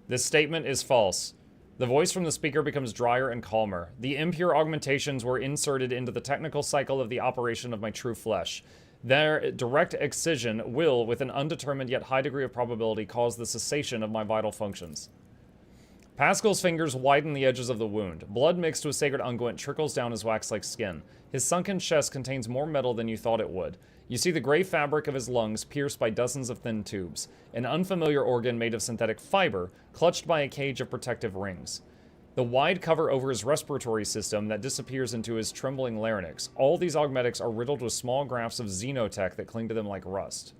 This statement is false. The voice from the speaker becomes drier and calmer. The impure augmentations were inserted into the technical cycle of the operation of my true flesh. Their direct excision will, with an undetermined yet high degree of probability, cause the cessation of my vital functions. Pascal's fingers widen the edges of the wound. Blood mixed with sacred unguent trickles down his wax-like skin. His sunken chest contains more metal than you thought it would. You see the gray fabric of his lungs pierced by dozens of thin tubes. An unfamiliar organ made of synthetic fiber, clutched by a cage of protective rings. The wide cover over his respiratory system that disappears into his trembling larynx. All these augmetics are riddled with small grafts of xenotech that cling to them like rust.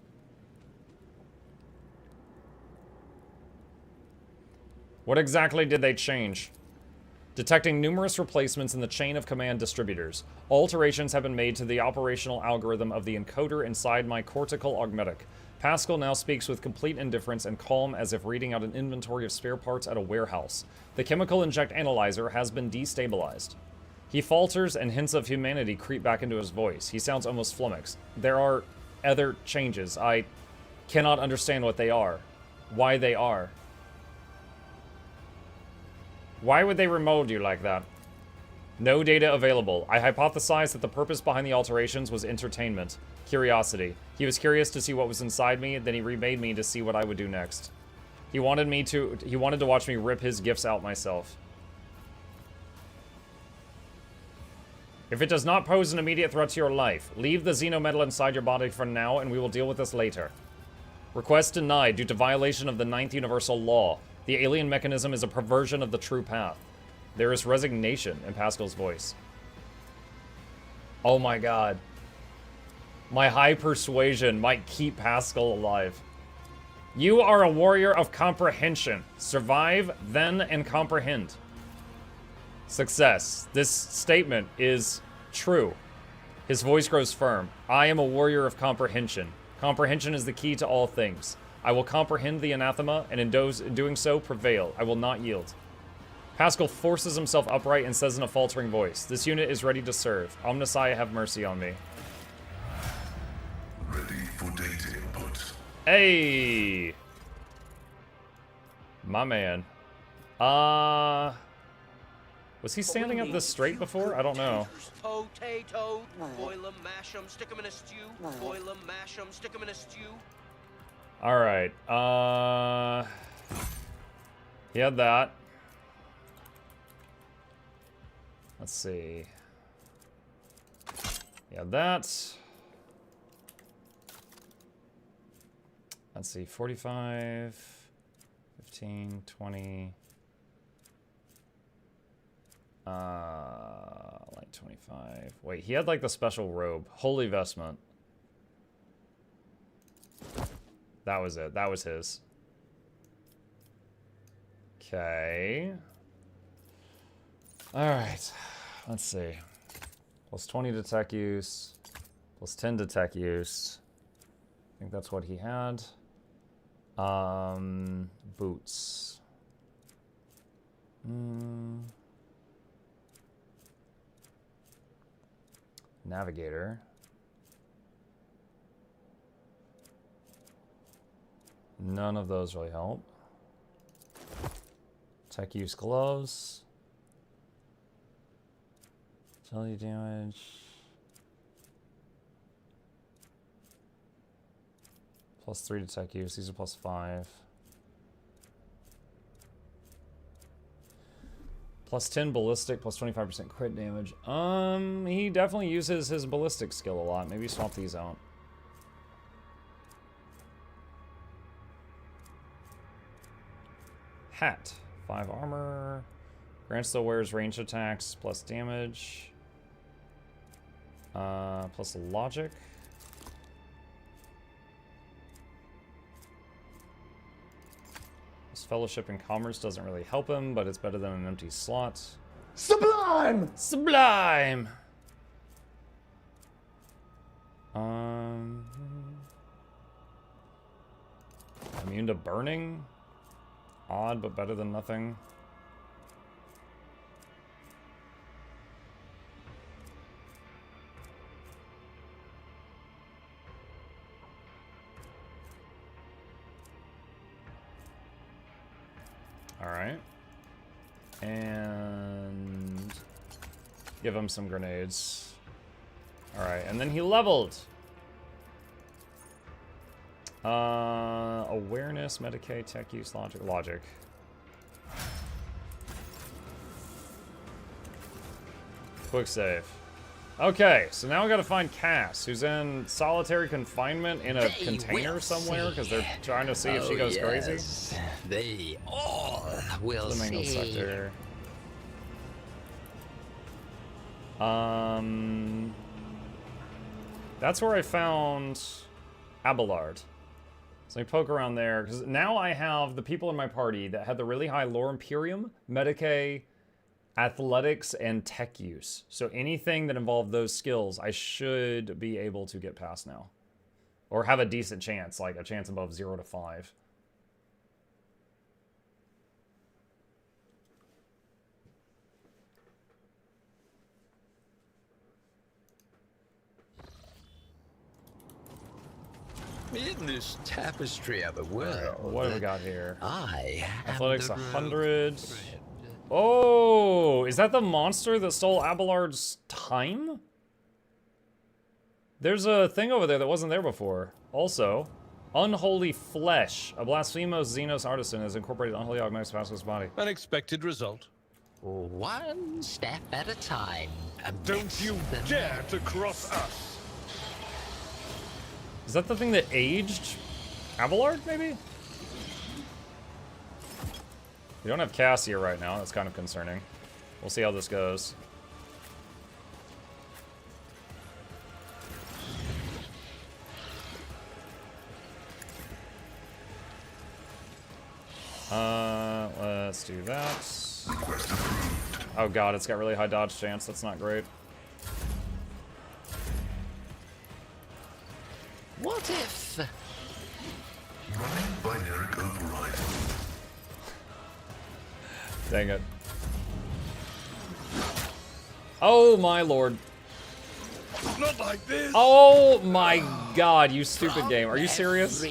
What exactly did they change? Detecting numerous replacements in the chain of command distributors. Alterations have been made to the operational algorithm of the encoder inside my cortical augmetic. Pascal now speaks with complete indifference and calm as if reading out an inventory of spare parts at a warehouse. The chemical inject analyzer has been destabilized. He falters and hints of humanity creep back into his voice. He sounds almost flummoxed. There are other changes. I cannot understand what they are. Why they are. Why would they remold you like that? No data available. I hypothesized that the purpose behind the alterations was entertainment. Curiosity. He was curious to see what was inside me, then he remade me to see what I would do next. He wanted to watch me rip his gifts out myself. If it does not pose an immediate threat to your life, leave the xenometal inside your body for now and we will deal with this later. Request denied due to violation of the 9th universal law. The alien mechanism is a perversion of the true path. There is resignation in Pascal's voice. Oh my god. My high persuasion might keep Pascal alive. You are a warrior of comprehension. Survive, then, and comprehend. Success. This statement is true. His voice grows firm. I am a warrior of comprehension. Comprehension is the key to all things. I will comprehend the anathema, and in doing so, prevail. I will not yield. Pascal forces himself upright and says in a faltering voice, this unit is ready to serve. Omnissiah, have mercy on me. Ready for data input. Hey! My man. Was he standing up this straight before? I don't know. Potato, boil 'em, mash 'em, stick 'em in a stew. Boil 'em, mash 'em, stick 'em in a stew. Alright, he had that. Let's see. He had that. Let's see, 45, 15, 20. Like 25. Wait, he had like the special robe. Holy vestment. That was it. That was his. Okay. Alright. Let's see. Plus 20 to tech use. Plus 10 to tech use. I think that's what he had. Boots. Navigator. None of those really help. Tech use gloves. Agility damage. Plus 3 to tech use. These are plus 5. Plus 10 ballistic, plus 25% crit damage. He definitely uses his ballistic skill a lot. Maybe swap these out. Hat. 5 armor. Grants the wearer's ranged attacks, plus damage. Plus logic. This fellowship and commerce doesn't really help him, but it's better than an empty slot. Sublime! Sublime! Immune to burning? Odd, but better than nothing. Alright. And give him some grenades. Alright, and then he leveled. Awareness, Medicaid, tech use, logic. Quick save. Okay, so now we gotta find Cass, who's in solitary confinement in a container somewhere, because they're trying to see if she goes crazy. They all will Flamingo see. sector. That's where I found Abelard. So let me poke around there, because now I have the people in my party that had the really high lore Imperium, Medicae, Athletics, and Tech use. So anything that involved those skills, I should be able to get past now. Or have a decent chance, like a chance above 0 to 5. In this tapestry of a world, What have we got here? I am Athletics the 100. Oh, is that the monster that stole Abelard's time? There's a thing over there that wasn't there before. Also, Unholy Flesh. A blasphemous Xenos artisan has incorporated unholy augments past his body. Unexpected result. One step at a time. Don't you dare to cross us! Is that the thing that aged Abelard, maybe? We don't have Cassia right now. That's kind of concerning. We'll see how this goes. Let's do that. Oh god, it's got really high dodge chance. That's not great. What if... Running binary override. Dang it. Oh my lord. Not like this! Oh my god, you stupid game. Are you serious?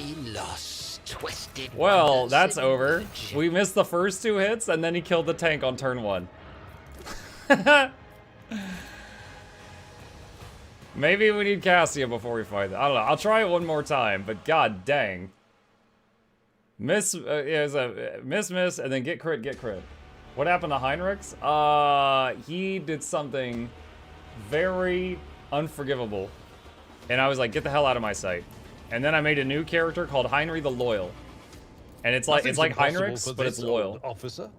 Well, that's over. We missed the first 2 hits, and then he killed the tank on turn 1. Maybe we need Cassia before we fight. I don't know. I'll try it one more time, but god dang. Miss, is a miss, and then get crit, get crit. What happened to Heinrichs? He did something very unforgivable. And I was like, get the hell out of my sight. And then I made a new character called Heinrich the Loyal. And it's like Heinrichs, but it's loyal. Officer?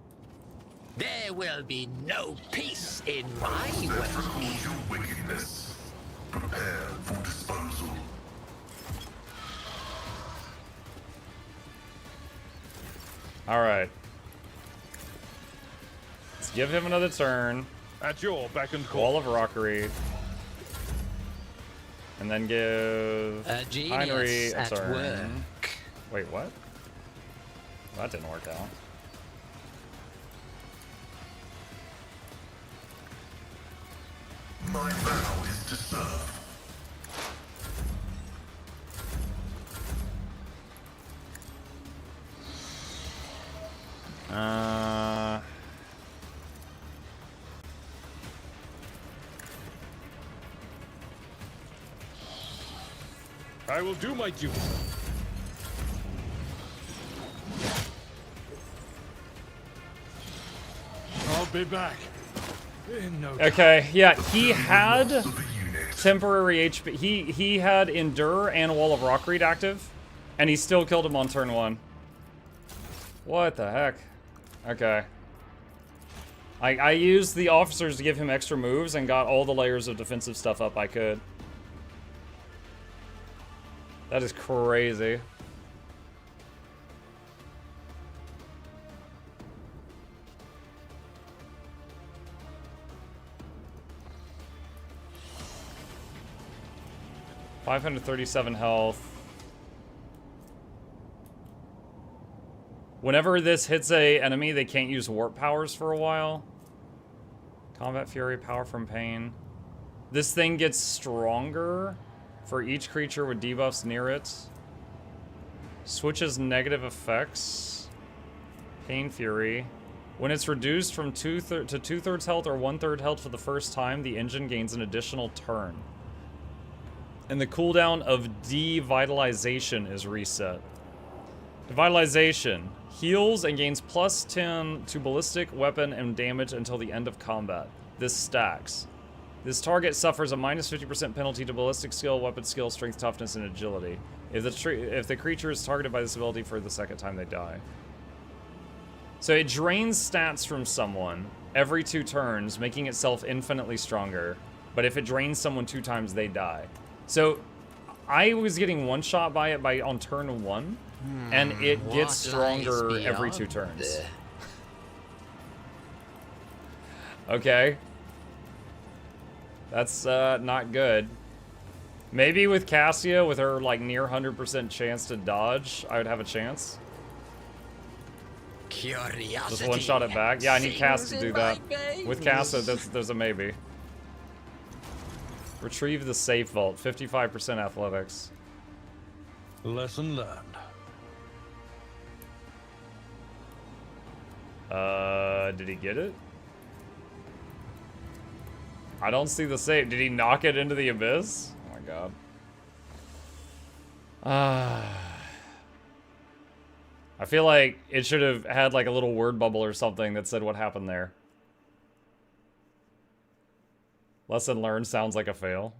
There will be no peace in my way. Wickedness. Prepare for disposal. Alright. Let's give him another turn. At your beck and call. Wall of Rockery. And then give Heinrich a turn. Wait, what? That didn't work out. My vow is to serve. I will do my duty. I'll be back. In no time. Okay, yeah, he had temporary HP. He had Endure and Wall of Rockreed active, and he still killed him on turn 1. What the heck? Okay. I used the officers to give him extra moves and got all the layers of defensive stuff up I could. That is crazy. $537 health. Whenever this hits a enemy, they can't use warp powers for a while. Combat Fury, Power from Pain. This thing gets stronger for each creature with debuffs near it. Switches negative effects. Pain Fury. When it's reduced from 2/3 health or 1/3 health for the first time, the engine gains an additional turn. And the cooldown of Devitalization is reset. Devitalization heals and gains +10 to ballistic, weapon, and damage until the end of combat. This stacks. This target suffers a -50% penalty to ballistic skill, weapon skill, strength, toughness, and agility. If the creature is targeted by this ability for the second time, they die. So it drains stats from someone, every 2 turns, making itself infinitely stronger. But if it drains someone 2 times, they die. So I was getting one-shot by it on turn 1, and it gets stronger every 2 turns. Okay. That's not good. Maybe with Cassia, with her like near 100% chance to dodge, I would have a chance. Just one-shot it back. Yeah, I need Cass to do that. With Cass, there's a maybe. Retrieve the safe vault. 55% athletics. Lesson learned. Did he get it? I don't see the safe. Did he knock it into the abyss? Oh my god. I feel like it should have had like a little word bubble or something that said what happened there. Lesson learned sounds like a fail.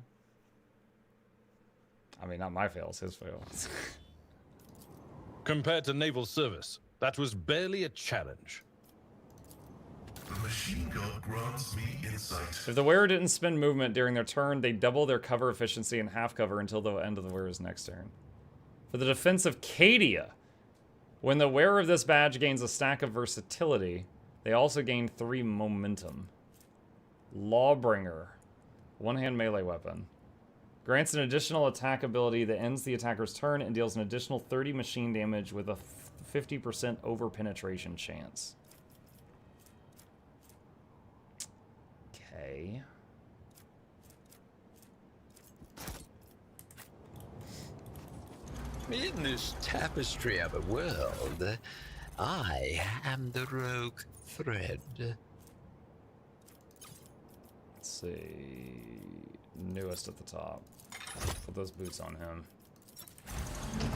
I mean, not my fail, it's his fail. Compared to naval service, that was barely a challenge. The machine gun grants me insight. If the wearer didn't spend movement during their turn, they double their cover efficiency and half cover until the end of the wearer's next turn. For the defense of Cadia, when the wearer of this badge gains a stack of versatility, they also gain 3 momentum. Lawbringer, one-hand melee weapon. Grants an additional attack ability that ends the attacker's turn and deals an additional 30 machine damage with a 50% over-penetration chance. Okay. In this tapestry of a world, I am the rogue thread. Let's see. Newest at the top. Put those boots on him.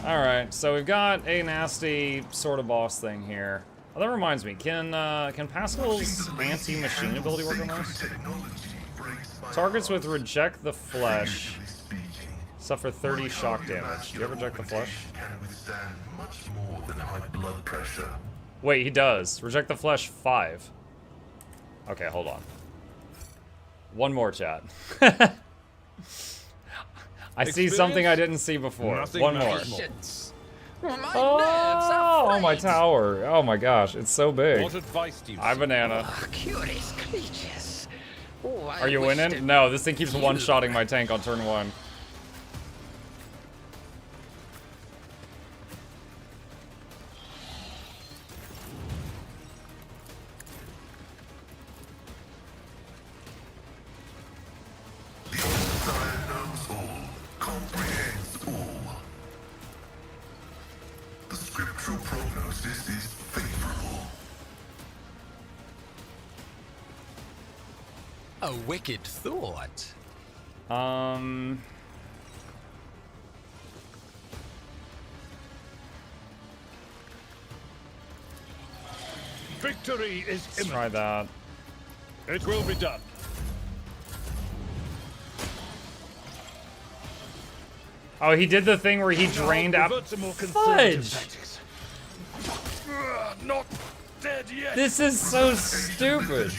Alright, so we've got a nasty sort of boss thing here. Oh, that reminds me, can Pascal's anti-machine ability work on this? Targets with Reject the Flesh suffer 30 shock damage. Do you ever reject the flesh? Wait, he does. Reject the Flesh 5. Okay, hold on. One more, chat. I see something I didn't see before. One more. Oh, my tower. Oh my gosh, it's so big. What advice do you Hi, Banana. Curious creatures. Are you winning? No, this thing keeps one-shotting my tank on turn 1. A wicked thought. Victory is Let's imminent. try that. It will be done. Oh, he did the thing where he drained out. Fudge! Not dead yet. This is so stupid.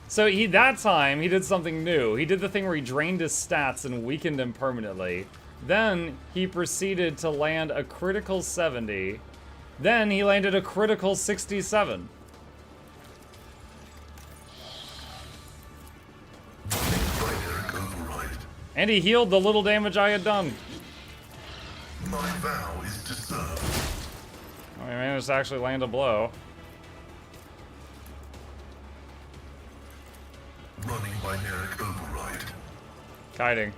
So that time he did something new. He did the thing where he drained his stats and weakened him permanently. Then he proceeded to land a critical 70. Then he landed a critical 67. And he healed the little damage I had done. My vow is to serve. I managed to actually land a blow. Running binaric override. Kiting.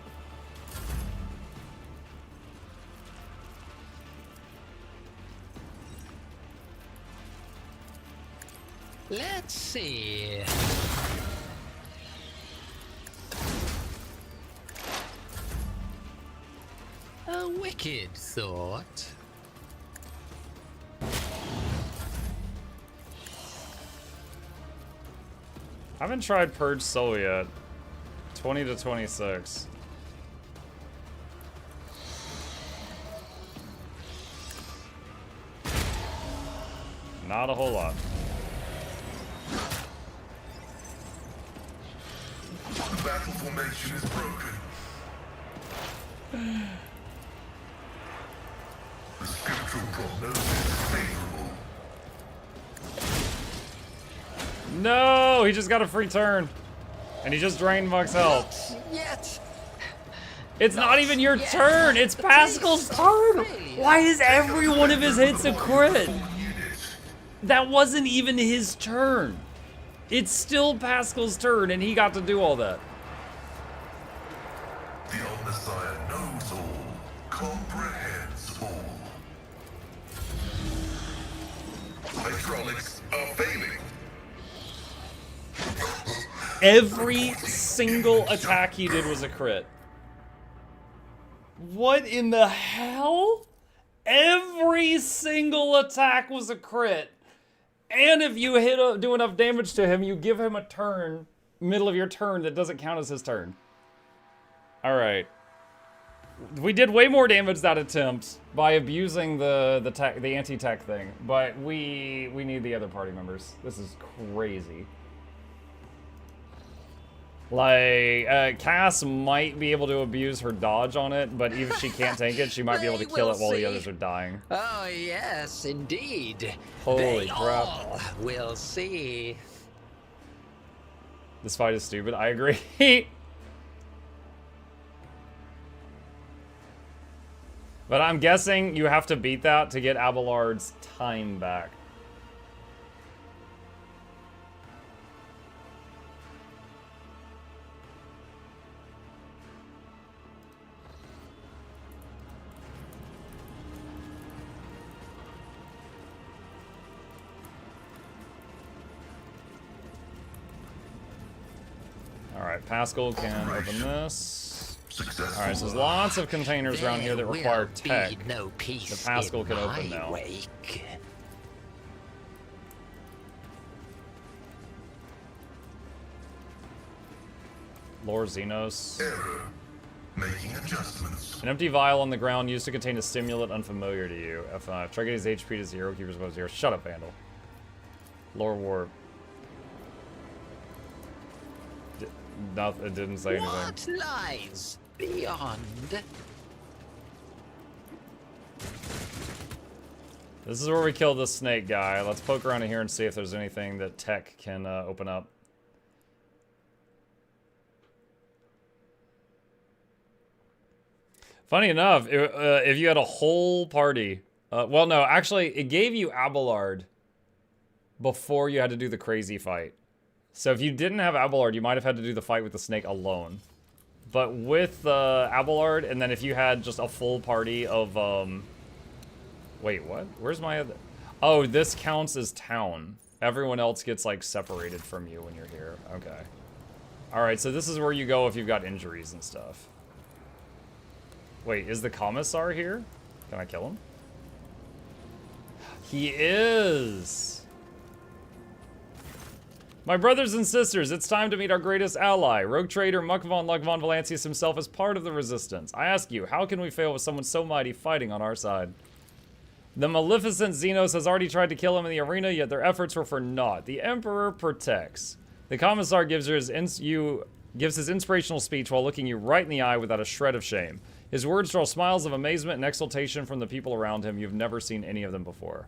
Let's see. A wicked thought. I haven't tried Purge Soul yet. 20 to 26. Not a whole lot. battle formation is broken. The spiritual prognosis is favorable. No, he just got a free turn. And he just drained Muck's health. Yet. It's not even your turn, it's Pascal's turn! Why is every one of his hits a crit? That wasn't even his turn. It's still Pascal's turn and he got to do all that. The old Messiah knows all, comprehends all. Hydraulics are failing. Every single attack he did was a crit. What in the hell? Every single attack was a crit. And if you do enough damage to him, you give him a turn, middle of your turn, that doesn't count as his turn. Alright. We did way more damage that attempt by abusing the anti-tech thing, but we need the other party members. This is crazy. Like, Cass might be able to abuse her dodge on it, but even if she can't take it, she might be able to kill it while the others are dying. Oh, yes, indeed. Holy They crap. all will see. This fight is stupid, I agree. But I'm guessing you have to beat that to get Abelard's time back. Alright, Pascal can open this. Alright, so there's lots of containers around here that require tech that Pascal can open now. Lore Xenos. Error. Making adjustments. An empty vial on the ground used to contain a stimulant unfamiliar to you. F5. Try getting his HP to 0, keepers above 0. Shut up, Vandal. Lore Warp. Nothing, it didn't say anything. What lies beyond? This is where we kill the snake guy. Let's poke around in here and see if there's anything that tech can open up. Funny enough, if you had a whole party... well, no, actually, it gave you Abelard before you had to do the crazy fight. So if you didn't have Abelard, you might have had to do the fight with the snake alone. But with Abelard, and then if you had just a full party of... Wait, what? Where's my other... Oh, this counts as town. Everyone else gets, like, separated from you when you're here. Okay. Alright, so this is where you go if you've got injuries and stuff. Wait, is the Commissar here? Can I kill him? He is! My brothers and sisters, it's time to meet our greatest ally. Rogue trader Muck von Luck von Valancius himself is part of the resistance. I ask you, how can we fail with someone so mighty fighting on our side? The maleficent Xenos has already tried to kill him in the arena, yet their efforts were for naught. The Emperor protects. The Commissar gives his inspirational speech while looking you right in the eye without a shred of shame. His words draw smiles of amazement and exultation from the people around him. You've never seen any of them before.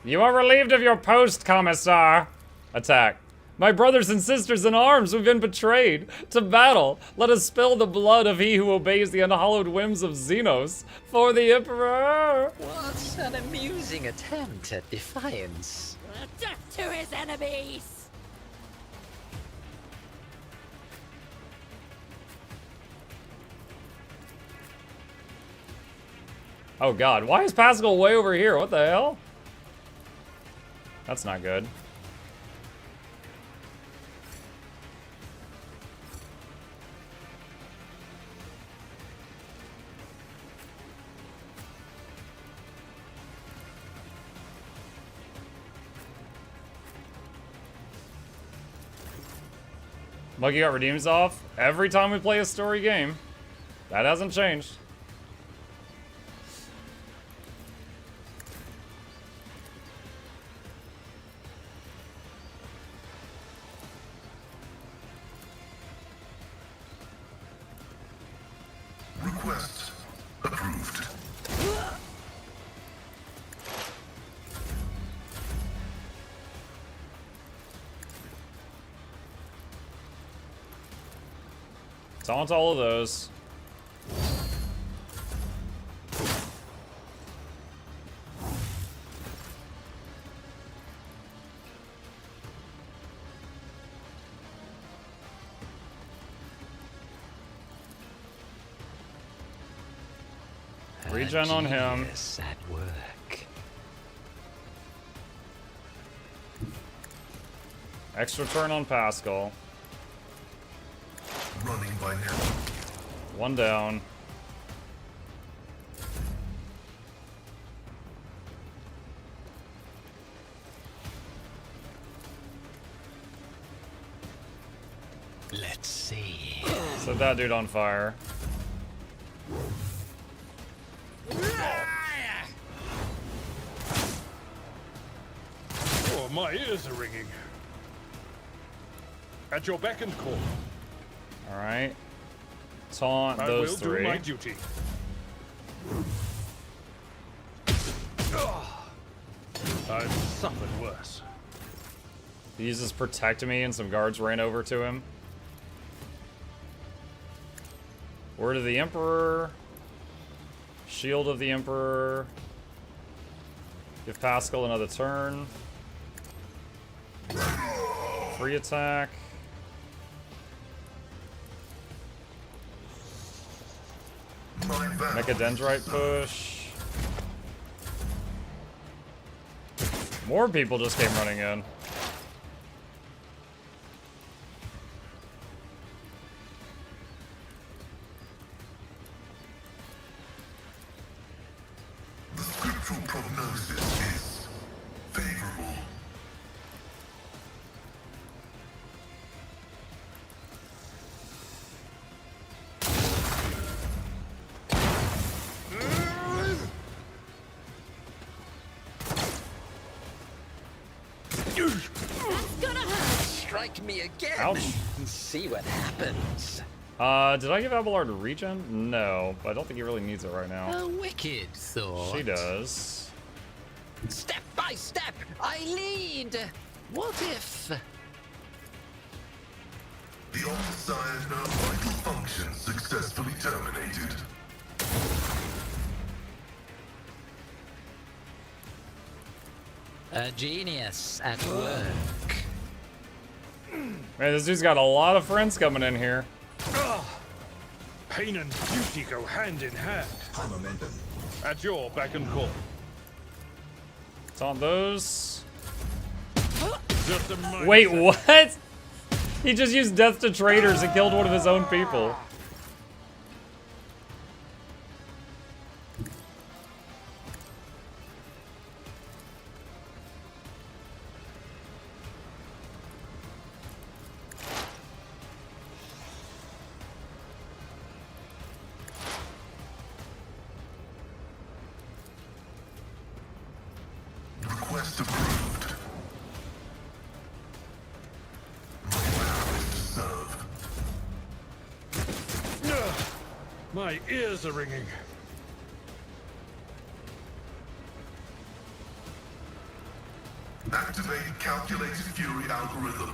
You are relieved of your post, Commissar. Attack. My brothers and sisters in arms, we've been betrayed. To battle, let us spill the blood of he who obeys the unhallowed whims of Xenos. For the Emperor! What an amusing attempt at defiance. Death to his enemies! Oh god, why is Pascal way over here? What the hell? That's not good. Monkey got redeems off every time we play a story game. That hasn't changed. Request approved. Taunt all of those. Regen on him. At work. Extra turn on Pascal. Running by now. One down. Let's see. Set that dude on fire. Oh, my ears are ringing. At your beck and call. All right. Taunt I those will three. do my duty. I've suffered worse. He uses Protect Me and some guards ran over to him. Word of the Emperor. Shield of the Emperor. Give Pascal another turn. Free attack. Make a Dendrite push. More people just came running in. The scriptural prognosis is favorable. Strike me again. Ouch. And see what happens. Did I give Abelard a regen? No, but I don't think he really needs it right now. A wicked thought. She does. Step by step, I lead. What if? The Omnissiah's now vital function successfully terminated. A genius at work. Man, this dude's got a lot of friends coming in here. Pain and beauty go hand in hand. At your beck and call. Taunt those. Just a mindset. Wait, what? He just used Death to Traitors and killed one of his own people. Request approved. My is served. My ears are ringing. Activated calculated fury algorithm.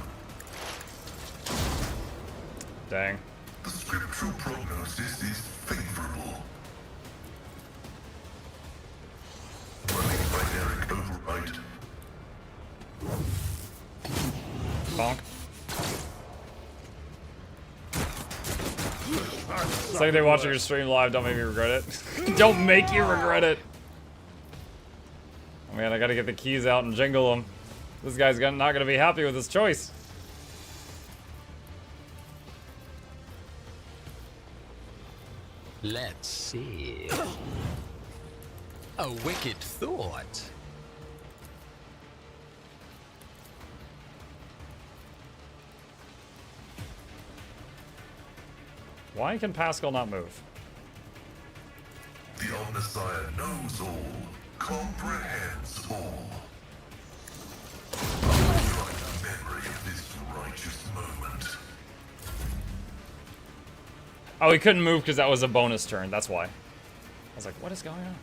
Dang. The scriptural prognosis is favorable. Running binaric override. Bonk. Second day watching your stream live, don't make me regret it. Don't make you regret it. Oh man, I gotta get the keys out and jingle them. This guy's not gonna be happy with his choice. Let's see. A wicked thought. Why can Pascal not move? The Omnissiah knows all, comprehends all. Try the memory of this righteous moment. Oh, he couldn't move because that was a bonus turn. That's why. I was like, what is going on?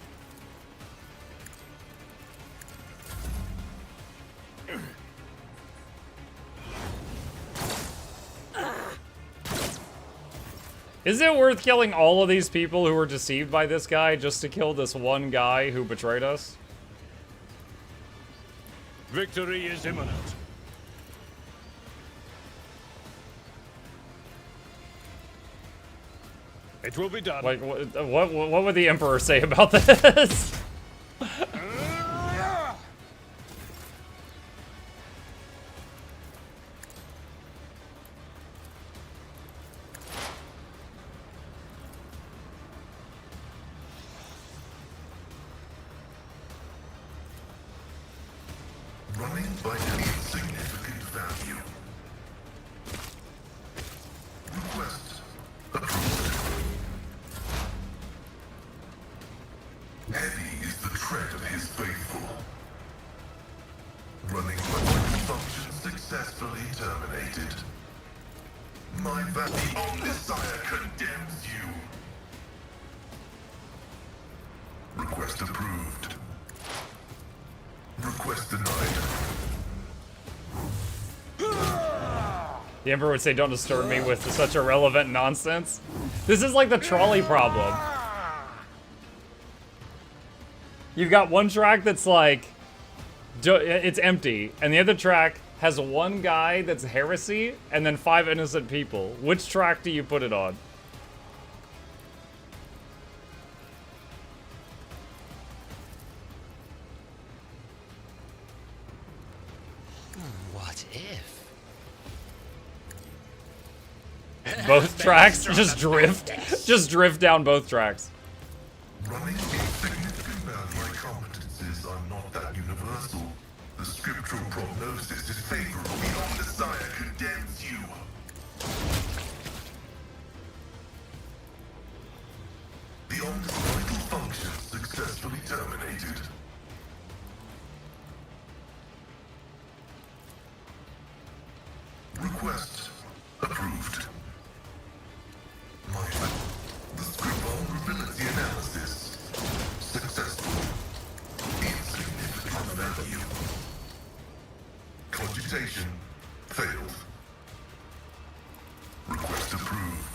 Is it worth killing all of these people who were deceived by this guy just to kill this one guy who betrayed us? Victory is imminent. It will be done. Like, what would the Emperor say about this? Running by any significant value. Request approved. Heavy is the tread of his faithful. Running by function successfully terminated. My value Omnissiah condemns you. Request approved. Request denied. The Emperor would say, don't disturb me with such irrelevant nonsense. This is like the trolley problem. You've got one track that's like, it's empty, and the other track has one guy that's heresy, and then 5 innocent people. Which track do you put it on? What if? Both tracks? Just drift? Just drift down both tracks. Running insignificant value. My competences are not that universal. The scriptural prognosis is favorable. The Omnissiah condemns you. The vital function successfully terminated. Request approved. The script vulnerability analysis successful. Insignificant value. Cogitation failed. Request approved.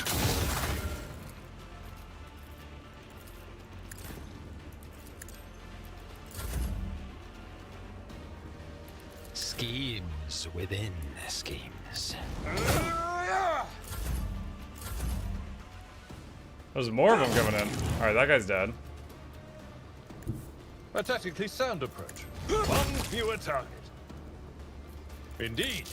Schemes within schemes. There's more of them coming in. Alright, that guy's dead. A tactically sound approach. One fewer target. Indeed.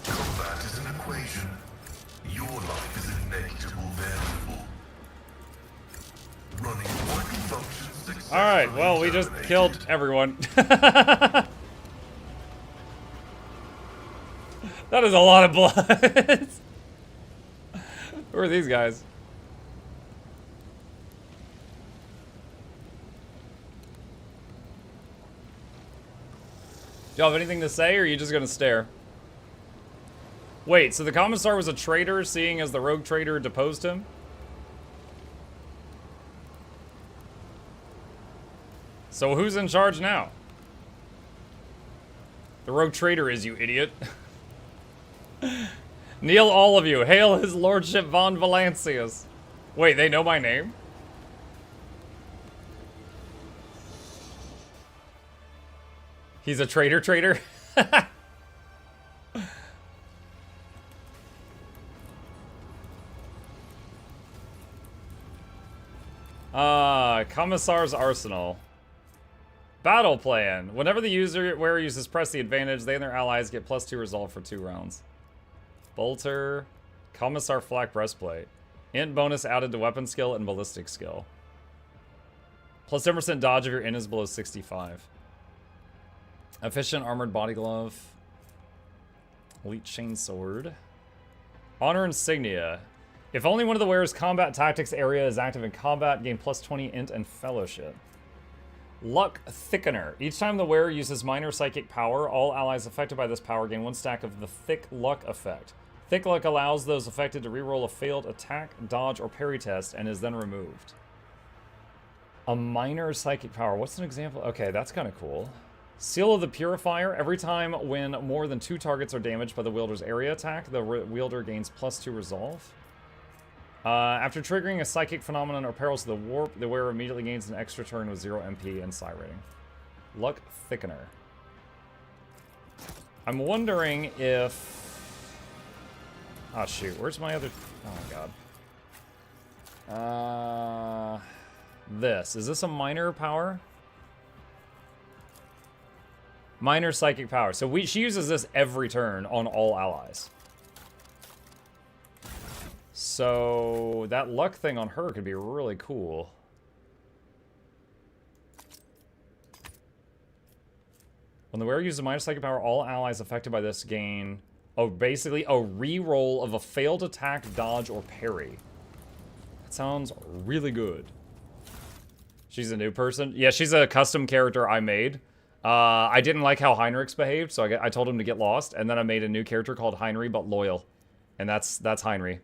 Combat is an equation. Your life is a negligible variable. Running vital functions successfully. Alright, well, we just killed everyone. That is a lot of blood. Who are these guys? Do y'all have anything to say, or are you just gonna stare? Wait, so the Commissar was a traitor, seeing as the rogue traitor deposed him? So who's in charge now? The rogue traitor is, you idiot. Kneel all of you. Hail his lordship von Valancius. Wait, they know my name? He's a traitor? Commissar's Arsenal. Battle plan. Whenever the wearer uses press the advantage, they and their allies get +2 resolve for 2 rounds. Bolter. Commissar Flak Breastplate. Int bonus added to weapon skill and ballistic skill. +10% dodge if your int is below 65. Efficient armored body glove. Elite chainsword. Honor insignia. If only one of the wearer's combat tactics area is active in combat, gain plus 20 int and fellowship. Luck thickener. Each time the wearer uses minor psychic power, all allies affected by this power gain 1 stack of the thick luck effect. Thick luck allows those affected to reroll a failed attack, dodge, or parry test and is then removed. A minor psychic power. What's an example? Okay, that's kind of cool. Seal of the Purifier. Every time when more than 2 targets are damaged by the wielder's area attack, the wielder gains plus 2 resolve. After triggering a psychic phenomenon or perils of the warp, the wearer immediately gains an extra turn with 0 MP and psi rating. Luck thickener. I'm wondering if... Oh shoot, where's my other... Oh my god. Is this a minor power? Minor psychic power. So she uses this every turn on all allies. So that luck thing on her could be really cool. When the wearer uses a minor psychic power, all allies affected by this gain basically a re-roll of a failed attack, dodge, or parry. That sounds really good. She's a new person? Yeah, she's a custom character I made. I didn't like how Heinrich's behaved, so I told him to get lost, and then I made a new character called Heinrich, but loyal. And that's Heinrich.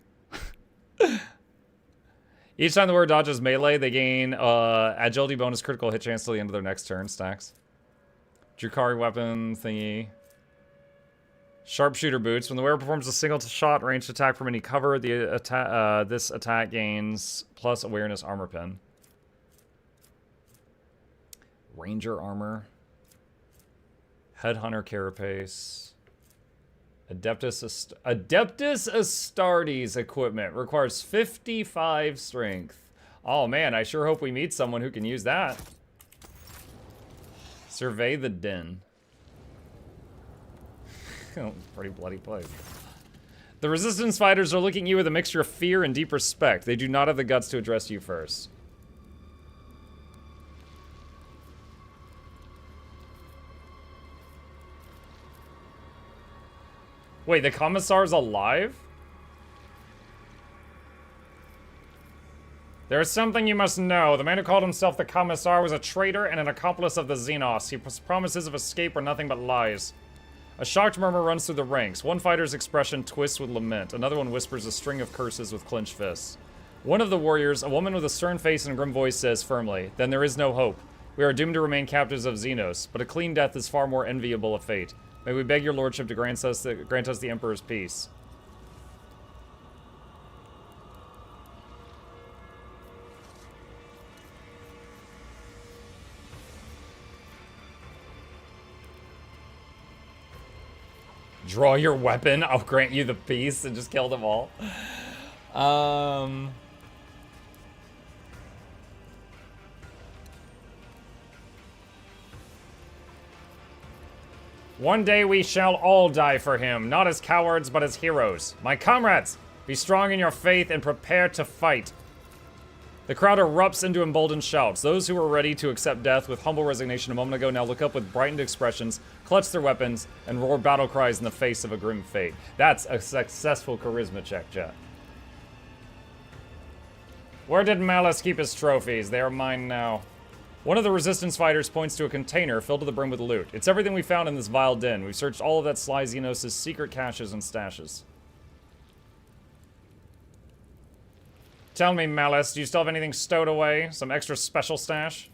Each time the wearer dodges melee, they gain agility bonus critical hit chance till the end of their next turn. Stacks. Drukari weapon thingy. Sharpshooter boots. When the wearer performs a single shot ranged attack from any cover, this attack gains plus awareness armor pin. Ranger armor. Headhunter carapace. Adeptus Astartes equipment requires 55 strength. Oh man, I sure hope we meet someone who can use that. Survey the den. Pretty bloody place. The resistance fighters are looking at you with a mixture of fear and deep respect. They do not have the guts to address you first. Wait, the Commissar's alive? There is something you must know. The man who called himself the Commissar was a traitor and an accomplice of the Xenos. His promises of escape were nothing but lies. A shocked murmur runs through the ranks. One fighter's expression twists with lament. Another one whispers a string of curses with clenched fists. One of the warriors, a woman with a stern face and grim voice, says firmly, "Then there is no hope. We are doomed to remain captives of Xenos, but a clean death is far more enviable a fate. May we beg your lordship to grant us the Emperor's peace." Draw your weapon, I'll grant you the peace, and just kill them all. One day we shall all die for him, not as cowards, but as heroes. My comrades, be strong in your faith and prepare to fight. The crowd erupts into emboldened shouts. Those who were ready to accept death with humble resignation a moment ago now look up with brightened expressions, clutch their weapons, and roar battle cries in the face of a grim fate. That's a successful charisma check, chat. Where did Malice keep his trophies? They are mine now. One of the resistance fighters points to a container filled to the brim with loot. It's everything we found in this vile den. We've searched all of that sly Xenos' secret caches and stashes. Tell me, Malice, do you still have anything stowed away? Some extra special stash?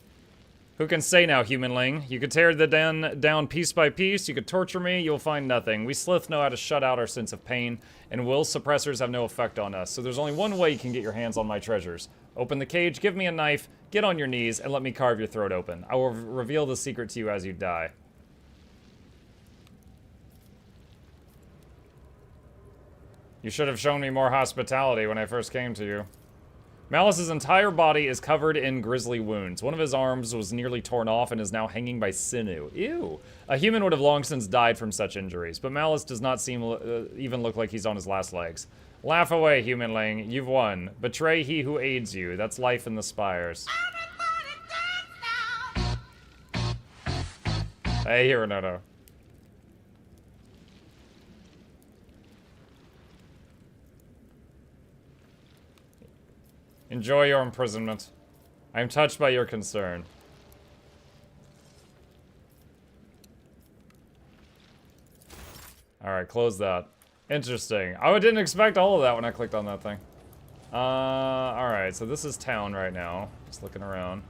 Who can say now, humanling? You could tear the den down piece by piece, you could torture me, you'll find nothing. We Slith know how to shut out our sense of pain, and will suppressors have no effect on us, so there's only one way you can get your hands on my treasures. Open the cage, give me a knife, get on your knees, and let me carve your throat open. I will reveal the secret to you as you die. You should have shown me more hospitality when I first came to you. Malice's entire body is covered in grisly wounds. One of his arms was nearly torn off and is now hanging by sinew. Ew. A human would have long since died from such injuries, but Malice does not seem even look like he's on his last legs. Laugh away, humanling. You've won. Betray he who aids you. That's life in the spires. Hey, here, no. Enjoy your imprisonment. I am touched by your concern. Alright, close that. Interesting. I didn't expect all of that when I clicked on that thing. Alright, so this is town right now. Just looking around.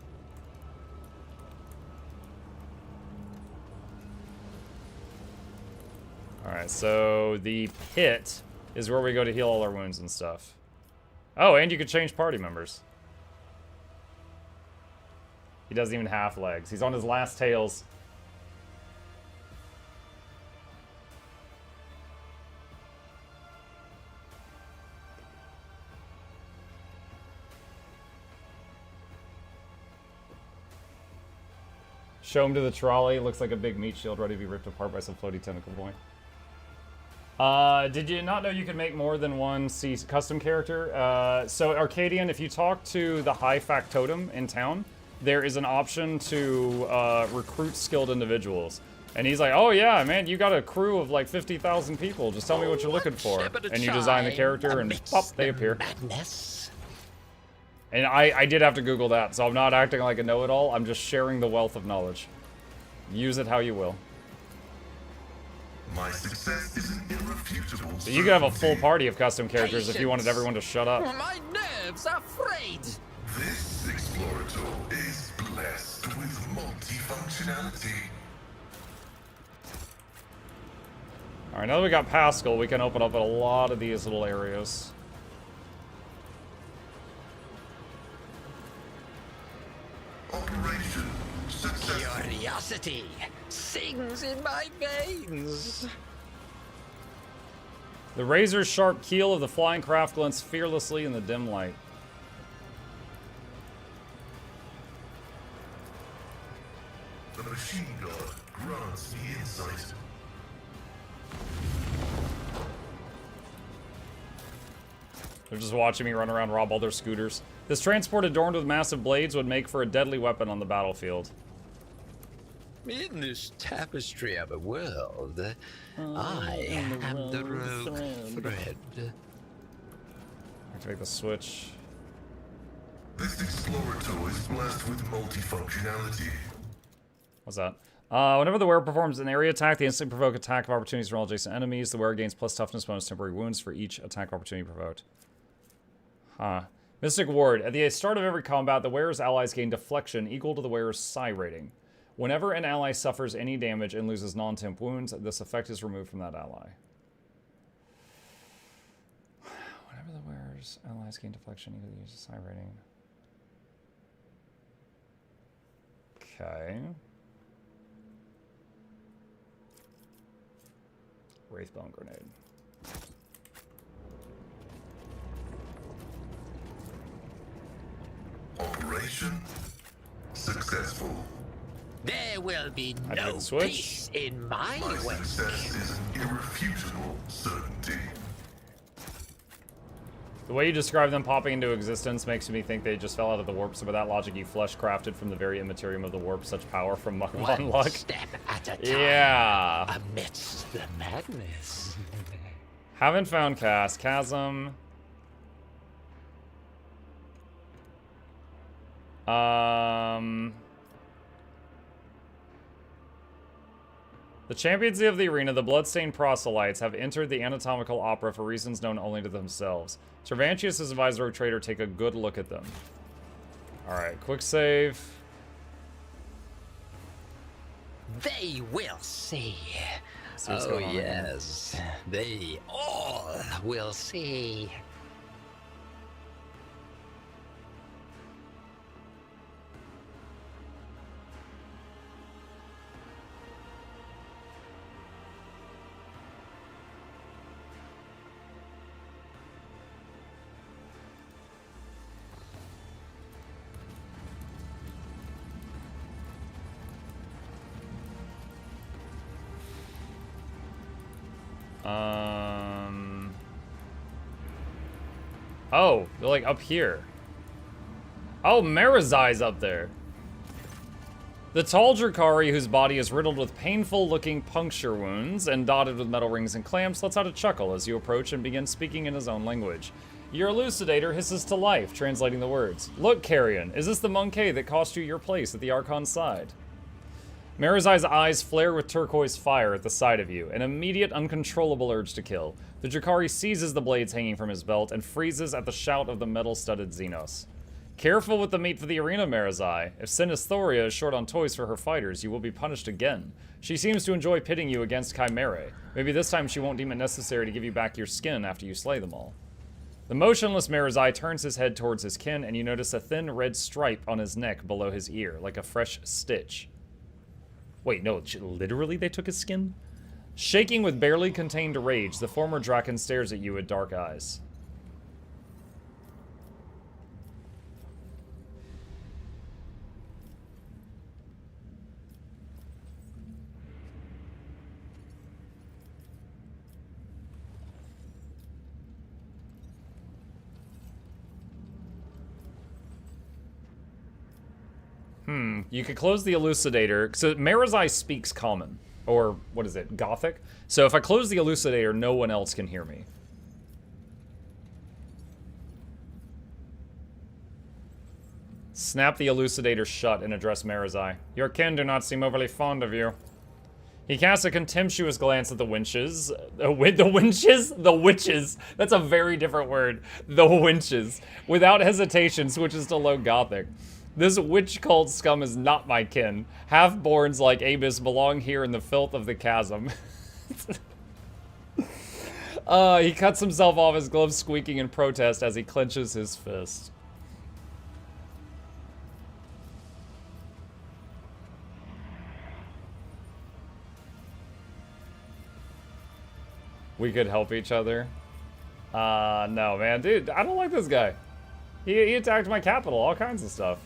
Alright, so the pit is where we go to heal all our wounds and stuff. Oh, and you could change party members. He doesn't even have legs. He's on his last tails. Show him to the trolley. Looks like a big meat shield ready to be ripped apart by some floaty tentacle boy. Did you not know you could make more than one custom character? So Arcadian, if you talk to the high factotum in town, there is an option to recruit skilled individuals. And he's like, oh yeah, man, you got a crew of like 50,000 people. Just tell me what you're looking for. And you design the character and pop, they appear. Madness. And I did have to Google that, so I'm not acting like a know-it-all. I'm just sharing the wealth of knowledge. Use it how you will. My success is an irrefutable. So you could have a full party of custom characters if you wanted everyone to shut up. My nerves are frayed. This explorator is blessed with multifunctionality. Alright, now that we got Pascal, we can open up a lot of these little areas. Operation successful. Curiosity sings in my veins. The razor-sharp keel of the flying craft glints fearlessly in the dim light. The machine guard grants me insight. They're just watching me run around, rob all their scooters. This transport adorned with massive blades would make for a deadly weapon on the battlefield. In this tapestry of a world, I am the rogue thread. Activate the switch. This explorator is blessed with multifunctionality. What's that? Whenever the wearer performs an area attack, they instantly provoke attack of opportunities from all adjacent enemies. The wearer gains plus toughness bonus temporary wounds for each attack of opportunity provoked. Huh. Mystic Ward. At the start of every combat, the wearer's allies gain deflection equal to the wearer's psi rating. Whenever an ally suffers any damage and loses non-temp wounds, this effect is removed from that ally. Whenever the wearer's allies gain deflection equal to the user's psi rating. Okay. Wraithbone grenade. Operation successful. There will be I no did switch. peace in my My way. success is an irrefutable certainty. The way you describe them popping into existence makes me think they just fell out of the warp. So by that logic, you flesh crafted from the very immaterium of the warp. Such power from Muck One Luck. step at a time. Yeah. Amidst the madness. Haven't found Chasm. The champions of the arena, the bloodstained proselytes, have entered the anatomical opera for reasons known only to themselves. Cervantius' advisor trader, take a good look at them. Alright, quick save. They will see. See what's Oh going on here. yes, they all will see. Oh, they're like up here. Oh, Marazai's up there. The tall Drakari, whose body is riddled with painful-looking puncture wounds and dotted with metal rings and clamps, lets out a chuckle as you approach and begin speaking in his own language. Your elucidator hisses to life, translating the words. Look, Carrion, is this the monkey that cost you your place at the Archon's side? Marazai's eyes flare with turquoise fire at the sight of you, an immediate, uncontrollable urge to kill. The Drakari seizes the blades hanging from his belt and freezes at the shout of the metal-studded Xenos. Careful with the meat for the arena, Marazai. If Sinisthoria is short on toys for her fighters, you will be punished again. She seems to enjoy pitting you against Chimerae. Maybe this time she won't deem it necessary to give you back your skin after you slay them all. The motionless Marazai turns his head towards his kin, and you notice a thin red stripe on his neck below his ear, like a fresh stitch. Wait, no, literally they took his skin? Shaking with barely contained rage, the former Draken stares at you with dark eyes. You could close the elucidator. So Marazai speaks common. Or, what is it, Gothic? So if I close the elucidator, no one else can hear me. Snap the elucidator shut and address Marazai. Your kin do not seem overly fond of you. He casts a contemptuous glance at the winches. The winches? The witches. That's a very different word. The winches. Without hesitation, switches to low Gothic. This witch cult scum is not my kin. Half-borns like Abis belong here in the filth of the chasm. He cuts himself off, his gloves squeaking in protest as he clenches his fist. We could help each other. No, man. Dude, I don't like this guy. He attacked my capital, all kinds of stuff.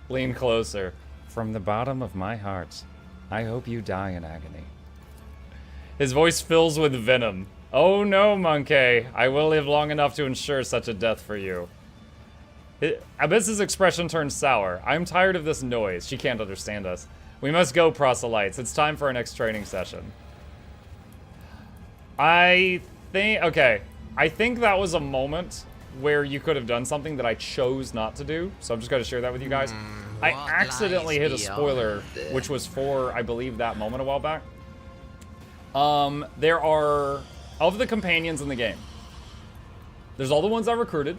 Lean closer. From the bottom of my heart, I hope you die in agony. His voice fills with venom. Oh no, monkey. I will live long enough to ensure such a death for you. Abyss's expression turns sour. I'm tired of this noise. She can't understand us. We must go, proselytes. It's time for our next training session. I think that was a moment where you could have done something that I chose not to do, so I'm just going to share that with you guys. I accidentally hit a spoiler, which was for, I believe, that moment a while back. There are, of the companions in the game, there's all the ones I recruited.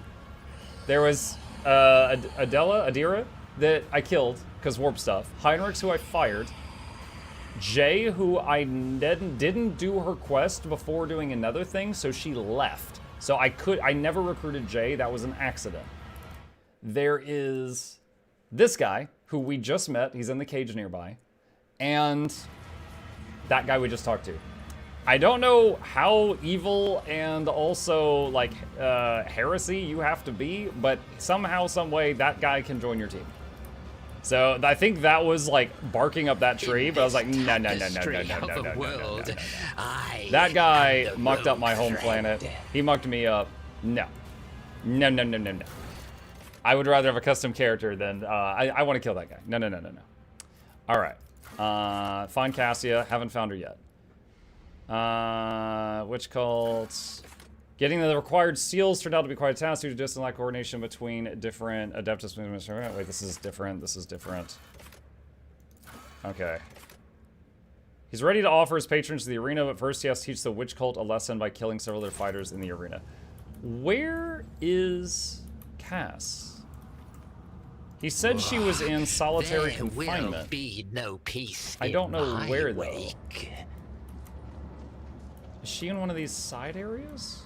There was Adira, that I killed, because warp stuff. Heinrichs, who I fired. Jay, who I didn't do her quest before doing another thing, so she left. So I never recruited Jay, that was an accident. There is this guy, who we just met, he's in the cage nearby, and that guy we just talked to. I don't know how evil and also, like, heresy you have to be, but somehow, some way, that guy can join your team. So I think that was like barking up that tree, but I was like, no. That guy mucked up my home planet. He mucked me up. No. I would rather have a custom character than, I want to kill that guy. No. All right. Find Cassia. Haven't found her yet. Witch cults. Getting the required seals turned out to be quite a task due to distant lack of coordination between different Adeptus movements. Wait, this is different. This is different. Okay. He's ready to offer his patrons to the arena, but first he has to teach the witch cult a lesson by killing several of their fighters in the arena. Where is Cass? He said she was in solitary confinement. Will be no peace. I don't know where though. Is she in one of these side areas?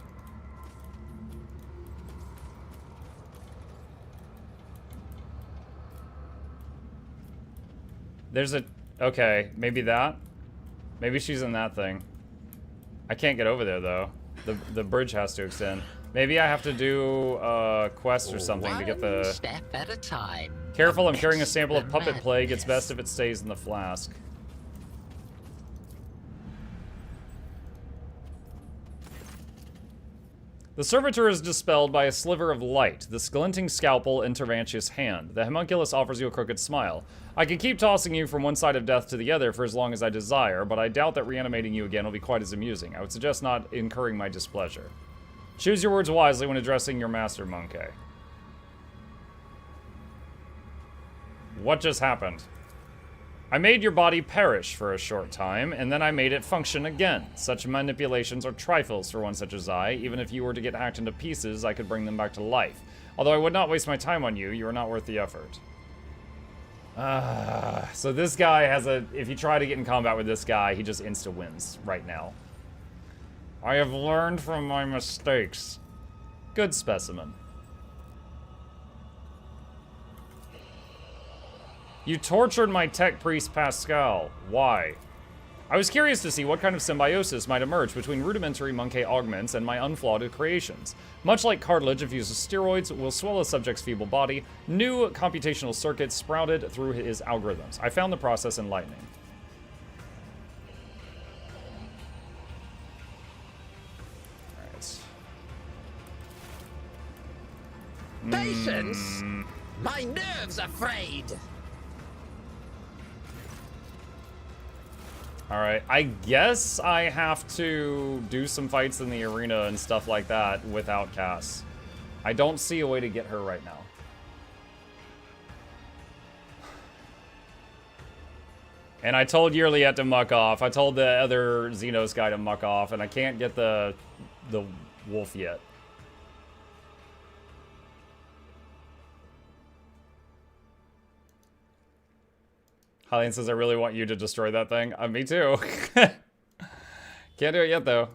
There's a... Okay, maybe that? Maybe she's in that thing. I can't get over there, though. The bridge has to extend. Maybe I have to do a quest or something to get the... step at a time. Careful, I'm carrying a sample of puppet plague. It's best if it stays in the flask. The servitor is dispelled by a sliver of light, the glinting scalpel in Tervantius' hand. The homunculus offers you a crooked smile. I can keep tossing you from one side of death to the other for as long as I desire, but I doubt that reanimating you again will be quite as amusing. I would suggest not incurring my displeasure. Choose your words wisely when addressing your master, Monkey. What just happened? I made your body perish for a short time, and then I made it function again. Such manipulations are trifles for one such as I. Even if you were to get hacked into pieces, I could bring them back to life. Although I would not waste my time on you, you are not worth the effort. So this guy has a... If you try to get in combat with this guy, he just insta-wins right now. I have learned from my mistakes. Good specimen. You tortured my tech priest Pascal. Why? I was curious to see what kind of symbiosis might emerge between rudimentary monkey augments and my unflawed creations. Much like cartilage infused with steroids will swell a subject's feeble body, new computational circuits sprouted through his algorithms. I found the process enlightening. Alright. Patience? My nerves are frayed. Alright, I guess I have to do some fights in the arena and stuff like that without Cass. I don't see a way to get her right now. And I told Yearliette to muck off. I told the other Xenos guy to muck off, and I can't get the wolf yet. Hylian says, I really want you to destroy that thing. Me too. Can't do it yet, though.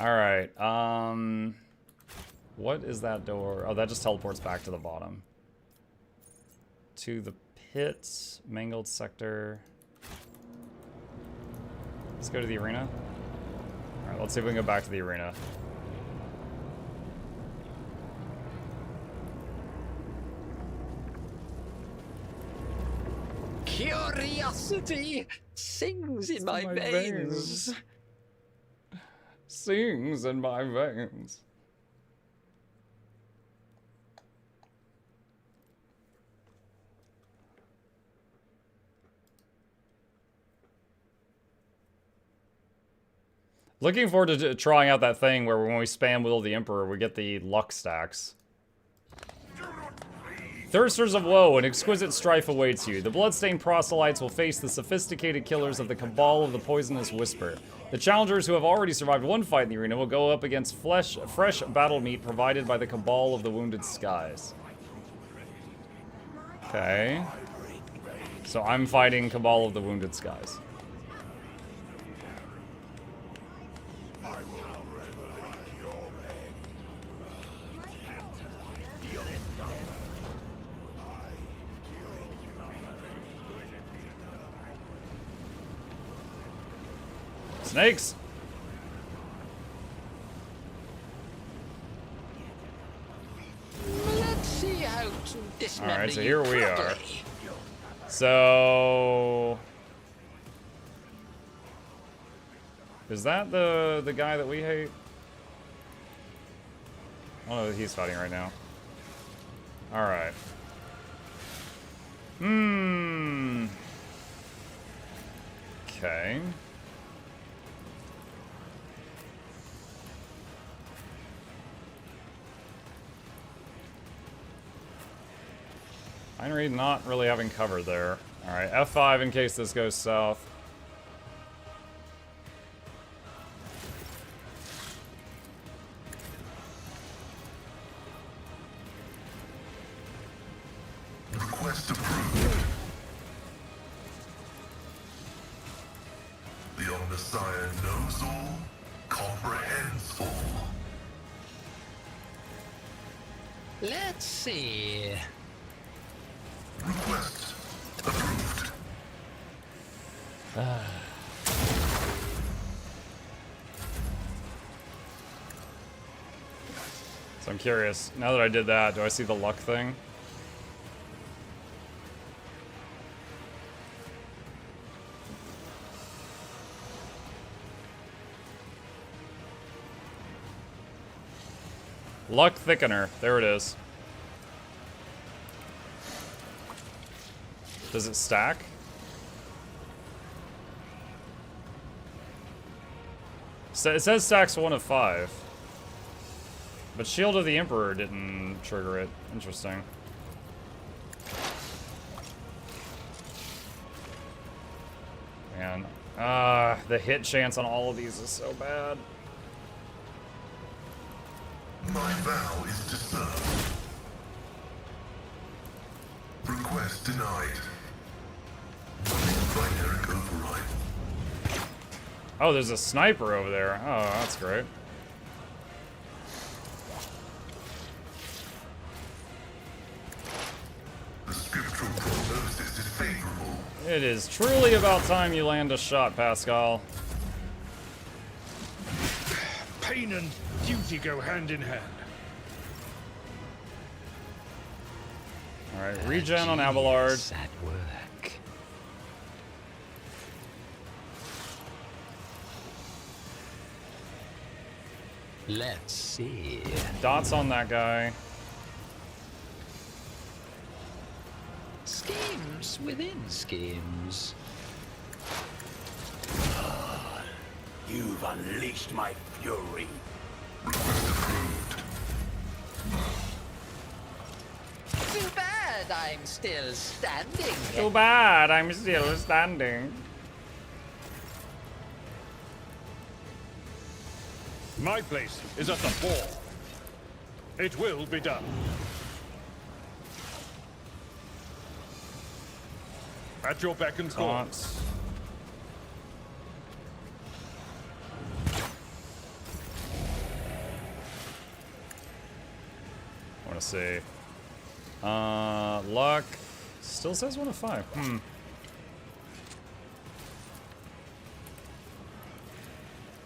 Alright, what is that door? Oh, that just teleports back to the bottom. To the pit, mangled sector. Let's go to the arena. Alright, let's see if we can go back to the arena. Curiosity sings in my veins. Sings in my veins. Looking forward to trying out that thing where when we spam Will of the Emperor, we get the luck stacks. Thirsters of woe, an exquisite strife awaits you. The bloodstained proselytes will face the sophisticated killers of the cabal of the poisonous whisper. The challengers who have already survived one fight in the arena will go up against fresh battle meat provided by the cabal of the wounded skies. Okay. So I'm fighting cabal of the wounded skies. Snakes! Let's see how to dismember. Alright, so here we are. So... Is that the guy that we hate? I don't know that he's fighting right now. Alright. Okay. Heinrich not really having cover there. Alright, F5 in case this goes south. Request approved. The Omniscient knows all, comprehends all. Let's see. Request approved. So I'm curious, now that I did that, do I see the luck thing? Luck thickener. There it is. Does it stack? It says stacks 1 of 5. But Shield of the Emperor didn't trigger it. Interesting. Man. The hit chance on all of these is so bad. My vow is to serve. Request denied. Binary override. Oh, there's a sniper over there. Oh, that's great. The scriptural prognosis is favorable. It is truly about time you land a shot, Pascal. Pain and duty go hand in hand. Alright, regen on Abelard. At work. Let's see. Dots on that guy. Schemes within schemes. You've unleashed my fury. Too bad I'm still standing. Too bad, I'm still standing. My place is at the fore. It will be done. At your beck and call. Taunt. I want to see. Luck still says 1 of 5.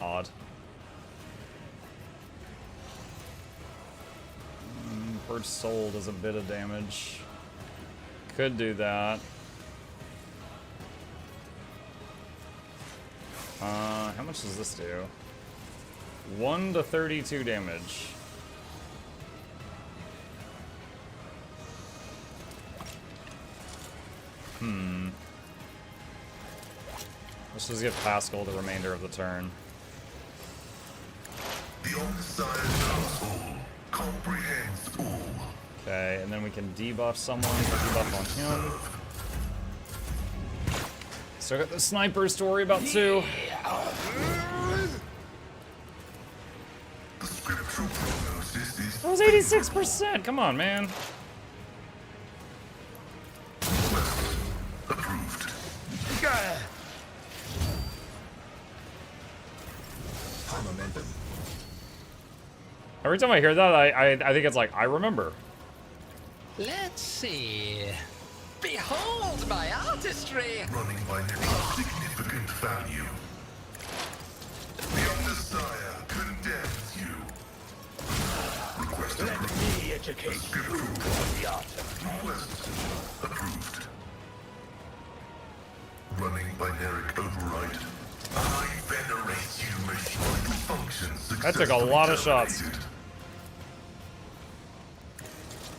Odd. Purge Soul does a bit of damage. Could do that. How much does this do? 1 to 32 damage. Let's just give Pascal the remainder of the turn. The Omnissiah knows all, comprehends all. Okay, and then we can debuff someone, debuff on him. Still got the sniper story about 2. The scriptural prognosis is That was 86%. Come on, man. approved. Momentum. Every time I hear that, I think it's like, I remember. Let's see. Behold my artistry! Running by nearly significant value. The Omnissiah condemns you. Request approved. Let me educate you on the art of Request approved. Running binaric override. I venerate you, machine. Vital functions That took a lot of shots. successfully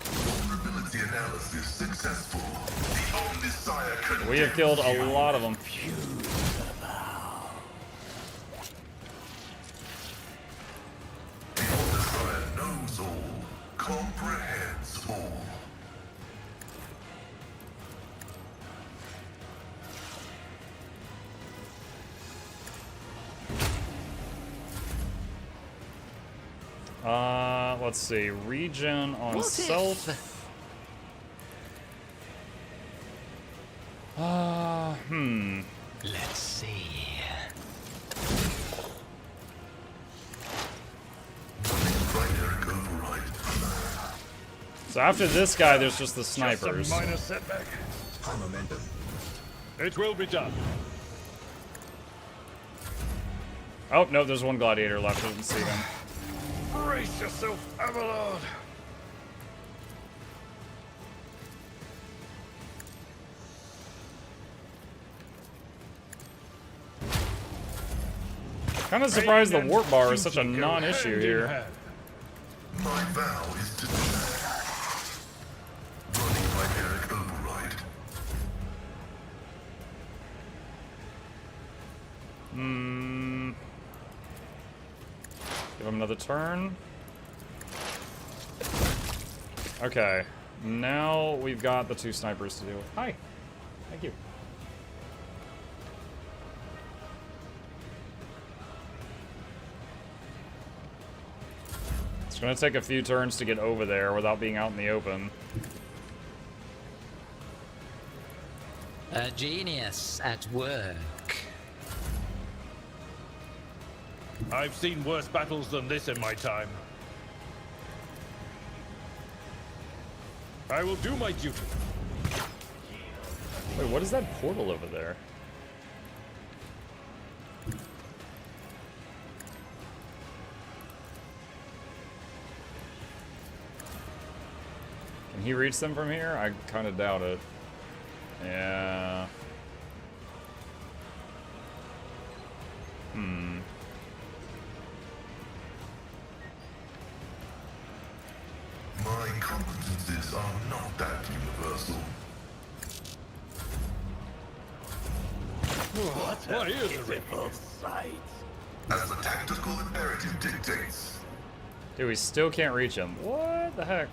Vulnerability analysis successful. The Omnissiah condemns We have killed a you. lot of them. The Omnissiah knows all, comprehends all. Let's see. Regen on What self. if- Let's see. Binaric override. So after this guy, there's just the Just a snipers. minor setback. Momentum. It will be done. Oh, no, there's one gladiator left. I didn't see him. Brace yourself, Abelard. Kind of surprised the Pain warp bar is and such a duty go non-issue hand in here. hand. My My vow is to running chimeric override. Give him another turn. Okay. Now we've got the 2 snipers to do. Hi. Thank you. It's gonna take a few turns to get over there without being out in the open. A genius at work. I've seen worse battles than this in my time. I will do my duty. Wait, what is that portal over there? Can he reach them from here? I kind of doubt it. Yeah. My competences are not that universal. Why is it? Pitiful sight. As the tactical imperative dictates. Dude, we still can't reach him. What the heck?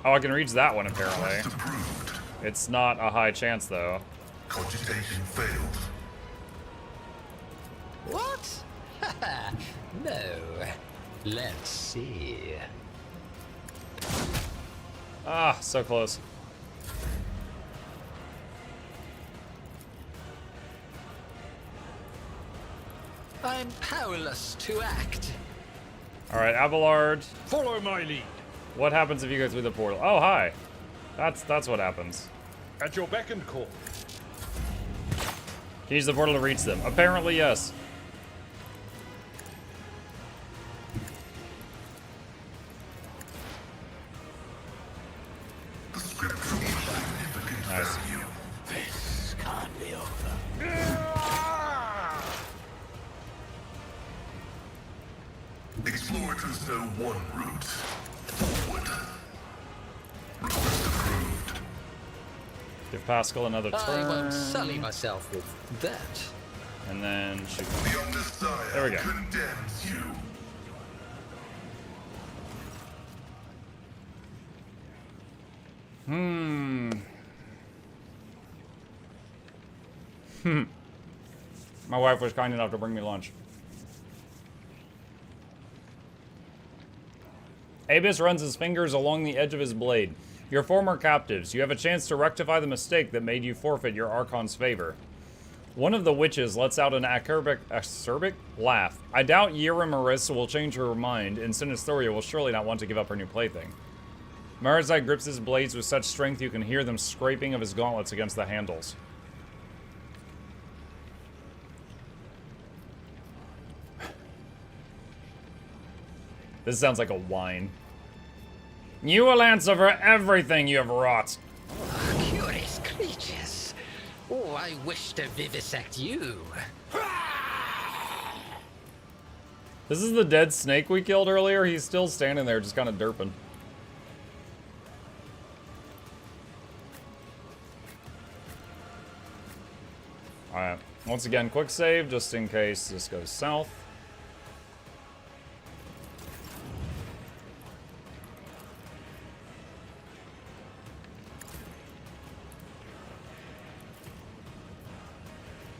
Oh, I can reach that one apparently. Approved. It's not a high chance though. Cogitation failed. What? No. Let's see. Ah, so close. I'm powerless to act. Alright, Abelard. Follow my lead. What happens if you go through the portal? Oh, hi. That's what happens. At your beck and call. Can you use the portal to reach them? Apparently, yes. The script from significant Nice. value. This can't be over. Explorators know one route. Forward. Request approved. Give Pascal another I turn. won't sully myself with that. And then shoot. The Omnissiah There we go. condemns you. My wife was kind enough to bring me lunch. Abus runs his fingers along the edge of his blade. Your former captives, you have a chance to rectify the mistake that made you forfeit your Archon's favor. One of the witches lets out an acerbic laugh. I doubt Yira Marissa will change her mind, and Sinistoria will surely not want to give up her new plaything. Marazai grips his blades with such strength you can hear them scraping of his gauntlets against the handles. This sounds like a whine. You will answer for everything you have wrought. Curious creatures. Oh, I wish to vivisect you. This is the dead snake we killed earlier. He's still standing there, just kind of derping. Alright. Once again, quick save, just in case this goes south.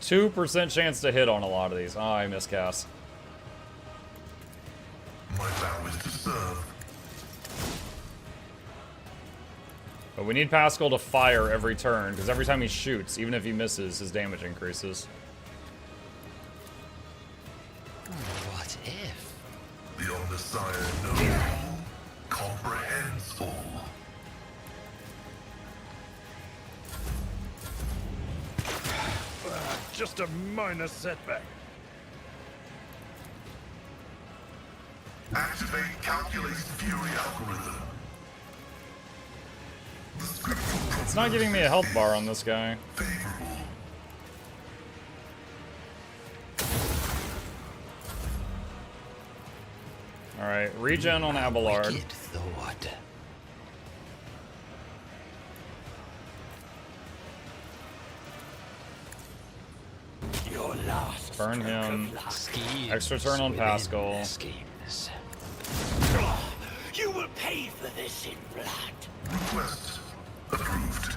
%2 chance to hit on a lot of these. Oh, I miscast. My vow is to serve. But we need Pascal to fire every turn, because every time he shoots, even if he misses, his damage increases. What if? The Omnissiah knows all, comprehends all. Just a minor setback. Activate calculated fury algorithm. The scriptural It's not giving me a health bar on this guy. favorable. Alright, regen on Abelard. Wicked thought. Your last Burn stroke him. of luck. Schemes Extra turn on within Pascal. Schemes. You will pay for this in blood. Request approved.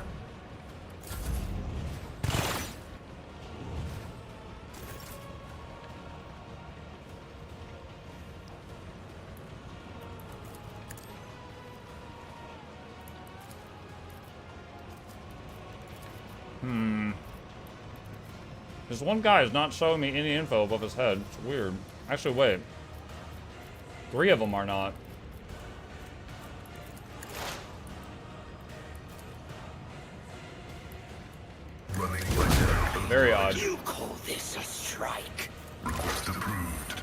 There's one guy who's not showing me any info above his head. It's weird. Actually, wait. 3 of them are not. Very odd. You call this a strike? Request approved.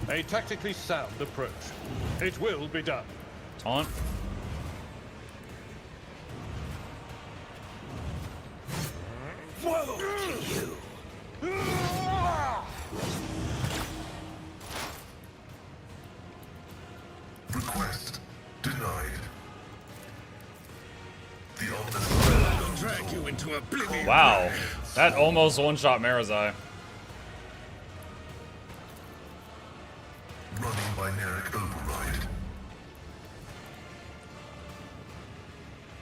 A tactically sound approach. It will be done. Taunt. Woe to you! Request denied. The I'll drag you into oblivion. Wow. That almost one-shot Marazai. running binaric override.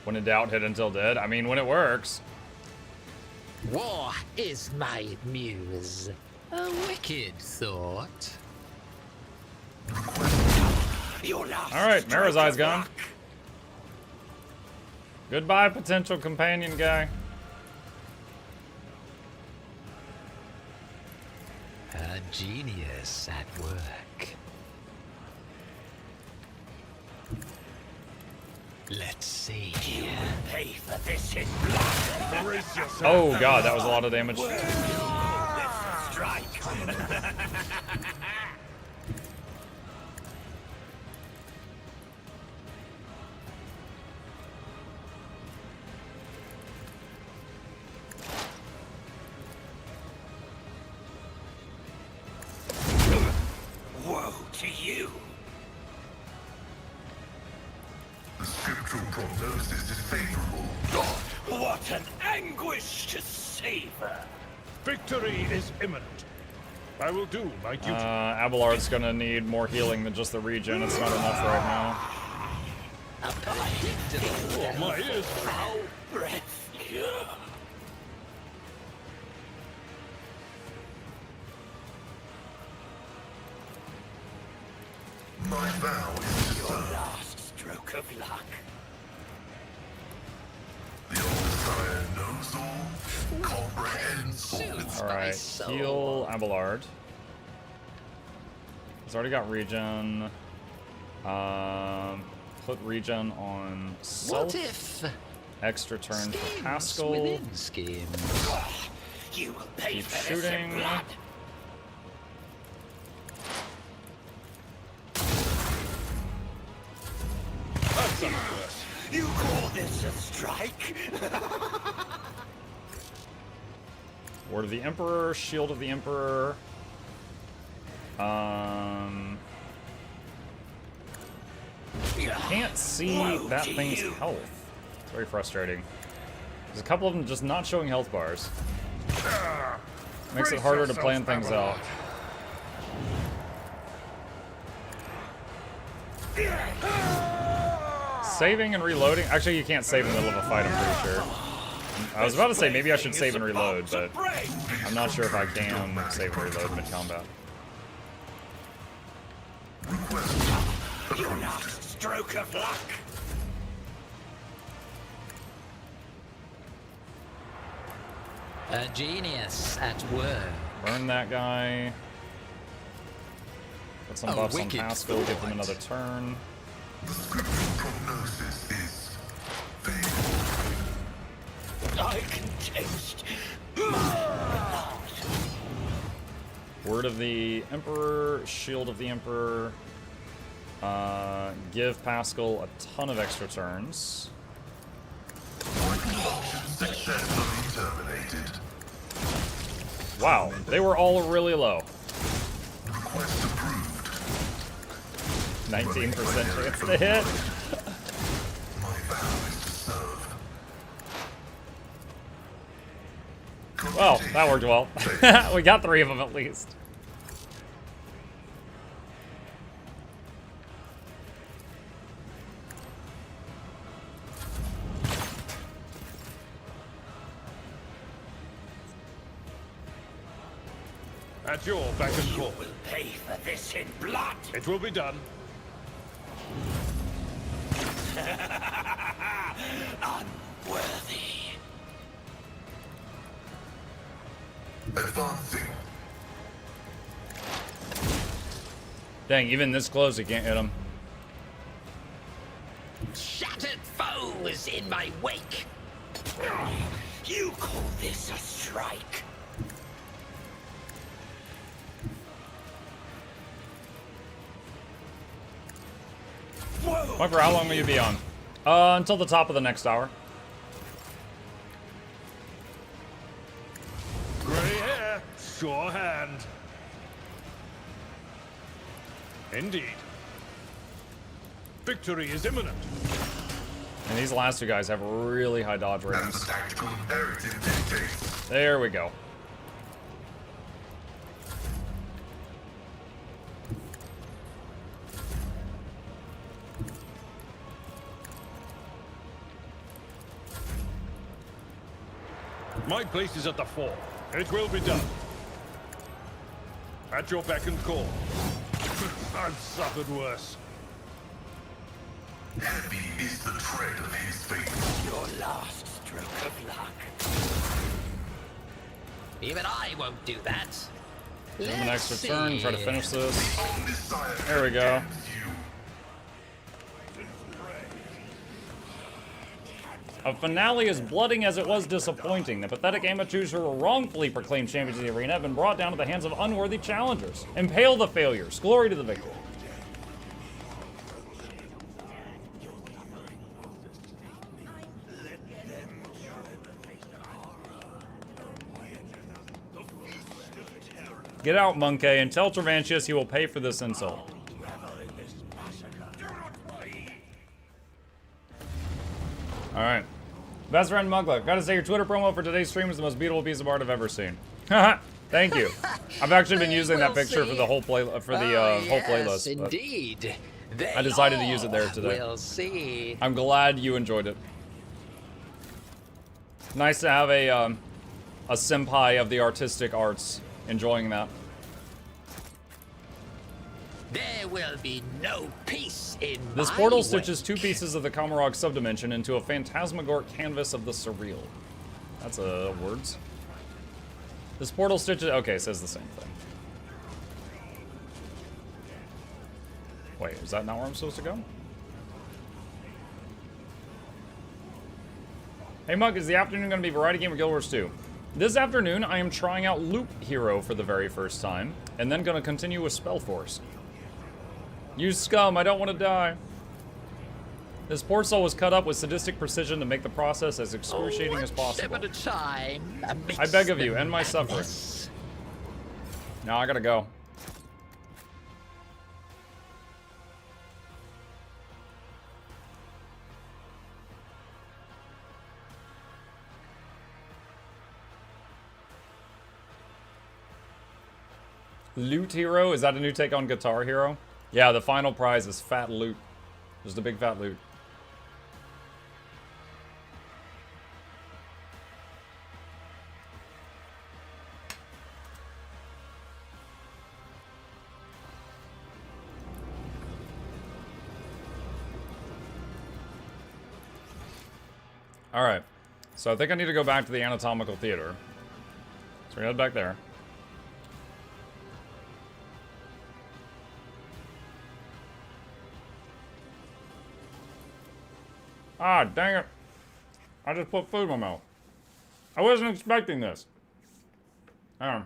When in doubt, hit until dead. I mean, when it works. War is my muse. A wicked thought. Alright, Marazai's gone. Goodbye, potential companion guy. A genius at work. Let's see. You will pay for this in blood. Brace yourself. Oh god, that was a lot of damage. Strike. Woe to you. The scriptural prognosis is favorable. What an anguish to savor. Victory is imminent. I will do my duty. Abelard's gonna need more healing than just the regen. It's not enough right now. Oh, my ears. Foul breath. My vow is to Your serve. last stroke of luck. The old Messiah knows all, comprehends all. Alright, heal Abelard. He's already got regen. Put regen on self. What if Extra turn for schemes Pascal. within schemes? You will pay Keep for this in shooting. blood. That's something worse. You call this a strike? Word of the Emperor, Shield of the Emperor. Can't see that thing's health. It's very frustrating. There's a couple of them just not showing health bars. Makes it harder to plan things out. Saving and reloading? Actually, you can't save in the middle of a fight, I'm pretty sure. I was about to say maybe I should save and reload, but I'm not sure if I can save and reload mid-combat. Your last stroke of luck. A genius at work. Burn that guy. Put some buffs on wicked Pascal, give him thought. another turn. The scriptural prognosis is favorable. I can taste. Word of the Emperor, Shield of the Emperor. Give Pascal a ton of extra turns. Success of Wow, they were all really low. 19% chance to hit. Well, that worked well. We got 3 of them at least. At your back and You call. will pay for this in blood. It will be done. Unworthy. Advancing. Dang, even this close, you can't hit him. Shattered foes in my wake. You call this a strike? Wait, for how long will you be on? Until the top of the next hour. Grey hair, sure hand. Indeed. Victory is imminent. And these last 2 guys have really high dodge ratings. There we go. My place is at the fore. It will be done. At your beck and call. I've suffered worse. Heavy is the tread of his fate. Your last stroke of luck. Even I won't do that. Give him an extra turn, try to finish this. Only sire There we go. condemns you. A finale as blooding as it was disappointing. The pathetic amateurs who were wrongfully proclaimed champions of the arena have been brought down to the hands of unworthy challengers. Impale the failures. Glory to the victor. Get out, Monkey, and tell Trevantius he will pay for this insult. Alright. Best friend Mukluk, gotta say your Twitter promo for today's stream is the most beautiful piece of art I've ever seen. Thank you. I've actually been using that picture for the whole whole playlist. but Indeed. I decided to use it there today. We'll see. I'm glad you enjoyed it. Nice to have a senpai of the artistic arts enjoying that. There will be no peace in This my portal wake. stitches 2 pieces of the Kamarog subdimension into a phantasmagoric canvas of the surreal. That's words. This portal stitches... Okay, it says the same thing. Wait, is that not where I'm supposed to go? Hey Mug, is the afternoon going to be Variety Game or Guild Wars 2? This afternoon, I am trying out Loop Hero for the very first time, and then going to continue with Spellforce. Use scum, I don't want to die. This portal was cut up with sadistic precision to make the process as excruciating as possible. At a time, I beg of you, end my suffering. Now I gotta go. Loot Hero? Is that a new take on Guitar Hero? Yeah, the final prize is fat loot. Just a big fat loot. Alright. So I think I need to go back to the anatomical theater. So we head back there. Ah, dang it. I just put food in my mouth. I wasn't expecting this. I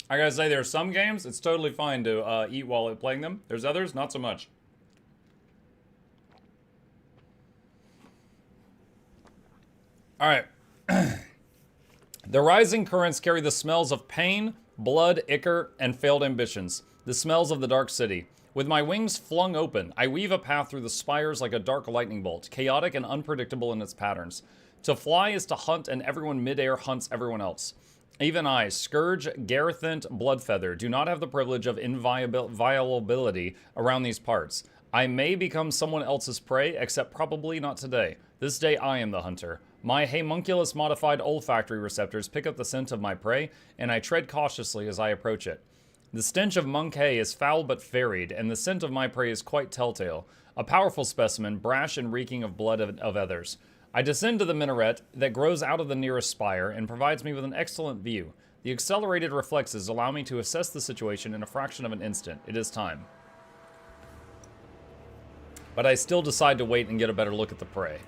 gotta say, there are some games, it's totally fine to eat while playing them. There's others, not so much. All right. The rising currents carry the smells of pain, blood, ichor, and failed ambitions. The smells of the dark city. With my wings flung open, I weave a path through the spires like a dark lightning bolt, chaotic and unpredictable in its patterns. To fly is to hunt, and everyone midair hunts everyone else. Even I, Scourge, Garethant, Bloodfeather, do not have the privilege of inviolability around these parts. I may become someone else's prey, except probably not today. This day I am the hunter. My homunculus modified olfactory receptors pick up the scent of my prey, and I tread cautiously as I approach it. The stench of monk hay is foul but varied, and the scent of my prey is quite telltale. A powerful specimen, brash and reeking of blood of others. I descend to the minaret that grows out of the nearest spire and provides me with an excellent view. The accelerated reflexes allow me to assess the situation in a fraction of an instant. It is time. But I still decide to wait and get a better look at the prey.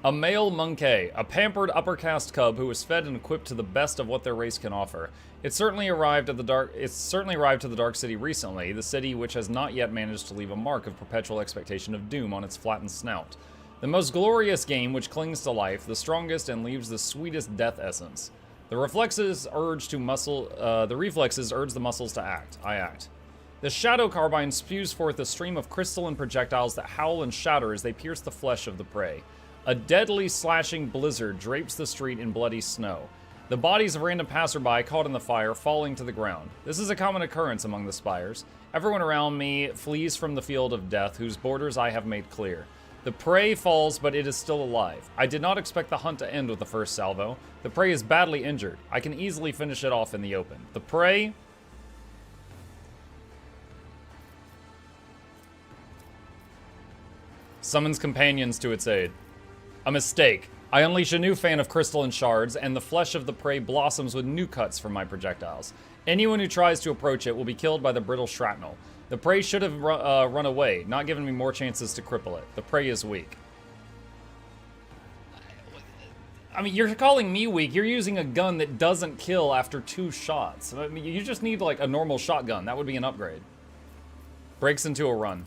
A male monkey, a pampered upper caste cub who was fed and equipped to the best of what their race can offer. It's certainly arrived to the dark city recently, the city which has not yet managed to leave a mark of perpetual expectation of doom on its flattened snout. The most glorious game which clings to life, the strongest and leaves the sweetest death essence. The reflexes urge the muscles to act. I act. The shadow carbine spews forth a stream of crystalline projectiles that howl and shatter as they pierce the flesh of the prey. A deadly slashing blizzard drapes the street in bloody snow. The bodies of random passerby caught in the fire falling to the ground. This is a common occurrence among the spires. Everyone around me flees from the field of death whose borders I have made clear. The prey falls, but it is still alive. I did not expect the hunt to end with the first salvo. The prey is badly injured. I can easily finish it off in the open. The prey summons companions to its aid. A mistake. I unleash a new fan of crystalline shards, and the flesh of the prey blossoms with new cuts from my projectiles. Anyone who tries to approach it will be killed by the brittle shrapnel. The prey should have run away, not giving me more chances to cripple it. The prey is weak. I mean, you're calling me weak. You're using a gun that doesn't kill after 2 shots. I mean, you just need, like, a normal shotgun. That would be an upgrade. Breaks into a run.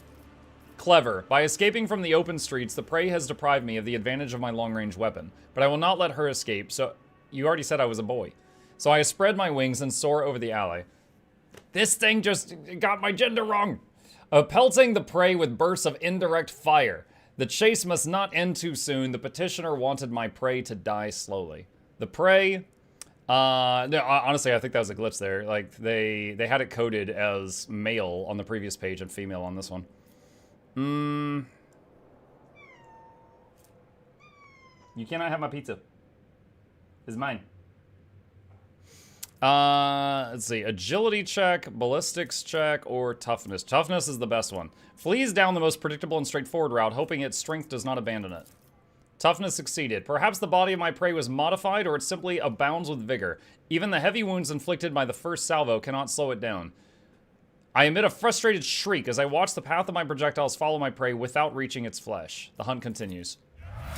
Clever. By escaping from the open streets, the prey has deprived me of the advantage of my long-range weapon. But I will not let her escape, so... You already said I was a boy. So I spread my wings and soar over the alley. This thing just got my gender wrong. Pelting the prey with bursts of indirect fire. The chase must not end too soon. The petitioner wanted my prey to die slowly. The prey... no, honestly, I think that was a glitch there. Like, they had it coded as male on the previous page and female on this one. You cannot have my pizza. It's mine. Let's see. Agility check, ballistics check, or toughness. Toughness is the best one. Flees down the most predictable and straightforward route, hoping its strength does not abandon it. Toughness succeeded. Perhaps the body of my prey was modified, or it simply abounds with vigor. Even the heavy wounds inflicted by the first salvo cannot slow it down. I emit a frustrated shriek as I watch the path of my projectiles follow my prey without reaching its flesh. The hunt continues.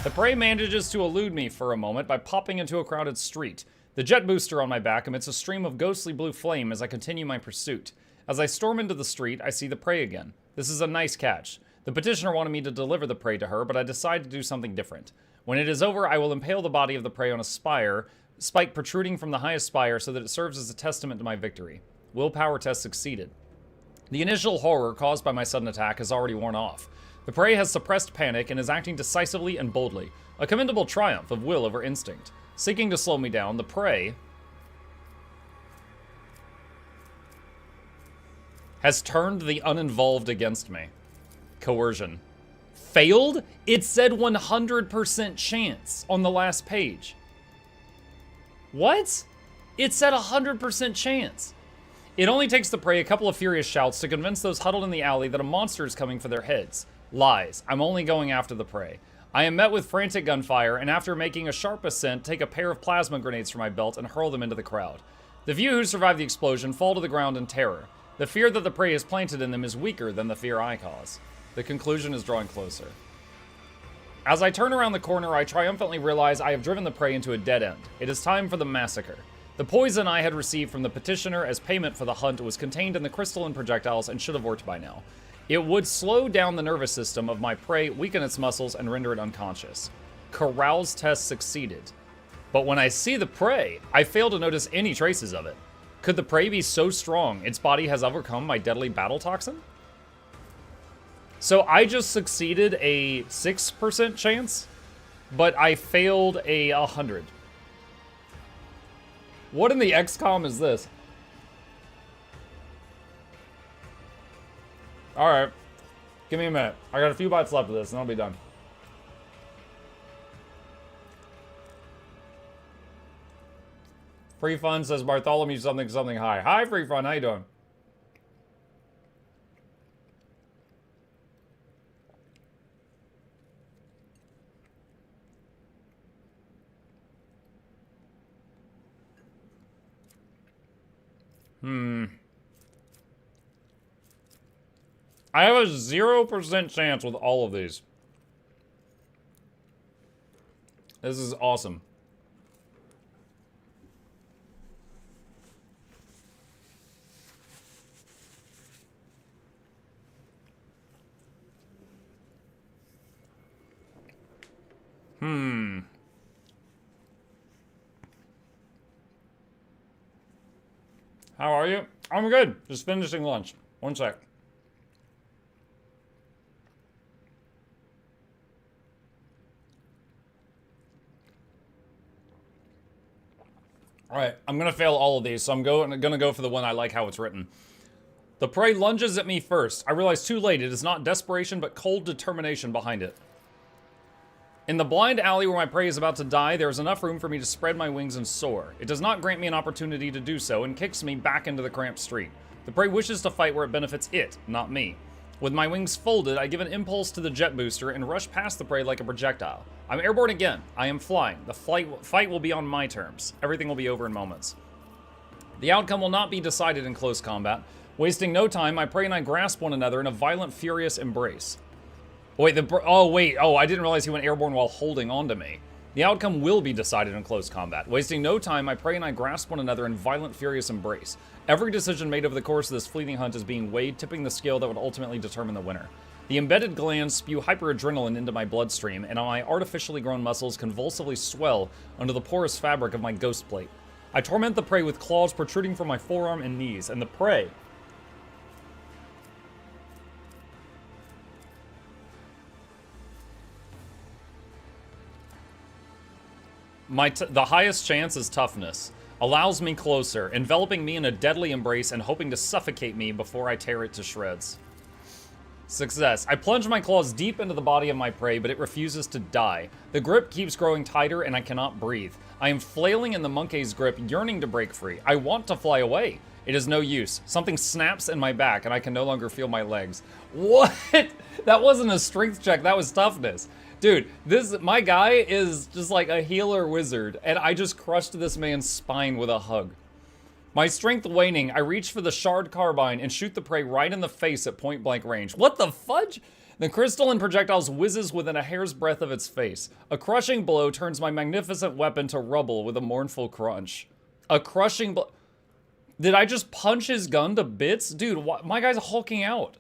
The prey manages to elude me for a moment by popping into a crowded street. The jet booster on my back emits a stream of ghostly blue flame as I continue my pursuit. As I storm into the street, I see the prey again. This is a nice catch. The petitioner wanted me to deliver the prey to her, but I decide to do something different. When it is over, I will impale the body of the prey on a spike protruding from the highest spire so that it serves as a testament to my victory. Willpower test succeeded. The initial horror caused by my sudden attack has already worn off. The prey has suppressed panic and is acting decisively and boldly. A commendable triumph of will over instinct. Seeking to slow me down, the prey has turned the uninvolved against me. Coercion. Failed? It said 100% chance on the last page. What? It said 100% chance. It only takes the prey a couple of furious shouts to convince those huddled in the alley that a monster is coming for their heads. Lies. I'm only going after the prey. I am met with frantic gunfire, and after making a sharp ascent, take a pair of plasma grenades from my belt and hurl them into the crowd. The few who survive the explosion fall to the ground in terror. The fear that the prey has planted in them is weaker than the fear I cause. The conclusion is drawing closer. As I turn around the corner, I triumphantly realize I have driven the prey into a dead end. It is time for the massacre. The poison I had received from the petitioner as payment for the hunt was contained in the crystalline projectiles and should have worked by now. It would slow down the nervous system of my prey, weaken its muscles, and render it unconscious. Carouse test succeeded. But when I see the prey, I fail to notice any traces of it. Could the prey be so strong its body has overcome my deadly battle toxin? So I just succeeded a 6% chance, but I failed a 100. What in the XCOM is this? Alright. Give me a minute. I got a few bites left of this and I'll be done. Free Fun says Bartholomew something something hi. Hi Free Fun, how you doing? I have a 0% chance with all of these. This is awesome. How are you? I'm good. Just finishing lunch. One sec. Alright, I'm gonna fail all of these, so I'm gonna go for the one I like how it's written. The prey lunges at me first. I realize too late it is not desperation, but cold determination behind it. In the blind alley where my prey is about to die, there is enough room for me to spread my wings and soar. It does not grant me an opportunity to do so and kicks me back into the cramped street. The prey wishes to fight where it benefits it, not me. With my wings folded, I give an impulse to the jet booster and rush past the prey like a projectile. I'm airborne again. I am flying. The fight will be on my terms. Everything will be over in moments. The outcome will not be decided in close combat. Wasting no time, my prey and I grasp one another in a violent, furious embrace. Wait, I didn't realize he went airborne while holding on to me. The outcome will be decided in close combat. Wasting no time, my prey and I grasp one another in violent, furious embrace. Every decision made over the course of this fleeting hunt is being weighed, tipping the scale that would ultimately determine the winner. The embedded glands spew hyperadrenaline into my bloodstream, and my artificially grown muscles convulsively swell under the porous fabric of my ghost plate. I torment the prey with claws protruding from my forearm and knees, and the prey... The highest chance is toughness. Allows me closer, enveloping me in a deadly embrace and hoping to suffocate me before I tear it to shreds. Success. I plunge my claws deep into the body of my prey, but it refuses to die. The grip keeps growing tighter and I cannot breathe. I am flailing in the monkey's grip, yearning to break free. I want to fly away. It is no use. Something snaps in my back and I can no longer feel my legs. What? That wasn't a strength check, that was toughness. Dude, my guy is just like a healer wizard, and I just crushed this man's spine with a hug. My strength waning, I reach for the shard carbine and shoot the prey right in the face at point-blank range. What the fudge? The crystalline projectiles whizzes within a hair's breadth of its face. A crushing blow turns my magnificent weapon to rubble with a mournful crunch. A crushing blow... Did I just punch his gun to bits? Dude, my guy's hulking out.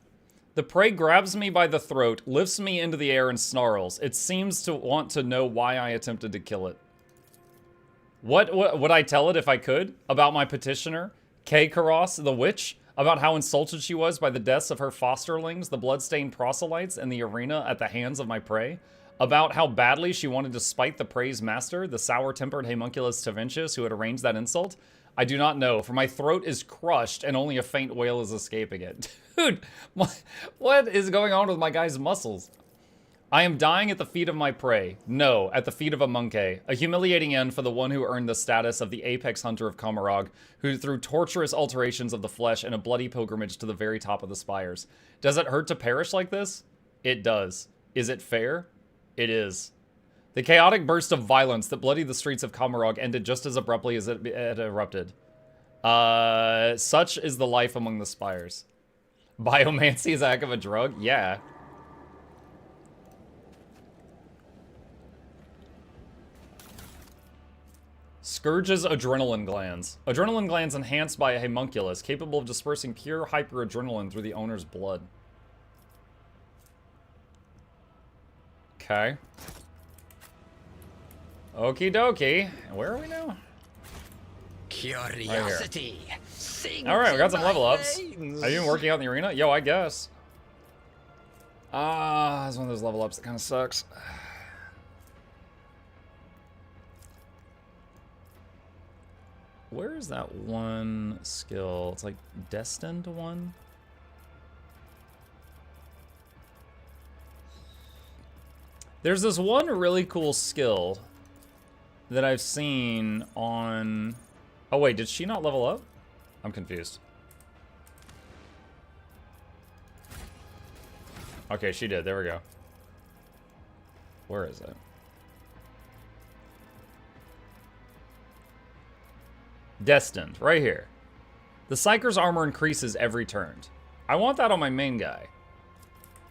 The prey grabs me by the throat, lifts me into the air and snarls. It seems to want to know why I attempted to kill it. What would I tell it if I could? About my petitioner, Kay Karos, the witch? About how insulted she was by the deaths of her fosterlings, the bloodstained proselytes in the arena at the hands of my prey? About how badly she wanted to spite the prey's master, the sour-tempered homunculus Taventius who had arranged that insult? I do not know, for my throat is crushed and only a faint wail is escaping it. Dude, what is going on with my guy's muscles? I am dying at the feet of my prey. No, at the feet of a monkey. A humiliating end for the one who earned the status of the apex hunter of Kamarog, who through torturous alterations of the flesh and a bloody pilgrimage to the very top of the spires. Does it hurt to perish like this? It does. Is it fair? It is. The chaotic burst of violence that bloodied the streets of Kamarog ended just as abruptly as it had erupted. Such is the life among the spires. Biomancy is a heck of a drug? Yeah. Scourge's adrenaline glands. Adrenaline glands enhanced by a homunculus, capable of dispersing pure hyperadrenaline through the owner's blood. Okay. Okie dokie. Where are we now? Curiosity. Alright, we got some level ups. Are you even working out in the arena? Yo, I guess. It's one of those level ups that kind of sucks. Where is that one skill? It's like destined to one. There's this one really cool skill that I've seen on... Oh wait, did she not level up? I'm confused. Okay, she did. There we go. Where is it? Destined, right here. The Psyker's armor increases every turn. I want that on my main guy.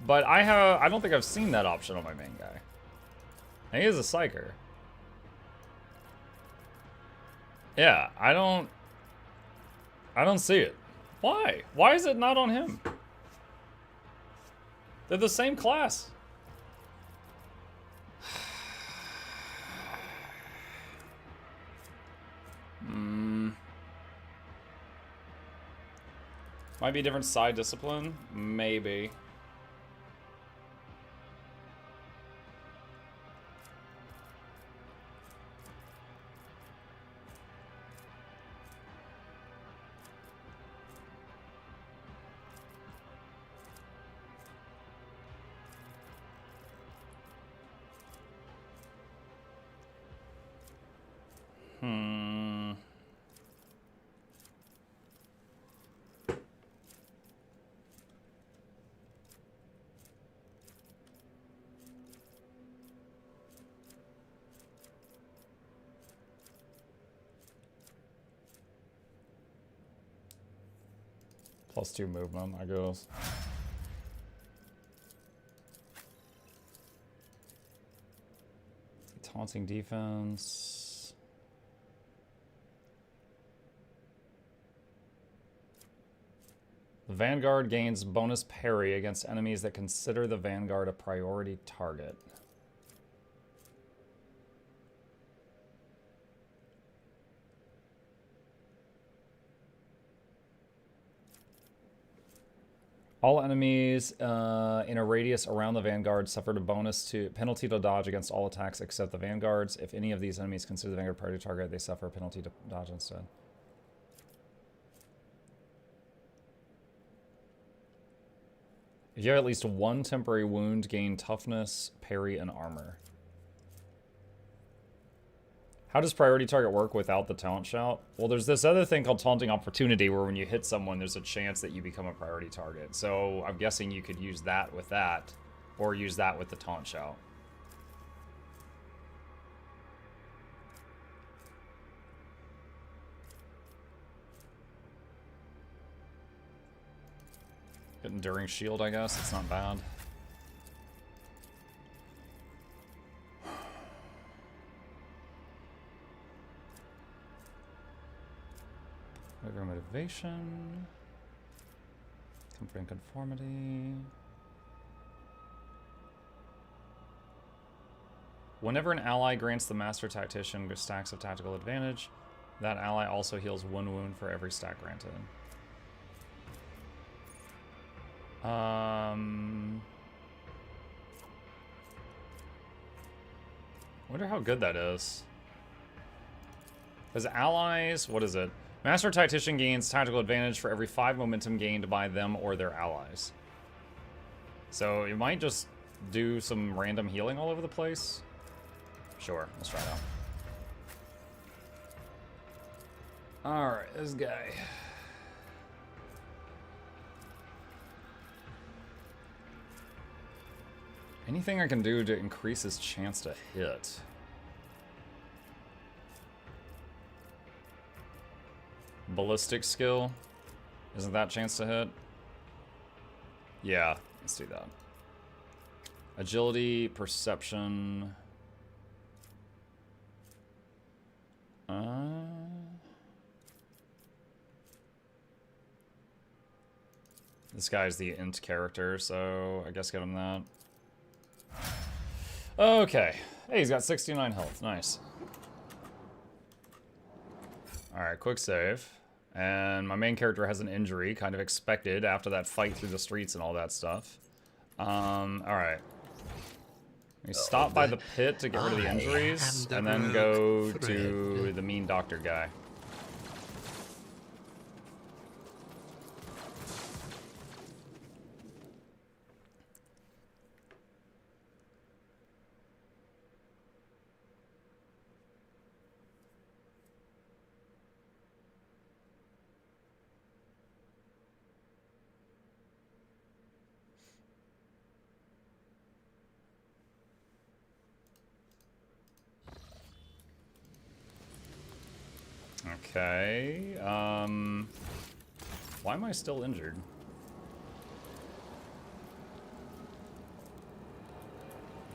But I don't think I've seen that option on my main guy. And he is a Psyker. Yeah, I don't see it. Why? Why is it not on him? They're the same class. Might be a different side discipline. Maybe. +2 movement, I guess. Taunting defense. The Vanguard gains bonus parry against enemies that consider the Vanguard a priority target. All enemies in a radius around the Vanguard suffered a penalty to dodge against all attacks except the Vanguards. If any of these enemies consider the Vanguard priority target, they suffer a penalty to dodge instead. If you have at least one temporary wound, gain toughness, parry, and armor. How does priority target work without the taunt shout? Well, there's this other thing called taunting opportunity where when you hit someone, there's a chance that you become a priority target. So I'm guessing you could use that with that, or use that with the taunt shout. Enduring shield, I guess. It's not bad. Regular motivation. Comfort and conformity. Whenever an ally grants the Master Tactician stacks of tactical advantage, that ally also heals 1 wound for every stack granted. Wonder how good that is. As allies, what is it? Master Tactician gains tactical advantage for every 5 momentum gained by them or their allies. So it might just do some random healing all over the place. Sure, let's try it out. Alright, this guy. Anything I can do to increase his chance to hit? Ballistic skill? Isn't that chance to hit? Yeah, let's do that. Agility, perception. This guy's the int character, so I guess give him that. Okay. Hey, he's got 69 health. Nice. Alright, quick save. And my main character has an injury, kind of expected after that fight through the streets and all that stuff. Alright. We stop by the pit to get rid of the injuries, and then go to the mean doctor guy. Okay, why am I still injured?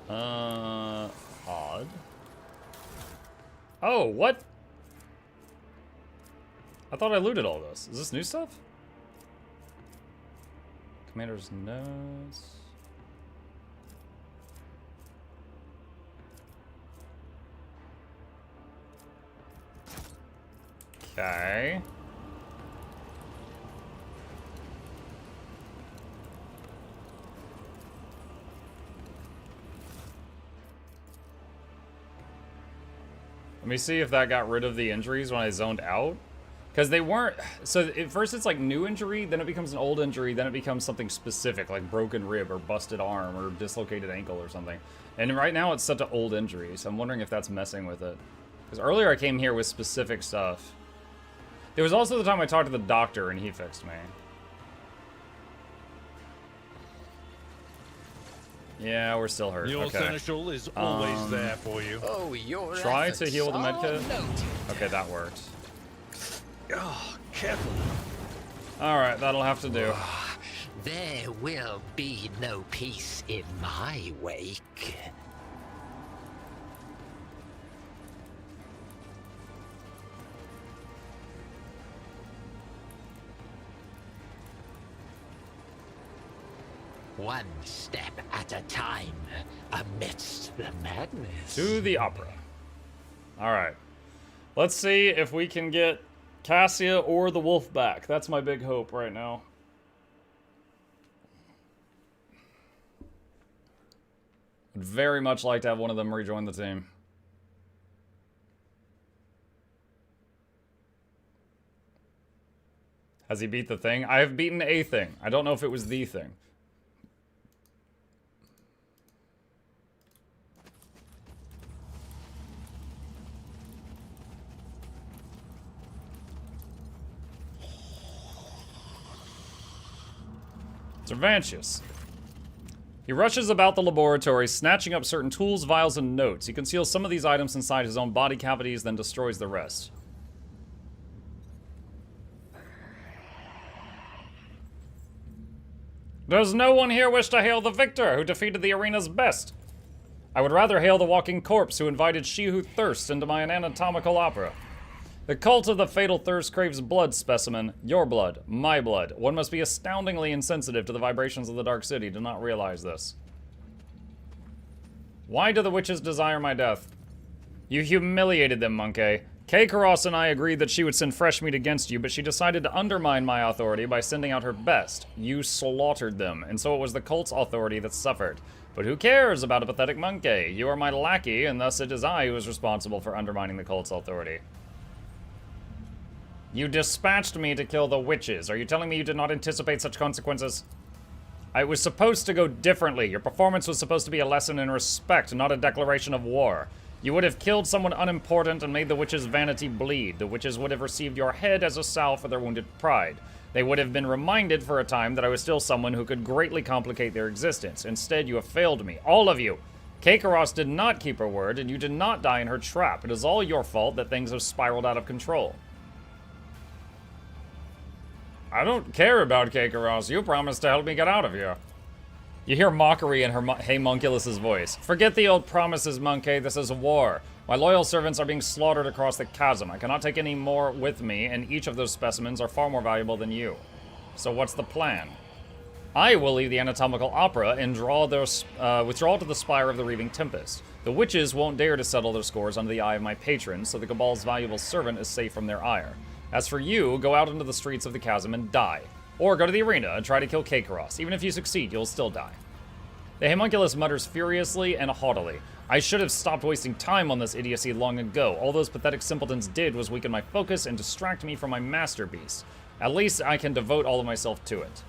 Odd. Oh, what? I thought I looted all this. Is this new stuff? Commander's notes. Okay. Let me see if that got rid of the injuries when I zoned out. Because they weren't... So at first it's like new injury, then it becomes an old injury, then it becomes something specific, like broken rib or busted arm or dislocated ankle or something. And right now it's such an old injury, so I'm wondering if that's messing with it. Because earlier I came here with specific stuff. There was also the time I talked to the doctor and he fixed me. Yeah, we're still hurt. Your okay. seneschal is always there for you. Oh, your Try to heal the medkit. noted. Okay, that worked. Oh, careful. Alright, that'll have to do. There will be no peace in my wake. One step at a time, amidst the madness. To the opera. Alright. Let's see if we can get Cassia or the wolf back. That's my big hope right now. Would very much like to have one of them rejoin the team. Has he beat the thing? I have beaten a thing. I don't know if it was the thing. Servantius. He rushes about the laboratory, snatching up certain tools, vials, and notes. He conceals some of these items inside his own body cavities, then destroys the rest. Does no one here wish to hail the victor who defeated the arena's best? I would rather hail the walking corpse who invited she who thirsts into my anatomical opera. The cult of the fatal thirst craves blood, specimen. Your blood, my blood. One must be astoundingly insensitive to the vibrations of the Dark City to not realize this. Why do the witches desire my death? You humiliated them, Monkey. Kakarros and I agreed that she would send fresh meat against you, but she decided to undermine my authority by sending out her best. You slaughtered them, and so it was the cult's authority that suffered. But who cares about a pathetic monkey? You are my lackey, and thus it is I who is responsible for undermining the cult's authority. You dispatched me to kill the witches. Are you telling me you did not anticipate such consequences? It was supposed to go differently. Your performance was supposed to be a lesson in respect, not a declaration of war. You would have killed someone unimportant and made the witches' vanity bleed. The witches would have received your head as a salve for their wounded pride. They would have been reminded for a time that I was still someone who could greatly complicate their existence. Instead, you have failed me. All of you. Kakarros did not keep her word, and you did not die in her trap. It is all your fault that things have spiraled out of control. I don't care about Kakarros. You promised to help me get out of here. You hear mockery in her homunculus's voice. Forget the old promises, Monkey. This is a war. My loyal servants are being slaughtered across the chasm. I cannot take any more with me, and each of those specimens are far more valuable than you. So what's the plan? I will leave the anatomical opera and withdraw to the spire of the Reaving Tempest. The witches won't dare to settle their scores under the eye of my patron, so the Cabal's valuable servant is safe from their ire. As for you, go out into the streets of the chasm and die. Or go to the arena and try to kill Kakarros. Even if you succeed, you'll still die. The homunculus mutters furiously and haughtily. I should have stopped wasting time on this idiocy long ago. All those pathetic simpletons did was weaken my focus and distract me from my masterpiece. At least I can devote all of myself to it.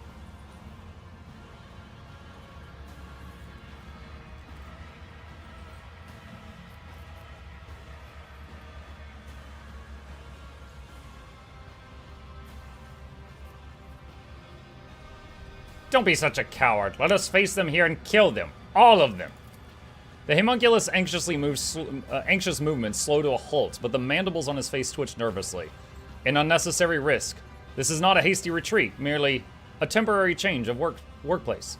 Don't be such a coward. Let us face them here and kill them. All of them. The homunculus anxious movements slow to a halt, but the mandibles on his face twitch nervously. An unnecessary risk. This is not a hasty retreat, merely a temporary change of workplace.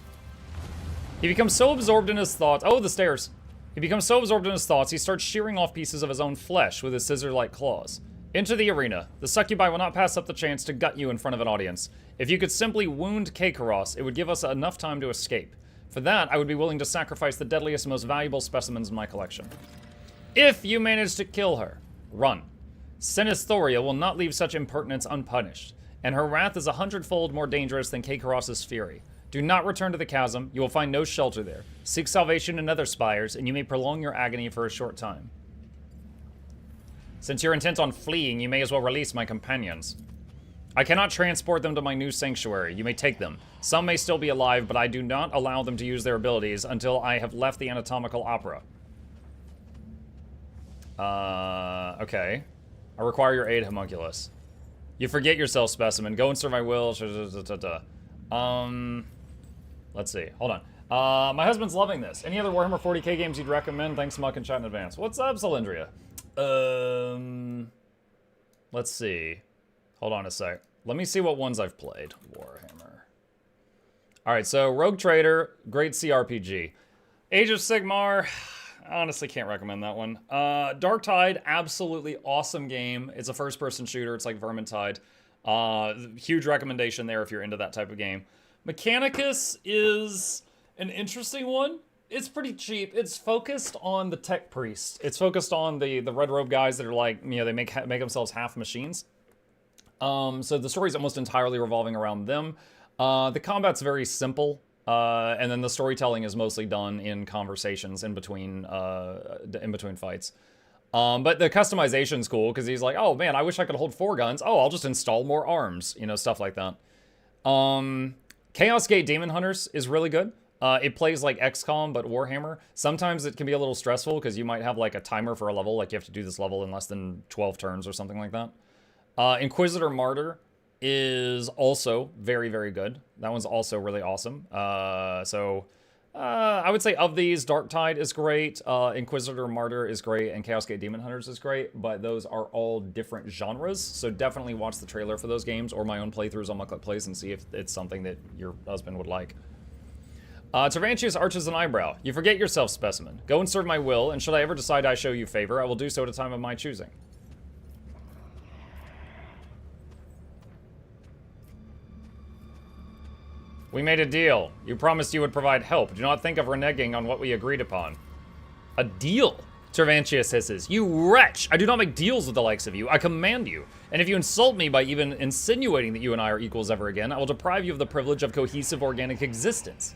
He becomes so absorbed in his thoughts. Oh, the stairs. He becomes so absorbed in his thoughts, he starts shearing off pieces of his own flesh with his scissor-like claws. Into the arena. The succubi will not pass up the chance to gut you in front of an audience. If you could simply wound Kakarros, it would give us enough time to escape. For that, I would be willing to sacrifice the deadliest and most valuable specimens in my collection. If you manage to kill her, run. Sinistheria will not leave such impertinence unpunished, and her wrath is 100-fold more dangerous than Kakarros' fury. Do not return to the chasm. You will find no shelter there. Seek salvation in other spires, and you may prolong your agony for a short time. Since you're intent on fleeing, you may as well release my companions. I cannot transport them to my new sanctuary. You may take them. Some may still be alive, but I do not allow them to use their abilities until I have left the anatomical opera. Okay. I require your aid, homunculus. You forget yourself, specimen. Go and serve my will. Let's see. Hold on. My husband's loving this. Any other Warhammer 40k games you'd recommend? Thanks, Muck and chat in advance. What's up, Cylindria? Let's see. Hold on a sec. Let me see what ones I've played. Warhammer. Alright, so Rogue Trader, great CRPG. Age of Sigmar, honestly can't recommend that one. Dark Tide, absolutely awesome game. It's a first-person shooter. It's like Vermintide. Huge recommendation there if you're into that type of game. Mechanicus is an interesting one. It's pretty cheap. It's focused on the tech priest. It's focused on the red robe guys that are like, you know, they make themselves half machines. So the story's almost entirely revolving around them. The combat's very simple, and then the storytelling is mostly done in conversations in between fights. But the customization's cool because he's like, oh man, I wish I could hold 4 guns. Oh, I'll just install more arms, you know, stuff like that. Chaos Gate Demon Hunters is really good. It plays like XCOM, but Warhammer. Sometimes it can be a little stressful because you might have like a timer for a level, like you have to do this level in less than 12 turns or something like that. Inquisitor Martyr is also very, very good. That one's also really awesome. I would say of these, Dark Tide is great, Inquisitor Martyr is great, and Chaos Gate Demon Hunters is great, but those are all different genres, so definitely watch the trailer for those games or my own playthroughs on Mukluk Plays and see if it's something that your husband would like. Tervantius arches an eyebrow. You forget yourself, specimen. Go and serve my will, and should I ever decide I show you favor, I will do so at a time of my choosing. We made a deal. You promised you would provide help. Do not think of reneging on what we agreed upon. A deal? Tervantius hisses. You wretch! I do not make deals with the likes of you. I command you. And if you insult me by even insinuating that you and I are equals ever again, I will deprive you of the privilege of cohesive organic existence.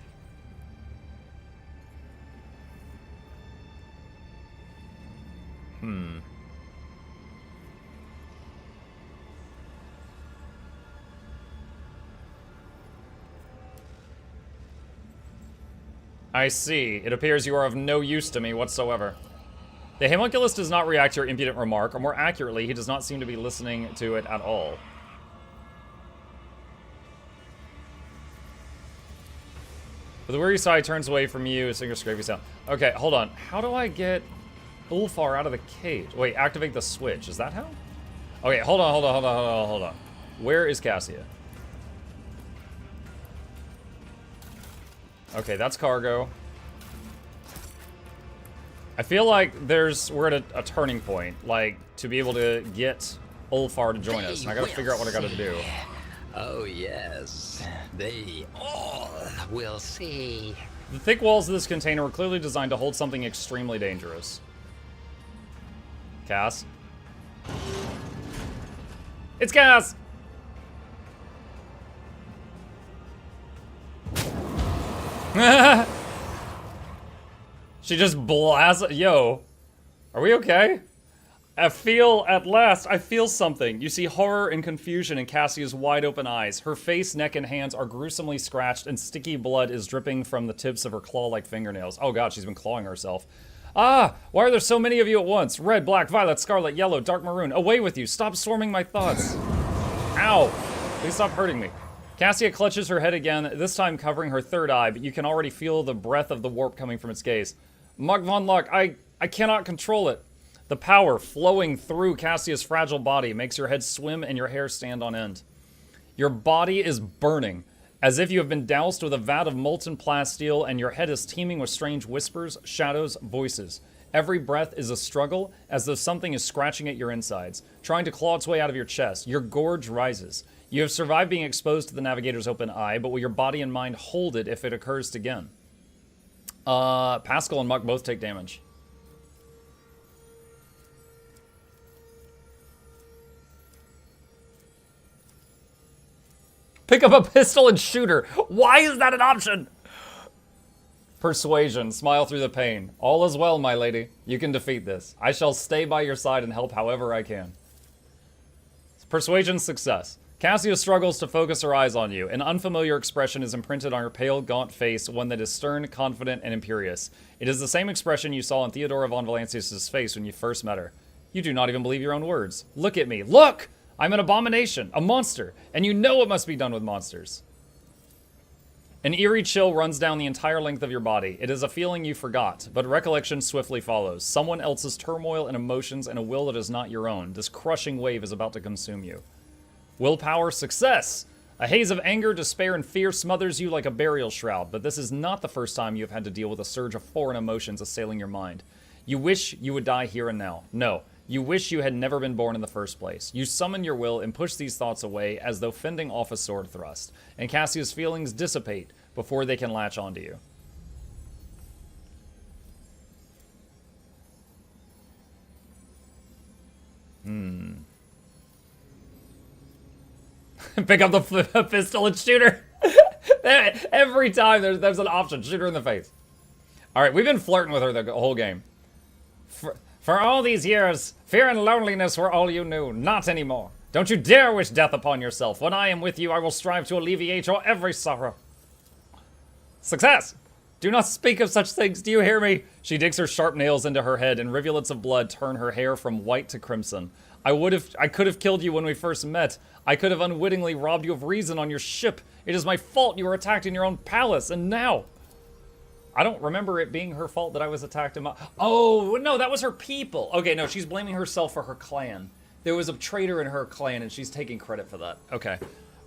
I see. It appears you are of no use to me whatsoever. The homunculus does not react to your impudent remark, or more accurately, he does not seem to be listening to it at all. But the weary sigh turns away from you, a single scrapey sound. Okay, hold on. How do I get Ulfar out of the cage? Wait, activate the switch. Is that how? Okay, hold on. Where is Cassia? Okay, that's cargo. I feel like we're at a turning point, like, to be able to get Ulfar to join us. And I gotta figure out what I gotta do. Oh yes, they all will see. The thick walls of this container were clearly designed to hold something extremely dangerous. Cass? It's Cass! She just blasts. Yo, are we okay? I feel something. You see horror and confusion in Cassia's wide open eyes. Her face, neck, and hands are gruesomely scratched, and sticky blood is dripping from the tips of her claw-like fingernails. Oh god, she's been clawing herself. Ah, why are there so many of you at once? Red, black, violet, scarlet, yellow, dark maroon. Away with you. Stop swarming my thoughts. Ow. Please stop hurting me. Cassia clutches her head again, this time covering her third eye, but you can already feel the breath of the warp coming from its gaze. Muk von Luck, I cannot control it. The power flowing through Cassia's fragile body makes your head swim and your hair stand on end. Your body is burning, as if you have been doused with a vat of molten plasteel, and your head is teeming with strange whispers, shadows, voices. Every breath is a struggle, as though something is scratching at your insides, trying to claw its way out of your chest. Your gorge rises. You have survived being exposed to the Navigator's open eye, but will your body and mind hold it if it occurs again? Pascal and Muk both take damage. Pick up a pistol and shoot her. Why is that an option? Persuasion. Smile through the pain. All is well, my lady. You can defeat this. I shall stay by your side and help however I can. Persuasion success. Cassia struggles to focus her eyes on you. An unfamiliar expression is imprinted on her pale, gaunt face, one that is stern, confident, and imperious. It is the same expression you saw on Theodora von Valancius' face when you first met her. You do not even believe your own words. Look at me. Look! I'm an abomination, a monster, and you know what must be done with monsters. An eerie chill runs down the entire length of your body. It is a feeling you forgot, but recollection swiftly follows. Someone else's turmoil and emotions and a will that is not your own. This crushing wave is about to consume you. Willpower success! A haze of anger, despair, and fear smothers you like a burial shroud, but this is not the first time you have had to deal with a surge of foreign emotions assailing your mind. You wish you would die here and now. No. You wish you had never been born in the first place. You summon your will and push these thoughts away as though fending off a sword thrust, and Cassia's feelings dissipate before they can latch onto you. Pick up the pistol and shoot her. Every time there's an option. Shoot her in the face. Alright, we've been flirting with her the whole game. For all these years, fear and loneliness were all you knew. Not anymore. Don't you dare wish death upon yourself. When I am with you, I will strive to alleviate your every sorrow. Success! Do not speak of such things, do you hear me? She digs her sharp nails into her head, and rivulets of blood turn her hair from white to crimson. I could have killed you when we first met. I could have unwittingly robbed you of reason on your ship. It is my fault you were attacked in your own palace, and now... I don't remember it being her fault that I was attacked in my... Oh, no, that was her people. Okay, no, she's blaming herself for her clan. There was a traitor in her clan, and she's taking credit for that. Okay.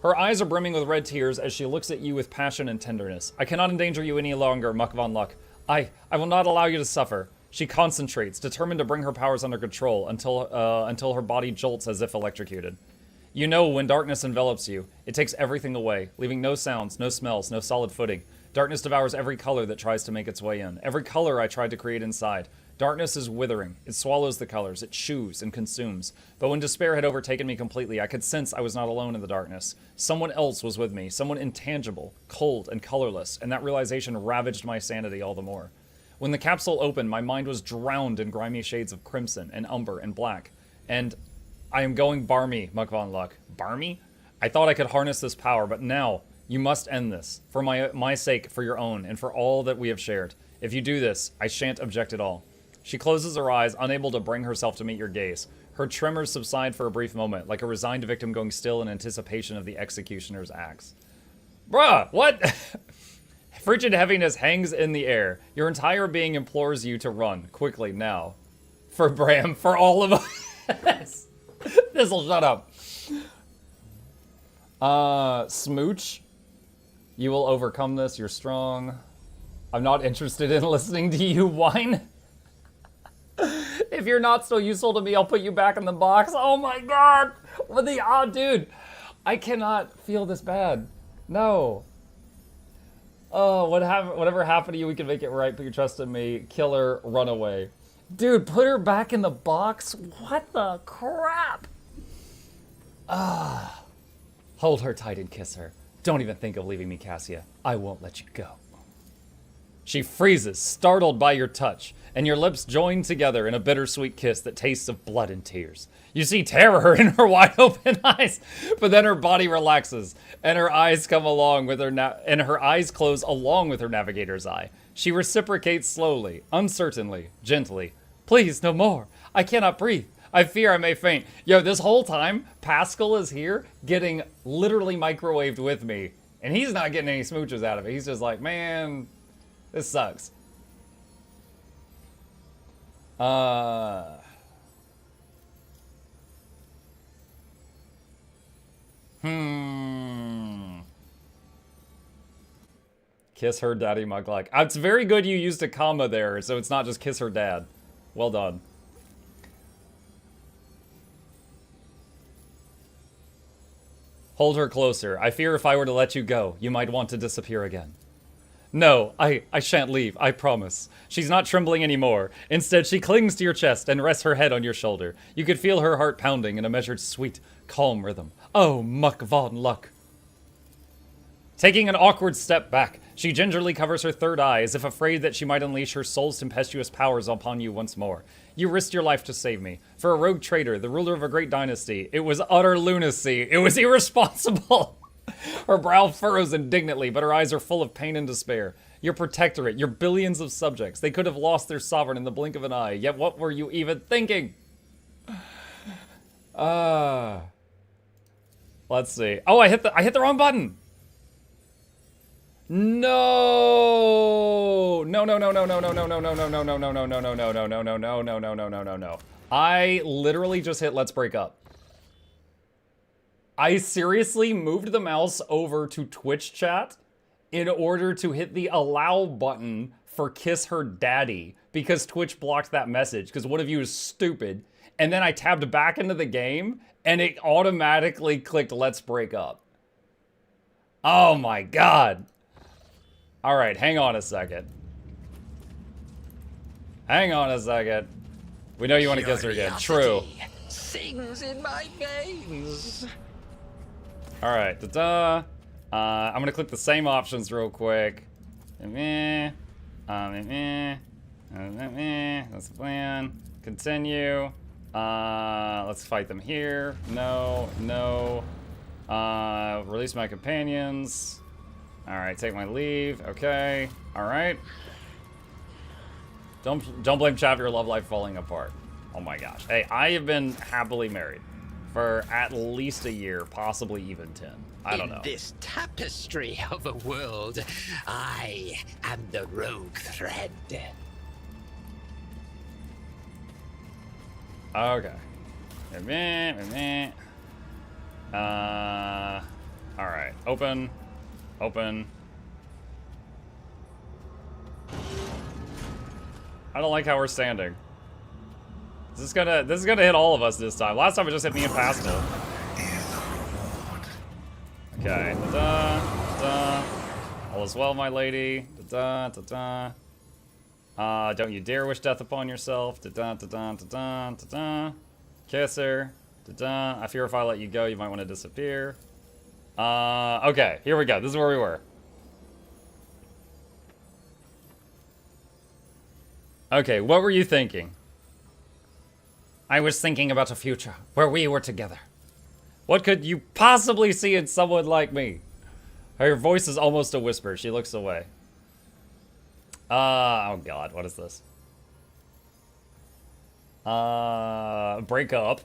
Her eyes are brimming with red tears as she looks at you with passion and tenderness. I cannot endanger you any longer, Muk von Luck. I will not allow you to suffer. She concentrates, determined to bring her powers under control until her body jolts as if electrocuted. You know when darkness envelops you, it takes everything away, leaving no sounds, no smells, no solid footing. Darkness devours every color that tries to make its way in. Every color I tried to create inside. Darkness is withering. It swallows the colors. It chews and consumes. But when despair had overtaken me completely, I could sense I was not alone in the darkness. Someone else was with me. Someone intangible, cold, and colorless. And that realization ravaged my sanity all the more. When the capsule opened, my mind was drowned in grimy shades of crimson and umber and black. And I am going barmy, Muk von Luck. Barmy? I thought I could harness this power, but now... You must end this, for my sake, for your own, and for all that we have shared. If you do this, I shan't object at all. She closes her eyes, unable to bring herself to meet your gaze. Her tremors subside for a brief moment, like a resigned victim going still in anticipation of the executioner's axe. Bruh, what? Frigid heaviness hangs in the air. Your entire being implores you to run, quickly, now. For Bram, for all of us. This'll shut up. Smooch. You will overcome this, you're strong. I'm not interested in listening to you whine. If you're not still useful to me, I'll put you back in the box. Oh my god! What the... Oh, dude. I cannot feel this bad. No. Oh, whatever happened to you, we can make it right. Put your trust in me. Kill her, run away. Dude, put her back in the box? What the crap? Hold her tight and kiss her. Don't even think of leaving me, Cassia. I won't let you go. She freezes, startled by your touch, and your lips join together in a bittersweet kiss that tastes of blood and tears. You see terror in her wide open eyes, but then her body relaxes, and her eyes come along with her eyes close along with her navigator's eye. She reciprocates slowly, uncertainly, gently. Please, no more. I cannot breathe. I fear I may faint. Yo, this whole time, Pascal is here getting literally microwaved with me, and he's not getting any smooches out of it. He's just like, man, this sucks. Kiss her daddy, Mukluk. It's very good you used a comma there, so it's not just kiss her dad. Well done. Hold her closer. I fear if I were to let you go, you might want to disappear again. No, I shan't leave, I promise. She's not trembling anymore. Instead, she clings to your chest and rests her head on your shoulder. You could feel her heart pounding in a measured, sweet, calm rhythm. Oh, Muck von Luck. Taking an awkward step back, she gingerly covers her third eye as if afraid that she might unleash her soul's tempestuous powers upon you once more. You risked your life to save me. For a rogue traitor, the ruler of a great dynasty, it was utter lunacy. It was irresponsible. Her brow furrows indignantly, but her eyes are full of pain and despair. Your protectorate, your billions of subjects, they could have lost their sovereign in the blink of an eye. Yet what were you even thinking? Let's see. Oh, I hit the wrong button. No. No. I literally just hit let's break up. I seriously moved the mouse over to Twitch chat in order to hit the allow button for kiss her daddy because Twitch blocked that message because one of you is stupid. And then I tabbed back into the game and it automatically clicked let's break up. Oh my God. All right, hang on a second. Hang on a second. We know you want to kiss her again. True. Sings in my veins. All right, I'm gonna click the same options real quick. That's the plan. Continue. Let's fight them here. No. Release my companions. All right, take my leave. Okay. All right. Don't blame chat for your love life falling apart. Oh my gosh. Hey, I have been happily married for at least a year, possibly even 10. I don't know. In this tapestry of a world, I am the rogue thread. Okay. All right. Open. I don't like how we're standing. This is gonna hit all of us this time. Last time it just hit me and Pascal. Okay. All is well, my lady. Don't you dare wish death upon yourself. Kiss her. I fear if I let you go, you might want to disappear. Okay, here we go. This is where we were. Okay, what were you thinking? I was thinking about a future where we were together. What could you possibly see in someone like me? Her voice is almost a whisper. She looks away. Oh God, what is this? Break up.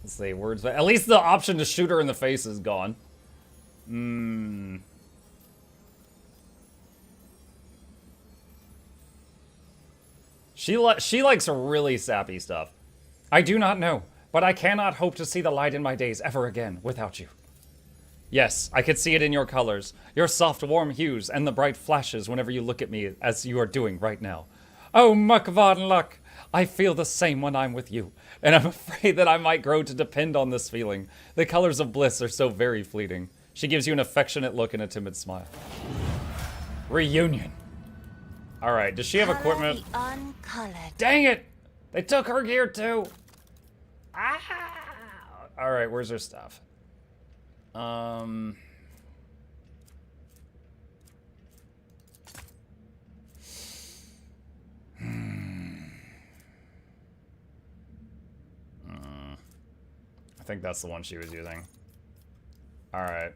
Let's see, words. At least the option to shoot her in the face is gone. She likes really sappy stuff. I do not know, but I cannot hope to see the light in my days ever again without you. Yes, I could see it in your colors, your soft warm hues, and the bright flashes whenever you look at me as you are doing right now. Oh, Muck von Luck, I feel the same when I'm with you, and I'm afraid that I might grow to depend on this feeling. The colors of bliss are so very fleeting. She gives you an affectionate look and a timid smile. Reunion. All right, does she have Color equipment? the uncolored. Dang it! They took her gear too. Ah! All right, where's her stuff? I think that's the one she was using. All right.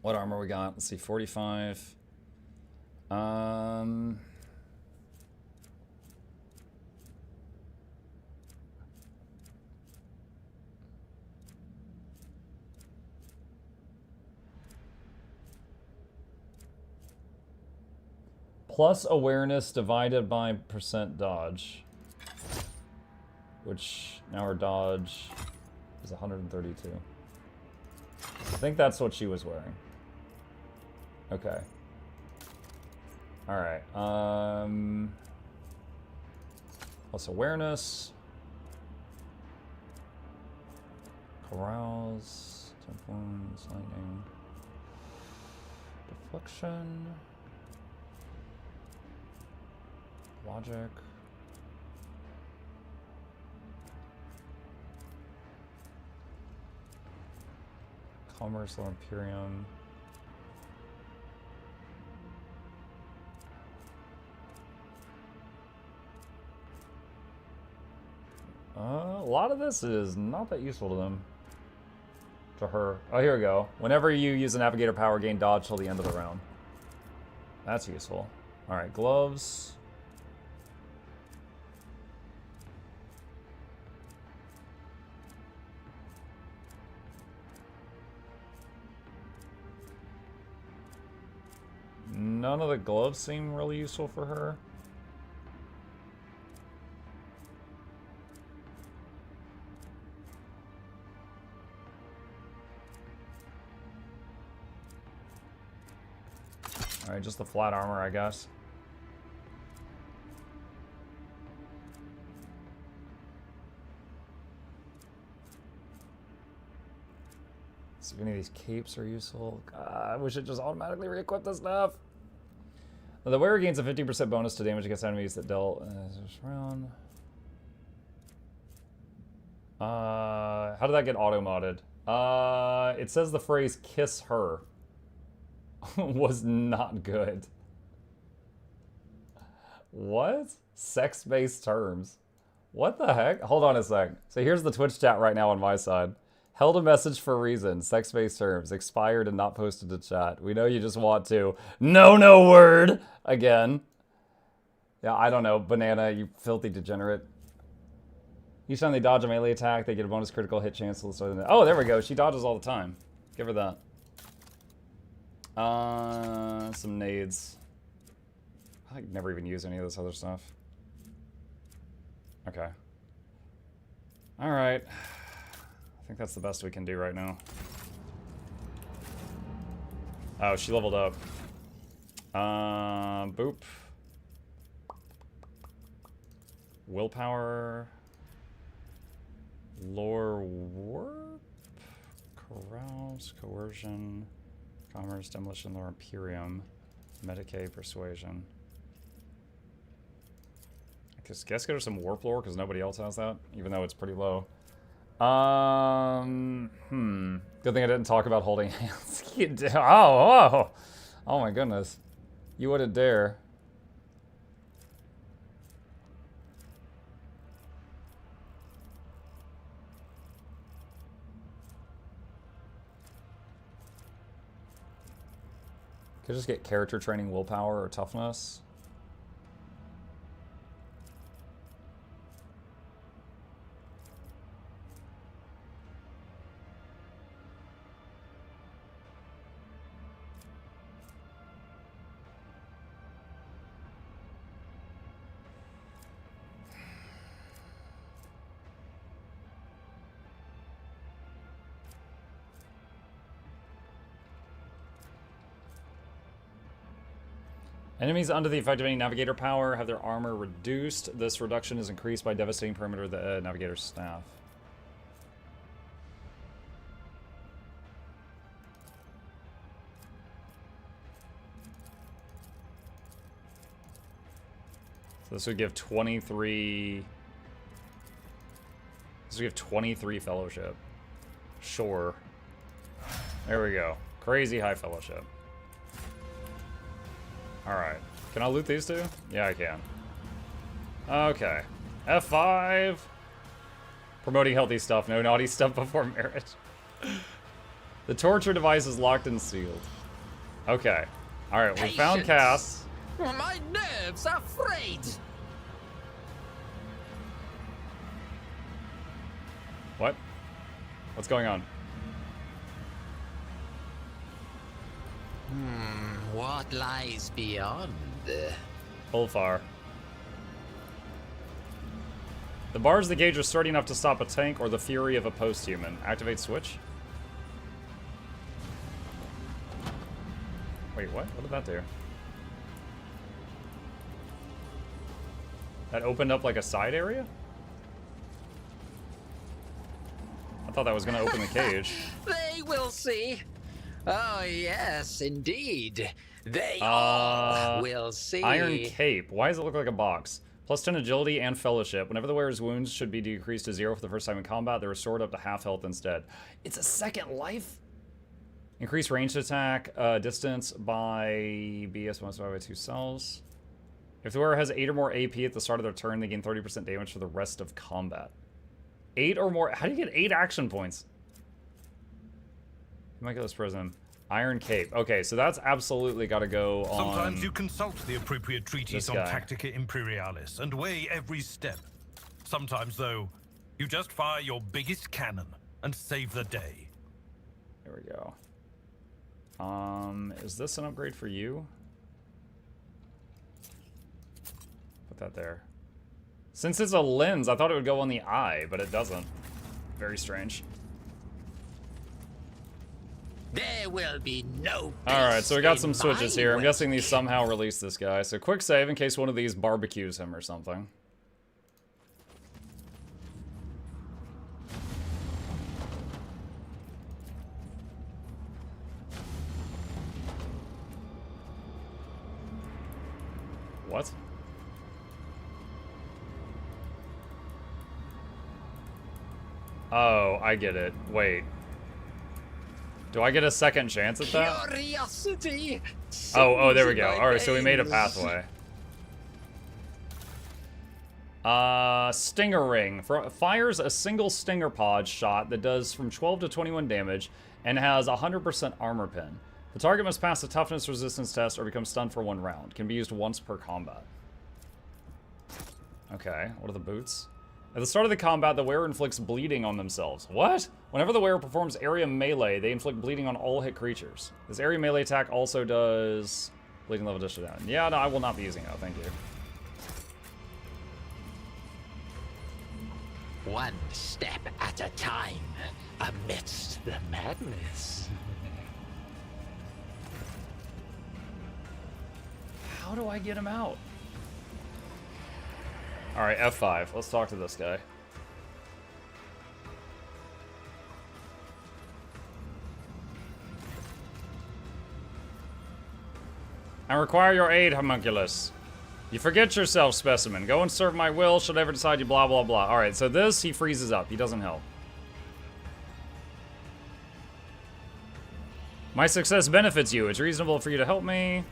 What armor we got? Let's see, 45. Plus awareness divided by percent dodge. Which, now her dodge is 132. I think that's what she was wearing. Okay. Alright, plus awareness. Carouse. Temp wounds, lightning. Deflection. Logic. Commerce or Imperium. A lot of this is not that useful to them. To her. Oh, here we go. Whenever you use a navigator power, gain dodge till the end of the round. That's useful. Alright, gloves. None of the gloves seem really useful for her. Alright, just the flat armor, I guess. See if any of these capes are useful. God, I wish it just automatically re-equipped this stuff. The wearer gains a 50% bonus to damage against enemies that dealt this round. How did that get auto-modded? It says the phrase "kiss her" was not good. What? Sex-based terms. What the heck? Hold on a sec. So here's the Twitch chat right now on my side. Held a message for a reason. Sex-based terms. Expired and not posted to chat. We know you just want to. No word! Again. Yeah, I don't know. Banana, you filthy degenerate. Each time they dodge a melee attack, they get a bonus critical hit chance. Oh, there we go. She dodges all the time. Give her that. Some nades. I never even use any of this other stuff. Okay. Alright. I think that's the best we can do right now. Oh, she leveled up. Boop. Willpower. Lore warp. Carouse. Coercion. Commerce. Demolition. Lore Imperium. Medicaid. Persuasion. I guess go to some warp lore because nobody else has that, even though it's pretty low. Good thing I didn't talk about holding hands. Oh my goodness. You wouldn't dare. Could just get character training, willpower, or toughness. Enemies under the effect of any navigator power have their armor reduced. This reduction is increased by devastating perimeter of the navigator's staff. So this would give 23... This would give 23 fellowship. Sure. There we go. Crazy high fellowship. Alright. Can I loot these two? Yeah, I can. Okay. F5. Promoting healthy stuff. No naughty stuff before marriage. The torture device is locked and sealed. Okay. Alright, we found Cass. My nerves are frayed. What? What's going on? What lies beyond? Bullfire. The bars of the gauge are sturdy enough to stop a tank or the fury of a post-human. Activate switch. Wait, what? What did that do? That opened up like a side area? I thought that was gonna open the cage. They will see. Oh, yes, indeed. They all will see. Iron Cape. Why does it look like a box? Plus 10 agility and fellowship. Whenever the wearer's wounds should be decreased to 0 for the first time in combat, they're restored up to half health instead. It's a second life? Increase ranged attack, distance by BS multiplied by 2 cells. If the wearer has 8 or more AP at the start of their turn, they gain 30% damage for the rest of combat. 8 or more? How do you get 8 action points? Malice Prison. Iron Cape. Okay, so that's absolutely got to go on. Sometimes you consult the appropriate treatise on Tactica Imperialis and weigh every step. Sometimes, though, you just fire your biggest cannon and save the day. There we go. Is this an upgrade for you? Put that there. Since it's a lens, I thought it would go on the eye, but it doesn't. Very strange. There will be no. Alright, so we got some switches here. I'm guessing these somehow release this guy. So quick save in case one of these barbecues him or something. What? Oh, I get it. Wait. Do I get a second chance at that? Curiosity. Oh, there we go. Alright, so we made a pathway. Stinger Ring. Fires a single Stinger Pod shot that does from 12 to 21 damage and has 100% armor pin. The target must pass a toughness resistance test or become stunned for 1 round. Can be used once per combat. Okay, what are the boots? At the start of the combat, the wearer inflicts bleeding on themselves. What? Whenever the wearer performs area melee, they inflict bleeding on all hit creatures. This area melee attack also does bleeding level dish down. Yeah, no, I will not be using that, thank you. One step at a time, amidst the madness. How do I get him out? Alright, F5. Let's talk to this guy. I require your aid, homunculus. You forget yourself, specimen. Go and serve my will, should I ever decide you blah blah blah. Alright, so this, he freezes up. He doesn't help. My success benefits you. It's reasonable for you to help me.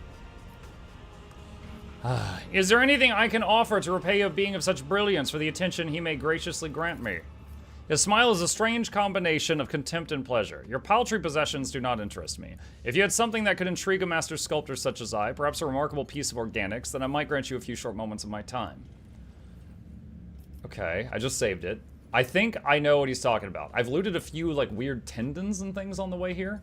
Is there anything I can offer to repay a being of such brilliance for the attention he may graciously grant me? His smile is a strange combination of contempt and pleasure. Your paltry possessions do not interest me. If you had something that could intrigue a master sculptor such as I, perhaps a remarkable piece of organics, then I might grant you a few short moments of my time. Okay, I just saved it. I think I know what he's talking about. I've looted a few, like, weird tendons and things on the way here.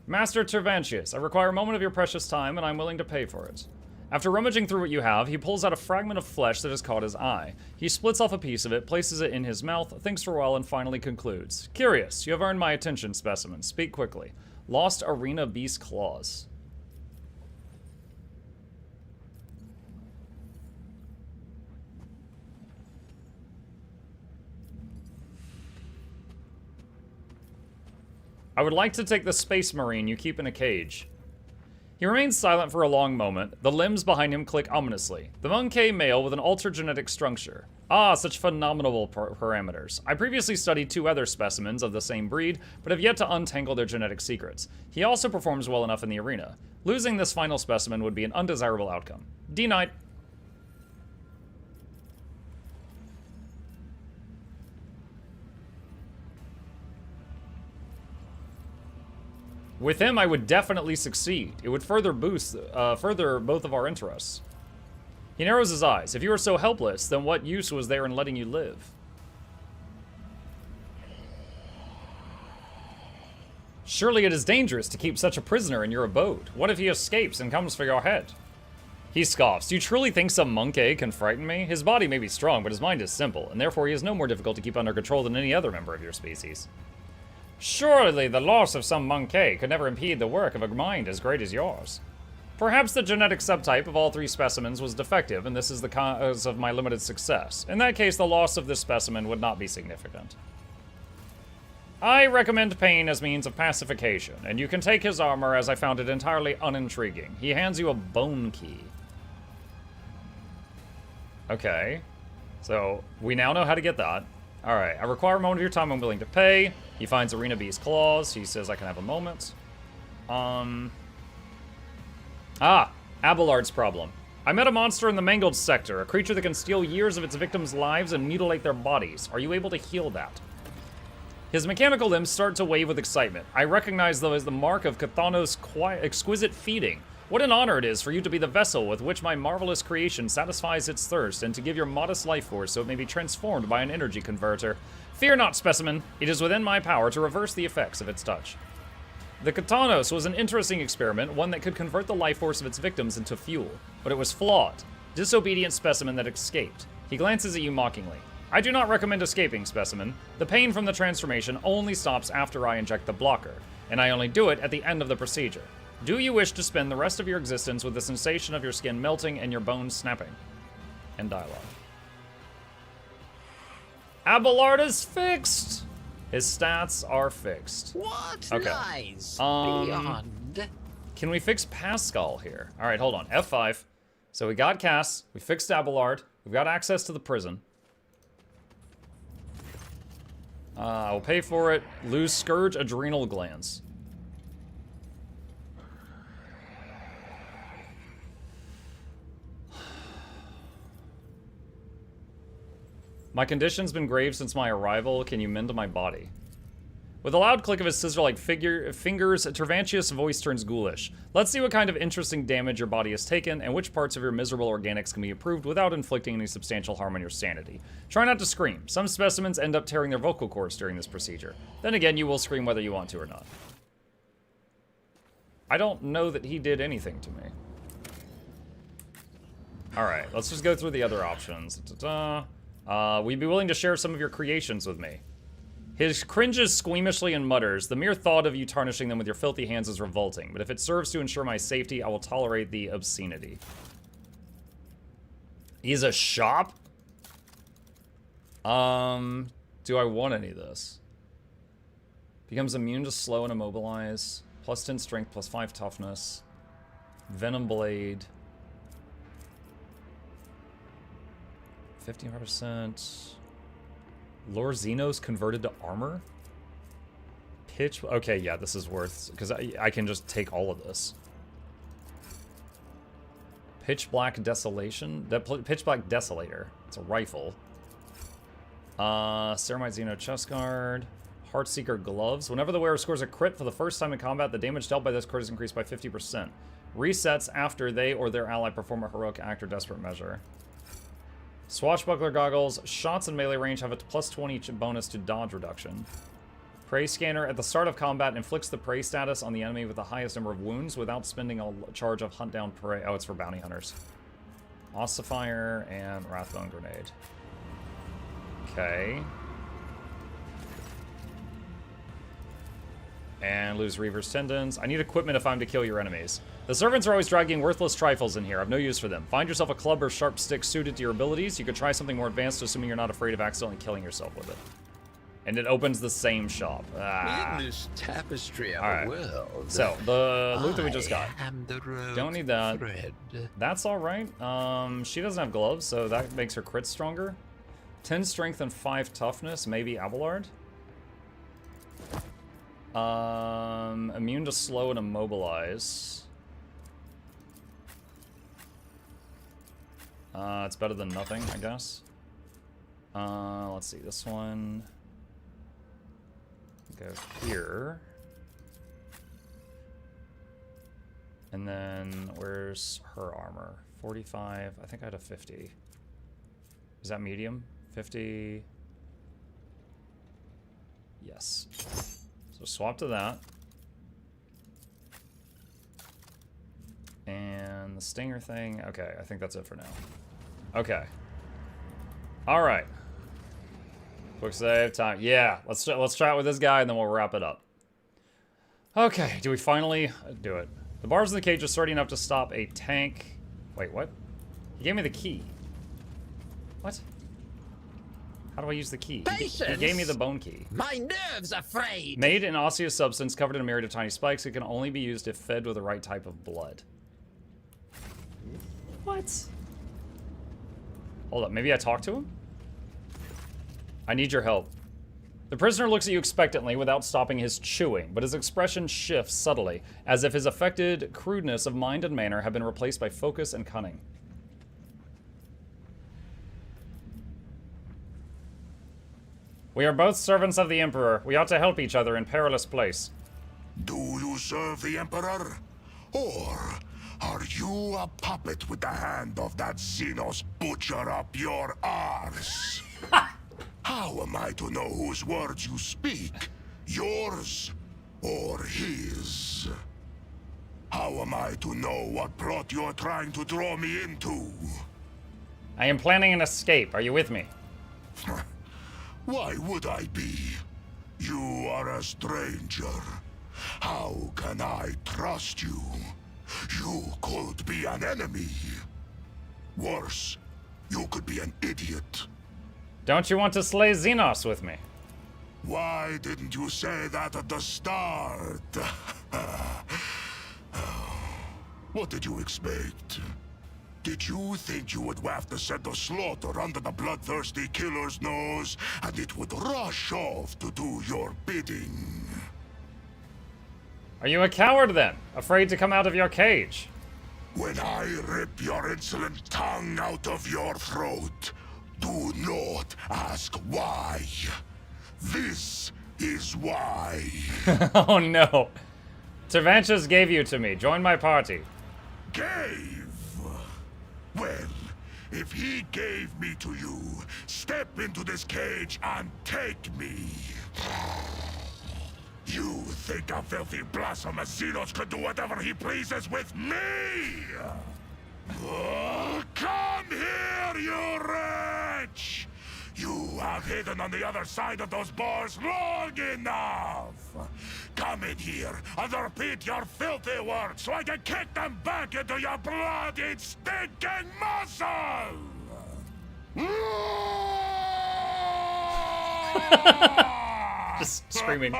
Master Tervantius, I require a moment of your precious time, and I'm willing to pay for it. After rummaging through what you have, he pulls out a fragment of flesh that has caught his eye. He splits off a piece of it, places it in his mouth, thinks for a while, and finally concludes. Curious, you have earned my attention, specimen. Speak quickly. Lost arena beast claws. I would like to take the space marine you keep in a cage. He remains silent for a long moment. The limbs behind him click ominously. The Monkey male with an altered genetic structure. Ah, such phenomenal parameters. I previously studied 2 other specimens of the same breed, but have yet to untangle their genetic secrets. He also performs well enough in the arena. Losing this final specimen would be an undesirable outcome. D-Knight. With him, I would definitely succeed. It would further both of our interests. He narrows his eyes. If you were so helpless, then what use was there in letting you live? Surely it is dangerous to keep such a prisoner in your abode. What if he escapes and comes for your head? He scoffs. Do you truly think some monkey can frighten me? His body may be strong, but his mind is simple, and therefore he is no more difficult to keep under control than any other member of your species. Surely the loss of some monkey could never impede the work of a mind as great as yours. Perhaps the genetic subtype of all 3 specimens was defective, and this is the cause of my limited success. In that case, the loss of this specimen would not be significant. I recommend pain as means of pacification, and you can take his armor as I found it entirely unintriguing. He hands you a bone key. Okay. So, we now know how to get that. Alright, I require a moment of your time I'm willing to pay. He finds Arena B's claws. He says I can have a moment. Abelard's problem. I met a monster in the Mangled sector, a creature that can steal years of its victims' lives and mutilate their bodies. Are you able to heal that? His mechanical limbs start to wave with excitement. I recognize them as the mark of Cathanos' exquisite feeding. What an honor it is for you to be the vessel with which my marvelous creation satisfies its thirst, and to give your modest life force so it may be transformed by an energy converter. Fear not, specimen. It is within my power to reverse the effects of its touch. The Cathanos was an interesting experiment, one that could convert the life force of its victims into fuel. But it was flawed. Disobedient specimen that escaped. He glances at you mockingly. I do not recommend escaping, specimen. The pain from the transformation only stops after I inject the blocker, and I only do it at the end of the procedure. Do you wish to spend the rest of your existence with the sensation of your skin melting and your bones snapping? End dialogue. Abelard is fixed! His stats are fixed. What okay. lies beyond? Can we fix Pascal here? Alright, hold on. F5. So we got Cass, we fixed Abelard, we've got access to the prison. I'll pay for it. Lose Scourge adrenal glands. My condition's been grave since my arrival. Can you mend my body? With a loud click of his scissor-like fingers, Tervantius' voice turns ghoulish. Let's see what kind of interesting damage your body has taken, and which parts of your miserable organics can be improved without inflicting any substantial harm on your sanity. Try not to scream. Some specimens end up tearing their vocal cords during this procedure. Then again, you will scream whether you want to or not. I don't know that he did anything to me. Alright, let's just go through the other options. We'd be willing to share some of your creations with me. His cringes squeamishly and mutters, the mere thought of you tarnishing them with your filthy hands is revolting, but if it serves to ensure my safety, I will tolerate the obscenity. He's a shop? Do I want any of this? Becomes immune to slow and immobilize. Plus 10 strength, plus 5 toughness. Venom Blade. 55%. Lore Xenos converted to armor? Pitch? Okay, yeah, this is worth... Because I can just take all of this. Pitch Black Desolation? Pitch Black Desolator. It's a rifle. Ceramite Xeno Chest Guard. Heartseeker Gloves. Whenever the wearer scores a crit for the first time in combat, the damage dealt by this crit is increased by 50%. Resets after they or their ally perform a heroic act or desperate measure. Swashbuckler Goggles. Shots in melee range have a plus 20 bonus to dodge reduction. Prey Scanner. At the start of combat, inflicts the prey status on the enemy with the highest number of wounds without spending a charge of hunt down prey. Oh, it's for bounty hunters. Ossifier and Wrathbone Grenade. Okay. And lose Reaver's Tendons. I need equipment if I'm to kill your enemies. The servants are always dragging worthless trifles in here. I've no use for them. Find yourself a club or sharp stick suited to your abilities. You could try something more advanced, assuming you're not afraid of accidentally killing yourself with it. And it opens the same shop. In this tapestry of Alright. a world, So, the loot that we just got. am the rogue Don't need that. thread. That's alright. She doesn't have gloves, so that makes her crit stronger. 10 strength and 5 toughness, maybe Abelard. Immune to slow and immobilize. It's better than nothing, I guess. Let's see, this one. Go here. And then, where's her armor? 45, I think I had a 50. Is that medium? 50. Yes. So swap to that. And the stinger thing, okay, I think that's it for now. Okay. All right. Quick save time. Yeah, let's try it with this guy and then we'll wrap it up. Okay, do we finally do it? The bars in the cage are sturdy enough to stop a tank. Wait, what? He gave me the key. What? How do I use the key? He gave me the bone key. My nerves are frayed. Made in osseous substance covered in a myriad of tiny spikes, it can only be used if fed with the right type of blood. What? Hold up, maybe I talked to him? I need your help. The prisoner looks at you expectantly without stopping his chewing, but his expression shifts subtly, as if his affected crudeness of mind and manner have been replaced by focus and cunning. We are both servants of the Emperor. We ought to help each other in perilous place. Do you serve the Emperor? Or are you a puppet with the hand of that Xenos butcher up your arse? How am I to know whose words you speak? Yours or his? How am I to know what plot you're trying to draw me into? I am planning an escape. Are you with me? Why would I be? You are a stranger. How can I trust you? You could be an enemy. Worse, you could be an idiot. Don't you want to slay Xenos with me? Why didn't you say that at the start? What did you expect? Did you think you would waft the scent of slaughter under the bloodthirsty killer's nose, and it would rush off to do your bidding? Are you a coward then? Afraid to come out of your cage? When I rip your insolent tongue out of your throat, do not ask why. This is why. Oh no. Cervantes gave you to me. Join my party. Gave? Well, if he gave me to you, step into this cage and take me. You think a filthy blasphemous Xenos could do whatever he pleases with me? Come here, you wretch! You have hidden on the other side of those bars long enough! Come in here and repeat your filthy words so I can kick them back into your bloody, stinking muscle! Just screaming.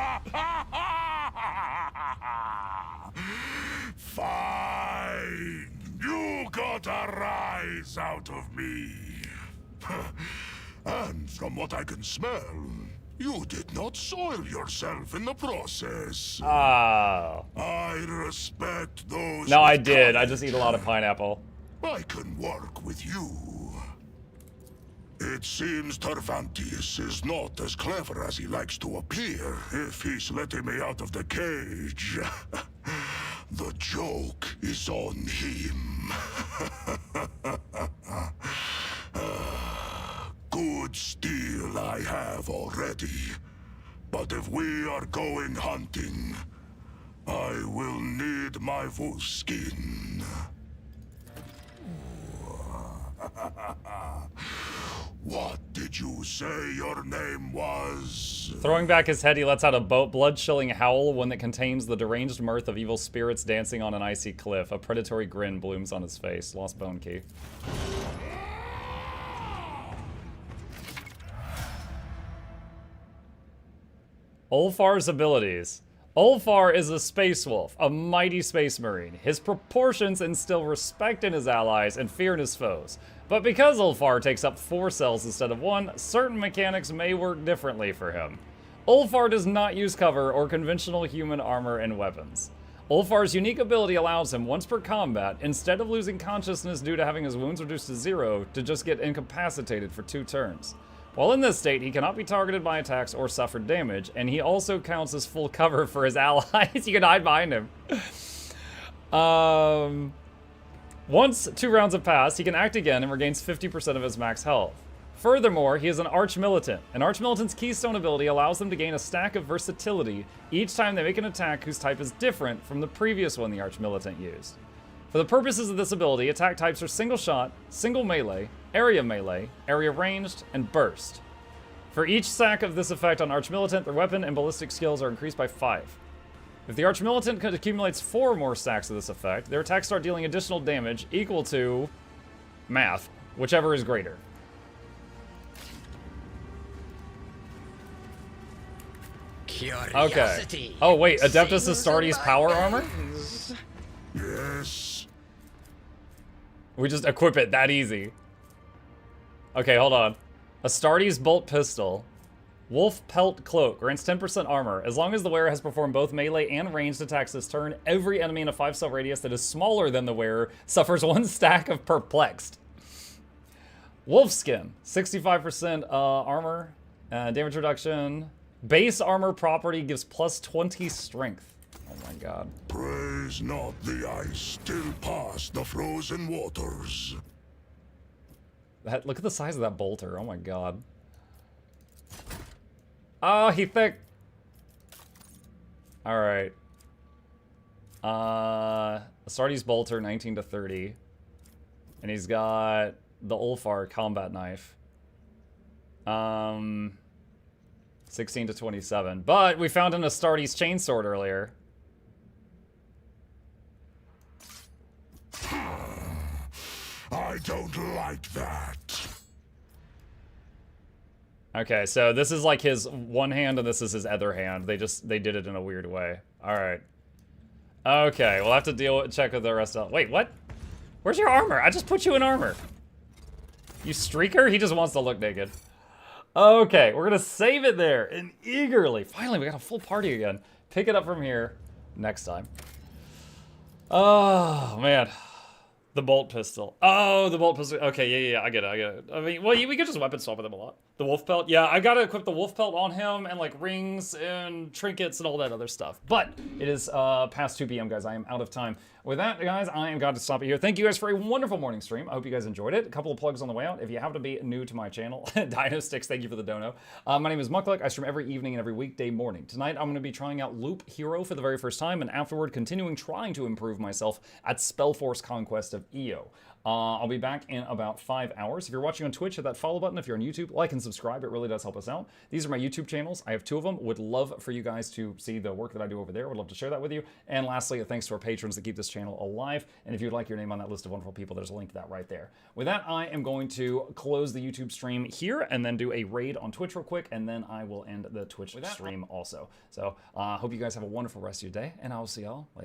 Fine! You got a rise out of me. And from what I can smell, you did not soil yourself in the process. Oh. I respect those. No, I did. I just eat a lot of pineapple. I can work with you. It seems Cervantes is not as clever as he likes to appear if he's letting me out of the cage. The joke is on him. Good steel I have already. But if we are going hunting, I will need my wolf skin. What did you say your name was? Throwing back his head, he lets out a blood-chilling howl, one that contains the deranged mirth of evil spirits dancing on an icy cliff. A predatory grin blooms on his face. Lost bone key. Ulfar's abilities. Ulfar is a space wolf, a mighty space marine. His proportions instill respect in his allies and fear in his foes. But because Ulfar takes up 4 cells instead of 1, certain mechanics may work differently for him. Ulfar does not use cover or conventional human armor and weapons. Ulfar's unique ability allows him, once per combat, instead of losing consciousness due to having his wounds reduced to 0, to just get incapacitated for 2 turns. While in this state, he cannot be targeted by attacks or suffer damage, and he also counts as full cover for his allies. You can hide behind him. Once 2 rounds have passed, he can act again and regains 50% of his max health. Furthermore, he is an arch-militant. An arch-militant's keystone ability allows them to gain a stack of versatility each time they make an attack whose type is different from the previous one the arch-militant used. For the purposes of this ability, attack types are single shot, single melee, area ranged, and burst. For each stack of this effect on arch-militant, their weapon and ballistic skills are increased by 5. If the arch-militant accumulates 4 more stacks of this effect, their attacks start dealing additional damage equal to math, whichever is greater. Okay. Oh wait, Adeptus Astartes power armor? Yes. We just equip it that easy. Okay, hold on. Astartes bolt pistol. Wolf pelt cloak grants 10% armor. As long as the wearer has performed both melee and ranged attacks this turn, every enemy in a 5-cell radius that is smaller than the wearer suffers 1 stack of perplexed. Wolf skin, 65% armor, damage reduction. Base armor property gives plus 20 strength. Oh my god. Praise not the ice still past the frozen waters. Look at the size of that bolter. Oh my god. Oh, he thick. Alright. Astartes bolter, 19 to 30. And he's got the Ulfar combat knife. 16 to 27. But we found an Astartes chainsword earlier. I don't like that. Okay, so this is like his one hand and this is his other hand. They did it in a weird way. Alright. Okay, we'll have to check with the rest of... Wait, what? Where's your armor? I just put you in armor. You streaker? He just wants to look naked. Okay, we're gonna save it there and eagerly. Finally, we got a full party again. Pick it up from here next time. Oh, man. The bolt pistol. Oh, the bolt pistol. Okay, yeah, I get it. I mean, well, we could just weapon swap with him a lot. The wolf pelt. Yeah, I gotta equip the wolf pelt on him and like rings and trinkets and all that other stuff. But it is past 2 p.m., guys. I am out of time. With that, guys, I am going to stop it here. Thank you guys for a wonderful morning stream. I hope you guys enjoyed it. A couple of plugs on the way out. If you happen to be new to my channel, Dino Sticks, thank you for the dono. My name is Mukluk. I stream every evening and every weekday morning. Tonight, I'm going to be trying out Loop Hero for the very first time, and afterward, continuing trying to improve myself at Spellforce Conquest of Io. I'll be back in about 5 hours. If you're watching on Twitch, hit that follow button. If you're on YouTube, like and subscribe. It really does help us out. These are my YouTube channels. I have 2 of them. Would love for you guys to see the work that I do over there. Would love to share that with you. And lastly, thanks to our patrons that keep this channel alive. And if you'd like your name on that list of wonderful people, there's a link to that right there. With that, I am going to close the YouTube stream here and then do a raid on Twitch real quick, and then I will end the Twitch stream also. So hope you guys have a wonderful rest of your day, and I will see y'all later.